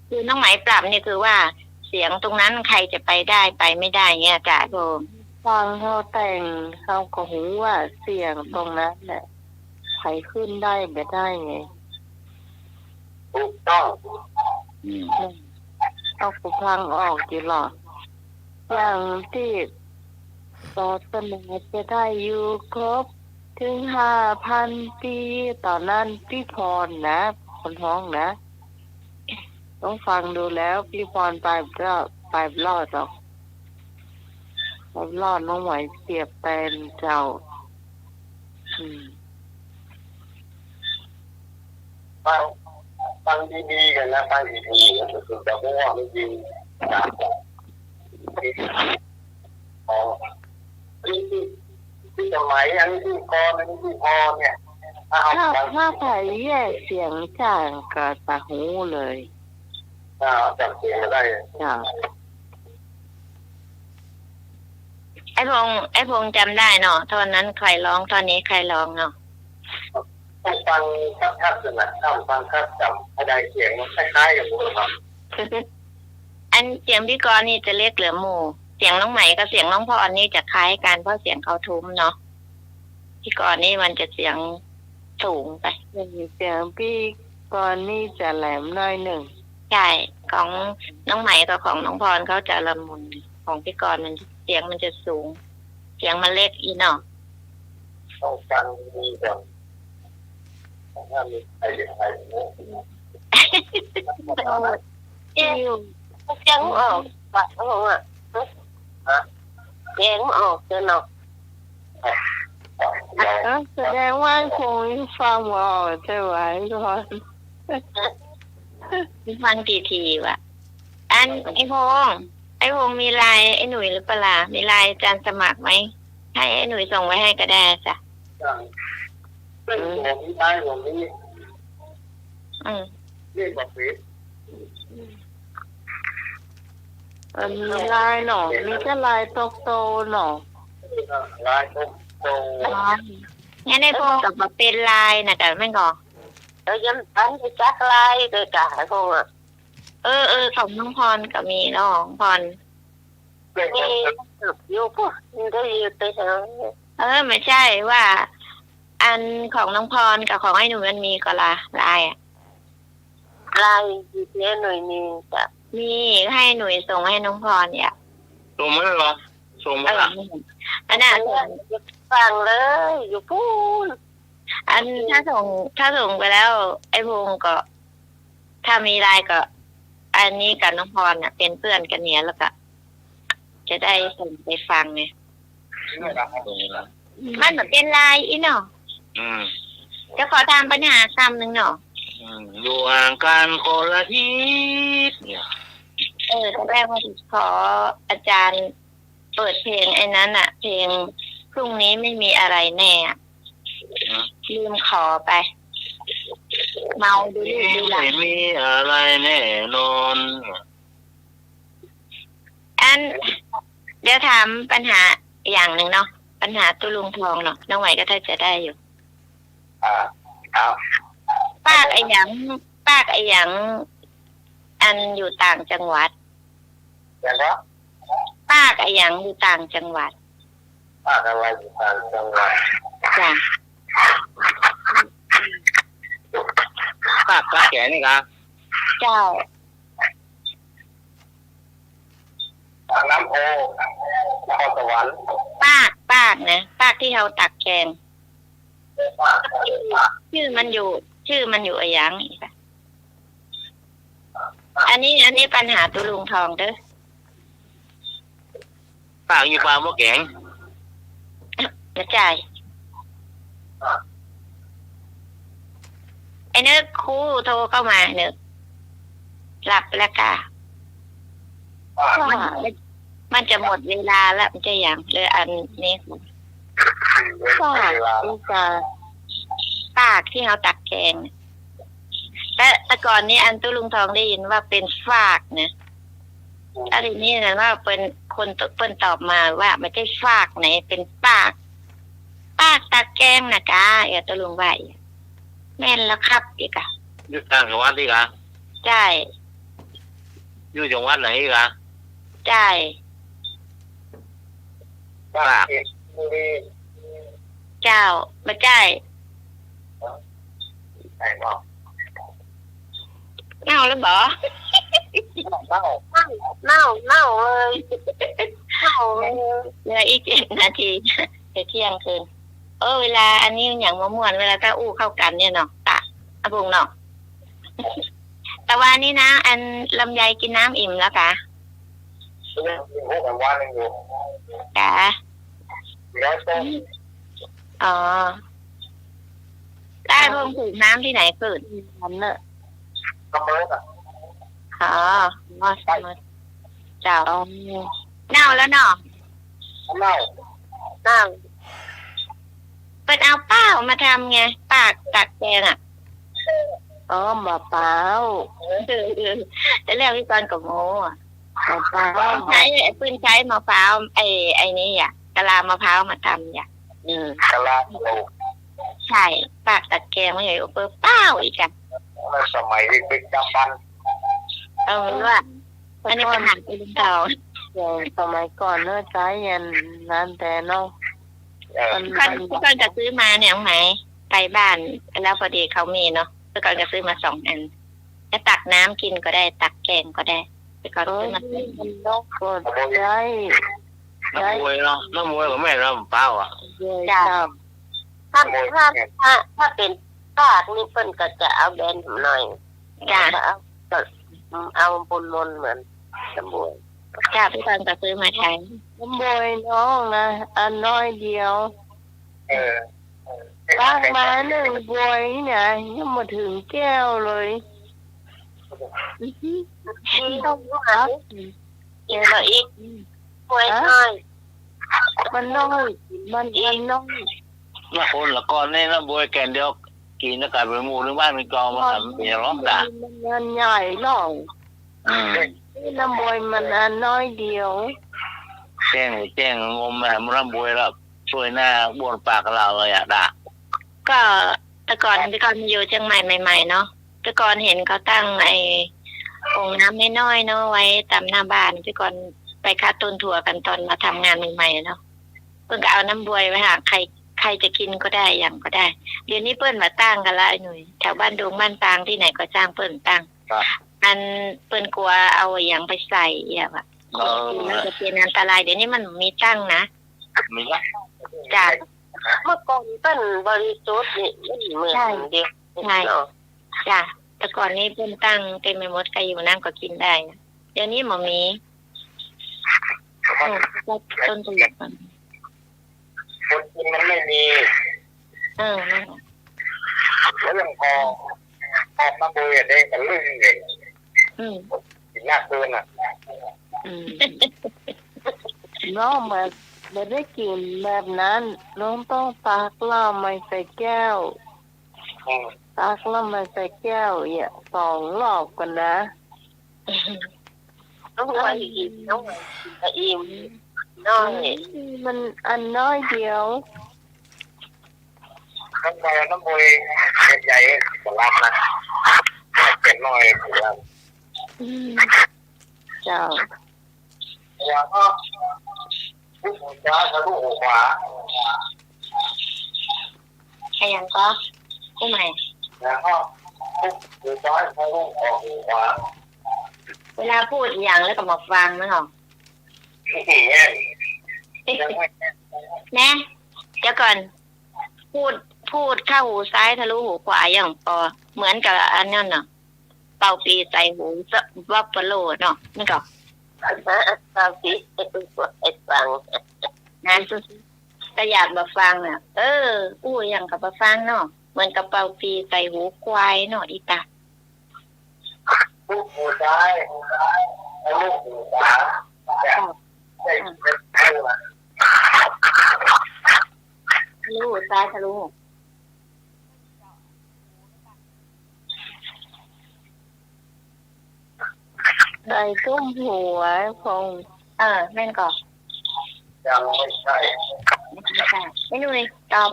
คือน้องไหมปรับเนี่ยคือว่าเสียงตรงนั้นใครจะไปได้ไปไม่ได้เงี้ยจ้ะโยมฟังเขาแต่งเขาก็หูว่าเสียงตรงนั้นแหละใครขึ้นได้ไม่ได้ไงถูกต้องเอากูพังออกอยู่หรออย่างที่ศาสนาจะได้อยู่ครบถึง5,000 ปีตอนนั้นพี่พรนะคนท้องนะต้องฟังดูแล้วพี่พรไปรอดหรอกไปรอดน้องไหวเสียบแตนเจ้าฟังดีๆกันนะฟังดีๆก็คือจะว่าไม่จริงจากที่สมัยอันนี้ที่กรอันนี้ที่พอเนี่ยถ้าใครแยกเสียงจางกับตาหูเลยจำเสียงได้ไอ้พงจำได้เนาะตอนนั้นใครร้องตอนนี้ใครร้องเนาะต้องฟังคัดๆนะต้องฟังคัดจำให้ได้เสียงคล้ายๆกันหมดครับอันเสียงพี่กรนี่จะเรียกเหลือหมู่เสียงน้องใหม่กับเสียงน้องพรนี่จะคล้ายกันเพราะเสียงเขาทุ้มเนาะพี่กรนี่มันจะเสียงสูงไปเสียงพี่กรนี่จะแหลมน้อยหนึ่งใช่ของน้องใหม่กับของน้องพรเขาจะละมุนของพี่กรมันเสียงมันจะสูงเสียงมันเล็กอีเนาะต้องฟังดีก่อนถ้ามีใครเนี่ยเสียงออกปะเขาบอกว่าเสียงออกเจอเนาะแสดงว่าคงฟังว่าใช่ไหมก่อนฟังทีว่ะอันไอ้พงมีไลน์ไอ้หนุ่ยหรือเปล่ามีไลน์อาจารย์สมัครไหมให้ไอ้หนุ่ยส่งไว้ให้ก็ได้จ้ะผมได้ผมนี่เรียกว่าเฟซมีลายหนอมีแค่ลายโตหนอลายโตงั้นไอ้พงกับมาเป็นลายนะแต่ไม่ก่อยังอันจะจักลายเลยจ้ะไอ้พง ของน้องพรก็มีน้องพรมีอยู่ปุ๊บได้ยินไปเถอะไม่ใช่ว่าอันของน้องพรกับของไอ้หนูมันมีก็ละลายอ่ะ ลายอยู่ที่หน่วยมีจ้ะ มีให้หนูส่งให้น้องพรเนี่ย ส่งมาเลยเหรอส่งมาละ อันนั้น ฟังเลยอยู่พูน อันถ้าส่งไปแล้ว ไอ้พงก็ ถ้ามีไลน์ก็ อันนี้กับน้องพรเนี่ยเป็นเพื่อนกันเนี่ยแล้วก็จะได้ส่งไปฟังไงมันเหมือนเป็นไลน์อีเนาะจะขอทำปัญหาคำหนึ่งเนาะ อยู่ห่างกันคนละทิศเนี่ย ตอนแรกว่าขออาจารย์เปิดเพลงไอ้นั้นอะเพลงพรุ่งนี้ไม่มีอะไรแน่ลืมขอไป เมาดูหลัง ไม่มีอะไรแน่นอน อันเดี๋ยวถามปัญหาอย่างหนึ่งเนาะปัญหาตุลุงทองเนาะน้องไหวก็ถ้าจะได้อยู่ ครับ ปากไอ้หยังอันอยู่ต่างจังหวัด อย่างว่า ปากไอ้หยังอยู่ต่างจังหวัด ป้าอะไรอยู่ต่างจังหวัด จ้ะ ปากแก่นี่ครับ เจ้า น้ำโพนครสวรรค์ ปากนะปากที่เขาตักแกงชื่อมันอยู่ไอ้หยังอีกอะอันนี้ปัญหาตุลุงทองเด้อ ปากอยู่ปลาหม้อแกง นะจ่ายไอ้เนื้อครูโทรเข้ามาเนื้อหลับแล้วค่ะมันจะหมดเวลาแล้วมันจะอย่างเลยอันนี้ปากที่เขาตักแกงแต่ก่อนนี้อันตุลุงทองได้ยินว่าเป็นฟากนะอันนี้นะว่าเป็นคนเปิ้นตอบมาว่าไม่ใช่ฟากไหนเป็นปากตักแกงนะกะตุลุงว่าแม่นแล้วครับอีกอะ อยู่ต่างจังหวัดนี่ครับ ใช่ อยู่จังหวัดไหนครับ ใช่ ปาก เจ้าไม่ใช่ ไหนบอก เน่าแล้วบอ เน่าเลยเน่าเลย เหลืออีก7 นาทีจะเที่ยงคืนเวลาอันนี้อย่างมะม่วนเวลาถ้าอู้เข้ากันเนี่ยเนาะตะอะบุงเนาะแต่ว่านี้นะอันลำไยกินน้ำอิ่มแล้วกะ ยังพวกกันว่ายังอยู่ กะ แล้วต้ม อ๋อได้เพิ่งถูกน้ำที่ไหนเกิด มันเนอะ กระเบิดอ่ะ อ๋อสมมติเจ้าเน่าแล้วเนาะ เน่า เป็นเอาเป้ามาทำไงปากตักแกงอ่ะ มะพร้าว จะเรียกพี่กรณ์กับโมอ่ะ มะพร้าว ใช้ปืนใช้มะพร้าวไอ้นี่อ่ะกะลามะพร้าวมาทำอ่ะ กะลาโล ใช่ปากตักแกงไม่ใช่เปเป้าอีกอ่ะ สมัยเด็กๆจำบัน ว่าอันนี้ปัญหาตุลุงทอง อย่างสมัยก่อนเนอะใช้ยันนั้นแต่เนาะ พี่กรณ์จะซื้อมาเนี่ยไหนไปบ้านแล้วพอดีเขามีเนาะพี่กรณ์จะซื้อมา2 อันจะตักน้ำกินก็ได้ตักแกงก็ได้พี่กรณ์ซื้อมา มันนกกดใช้ น้ำมวยเนาะน้ำมวยกับแม่น้ำเปล่าอ่ะ จ้า ถ้าเป็นปากนี่เปิ้นก็จะเอาแบนหน่อย จ้า เอาบนเหมือนสมุน จ้าพี่กรณ์จะซื้อมาใช้ น้ำบวยน้องนะอันน้อยเดียว ปากมา1 บวยเนี่ยยังมาถึงแก้วเลย ต้องรับกินแล้วอีกป่วยน้อย มันน้อยมันน้อย ละคนละก้อนนี่น้ำมวยแกนเดียวกินแล้วกลายเป็นหมูหรือบ้านเป็นกองมาทำเป็นร้องด่า มันใหญ่หรอกน้ำบวยมันอันน้อยเดียว แจ้งงมแบบน้ำมวยแล้วช่วยหน้าบ้วนปากเราเลยอ่ะด่า ก็แต่ก่อนพี่กรณ์อยู่เชียงใหม่ใหม่ๆเนาะแต่ก่อนเห็นเขาตั้ง โอ่งน้ำน้อยๆเนาะไว้ตามหน้าบ้านพี่ก่อนไปคาต้นถั่วกันตอนมาทำงานใหม่ๆเนาะเพิ่นก็เอาน้ำบวยไว้หาใครจะกินก็ได้อย่างก็ได้เดี๋ยวนี้เปิ้นมาตั้งกันละไอ้หนุ่ยแถวบ้านดงบ้านปางที่ไหนก็จ้างเปิ้นตั้งอันเปิ้นกลัวเอาอย่างไปใส่อย่างอ่ะมันจะเป็นอันตรายเดี๋ยวนี้มันมีตั้งนะมีละ จ้ะ เมื่อก่อนเป็นบริสุทธิ์นี่มันเหมือนเดียว ใช่จ้ะแต่ก่อนนี้เปิ้นตั้งเต็มไปหมดใครอยู่นั่งก็กินได้นะเดี๋ยวนี้หมอมีต้นตัวอย่างมัน คนกินมันไม่มีแล้วยังพอมาโบยได้กันลื่นเลยกินหน้าเกินอ่ะ น้องไม่ได้กินแบบนั้นน้องต้องตักเหล้าไม่ใส่แก้วตักเหล้าไม่ใส่แก้ว2 รอบกันนะ น้องไว้กินน้องไว้อิ่มน้อยมันอันน้อยเดียว น้ำโบยใหญ่ๆก็รับนะเป็นน้อยถือว่าเจ้าอย่าก็ผู้หูจ้าทะลุหูขวา ใครยังก็ผู้ใหม่ อย่าก็ผู้หูจ้าทะลุออกหูขวา เวลาพูดอย่างแล้วก็มาฟังนะหรอนะเดี๋ยวก่อนพูดเข้าหูซ้ายทะลุหูขวาอย่างปอเหมือนกับอันนั้นเนาะเป่าปีใส่หูวับปะโลเนาะนี่ก็ตามที่ไอ้ฟังนะแต่อยากมาฟังเนี่ยอู้อย่างกับมาฟังเนาะเหมือนกับเป่าปีใส่หูควายเนาะอีตาผู้หูซ้ายทะลุหูขวาใช่ทะลุหูซ้ายทะลุใส่ตุ้มหัวพงแม่นก่อนยังไม่ใช่ไม่ดูเลยตอบ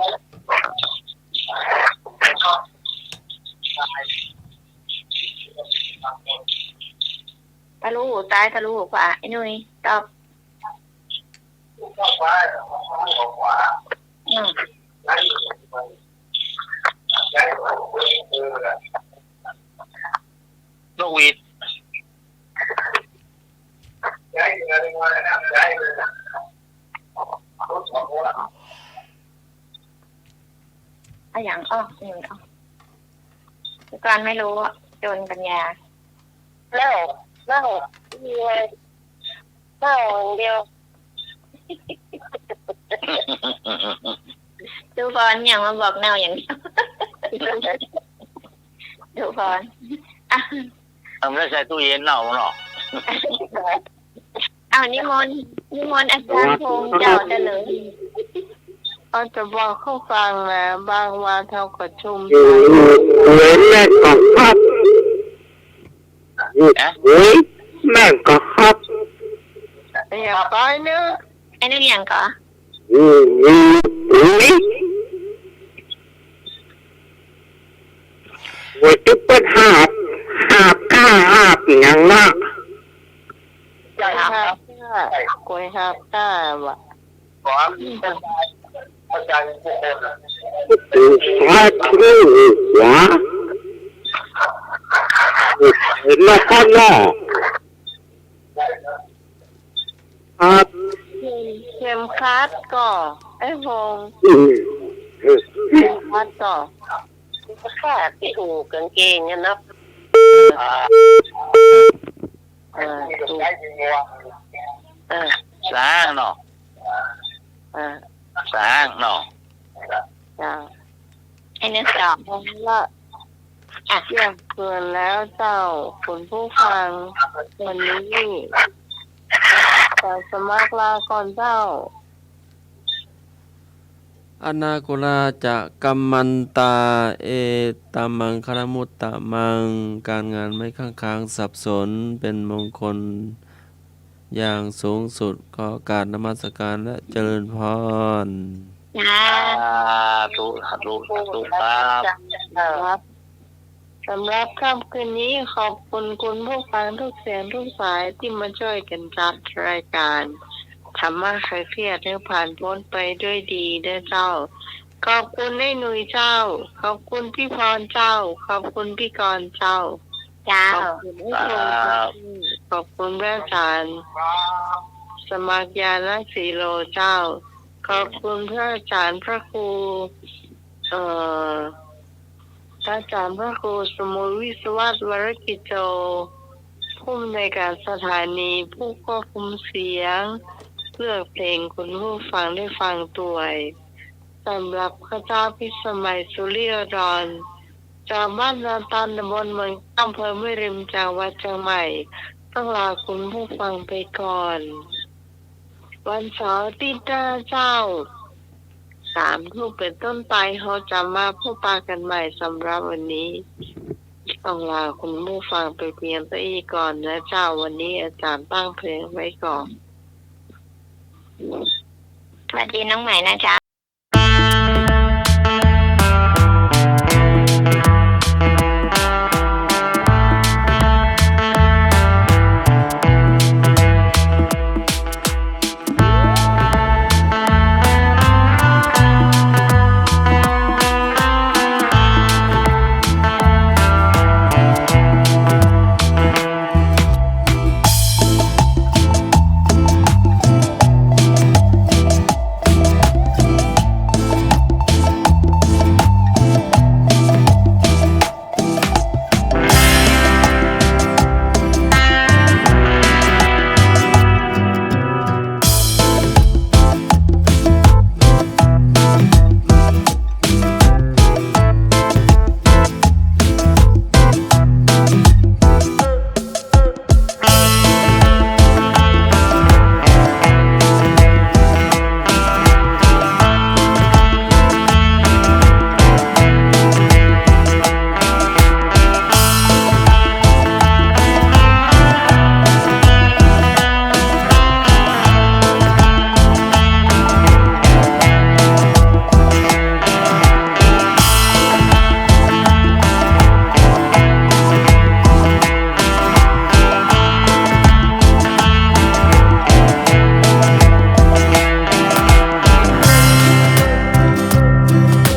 ทะลุหูซ้ายทะลุหูขวาไอ้นุ้ยตอบนกหวีดอย่างการไม่รู้โดนปัญญาเล่ามีไว้เล่าเดียวดูพรอย่างมาบอกแนวอย่างนี้ดูพรทำได้ใส่ตู้เย็นเน่าเนาะเอานิมนต์อาจารย์พงษ์เจ้าเจริญเขาจะบอกเข้าฟังนะบางวันเขาก็ชุมแม่ก็ครับแม่ก็ครับอย่าไปเนอะไอ้นี่อย่างก็ว่าจะเป็นหาบก้าหาบอย่างน่ะกวยหาบก้าวะความอาจารย์ทุกคนสาธุวะเห็นแล้วก็น่ะครับเข็มคัดก็ไอ้พงเข็มคัดก็ขาดไปถูกกางเกงเนี่ยนะสร้างเนาะสร้างเนาะไอ้เนื้อสอบละเกี่ยงเกินแล้วเจ้าคุณผู้ฟังวันนี้แต่สมัครลาก่อนเจ้าอนาคุลาจะกัมมันตาตามังคารมุตตะมังการงานไม่ค้างสับสนเป็นมงคลอย่างสูงสุดขอการนมัสการและเจริญพรทุครับ สำหรับค่ำคืนนี้ขอบคุณคุณผู้ฟังทุกเสียงทุกสายที่มาช่วยกันจัดรายการธรรมะคลายเครียดให้ผ่านพ้นไปด้วยดีเด้อเจ้าขอบคุณไอ้หนุ่ยเจ้าขอบคุณพี่พรเจ้าขอบคุณพี่กรเจ้าขอบคุณไอ้ชมขอบคุณพระอาจารย์สมัครยาณสีโลเจ้าขอบคุณพระอาจารย์พระครูพระอาจารย์พระครูสมุทรวิศวัตวรกิจโจผู้อำนวยการสถานีผู้ควบคุมเสียงเลือกเพลงคุณผู้ฟังได้ฟังด้วยสำหรับข้าเจ้าพิสมัยสุริยดรจากบ้านนาตันตำบลเมืองอำเภอแม่ริมจังหวัดเชียงใหม่ต้องลาคุณผู้ฟังไปก่อนวันเสาร์ที่หน้าเจ้า3 ทุ่มเป็นต้นไปเขาจะมาพบปะกันใหม่สำหรับวันนี้ต้องลาคุณผู้ฟังไปเพียงเท่านี้ก่อนนะเจ้าวันนี้อาจารย์ตั้งเพลงไว้ก่อน สวัสดีน้องใหม่นะจ๊ะ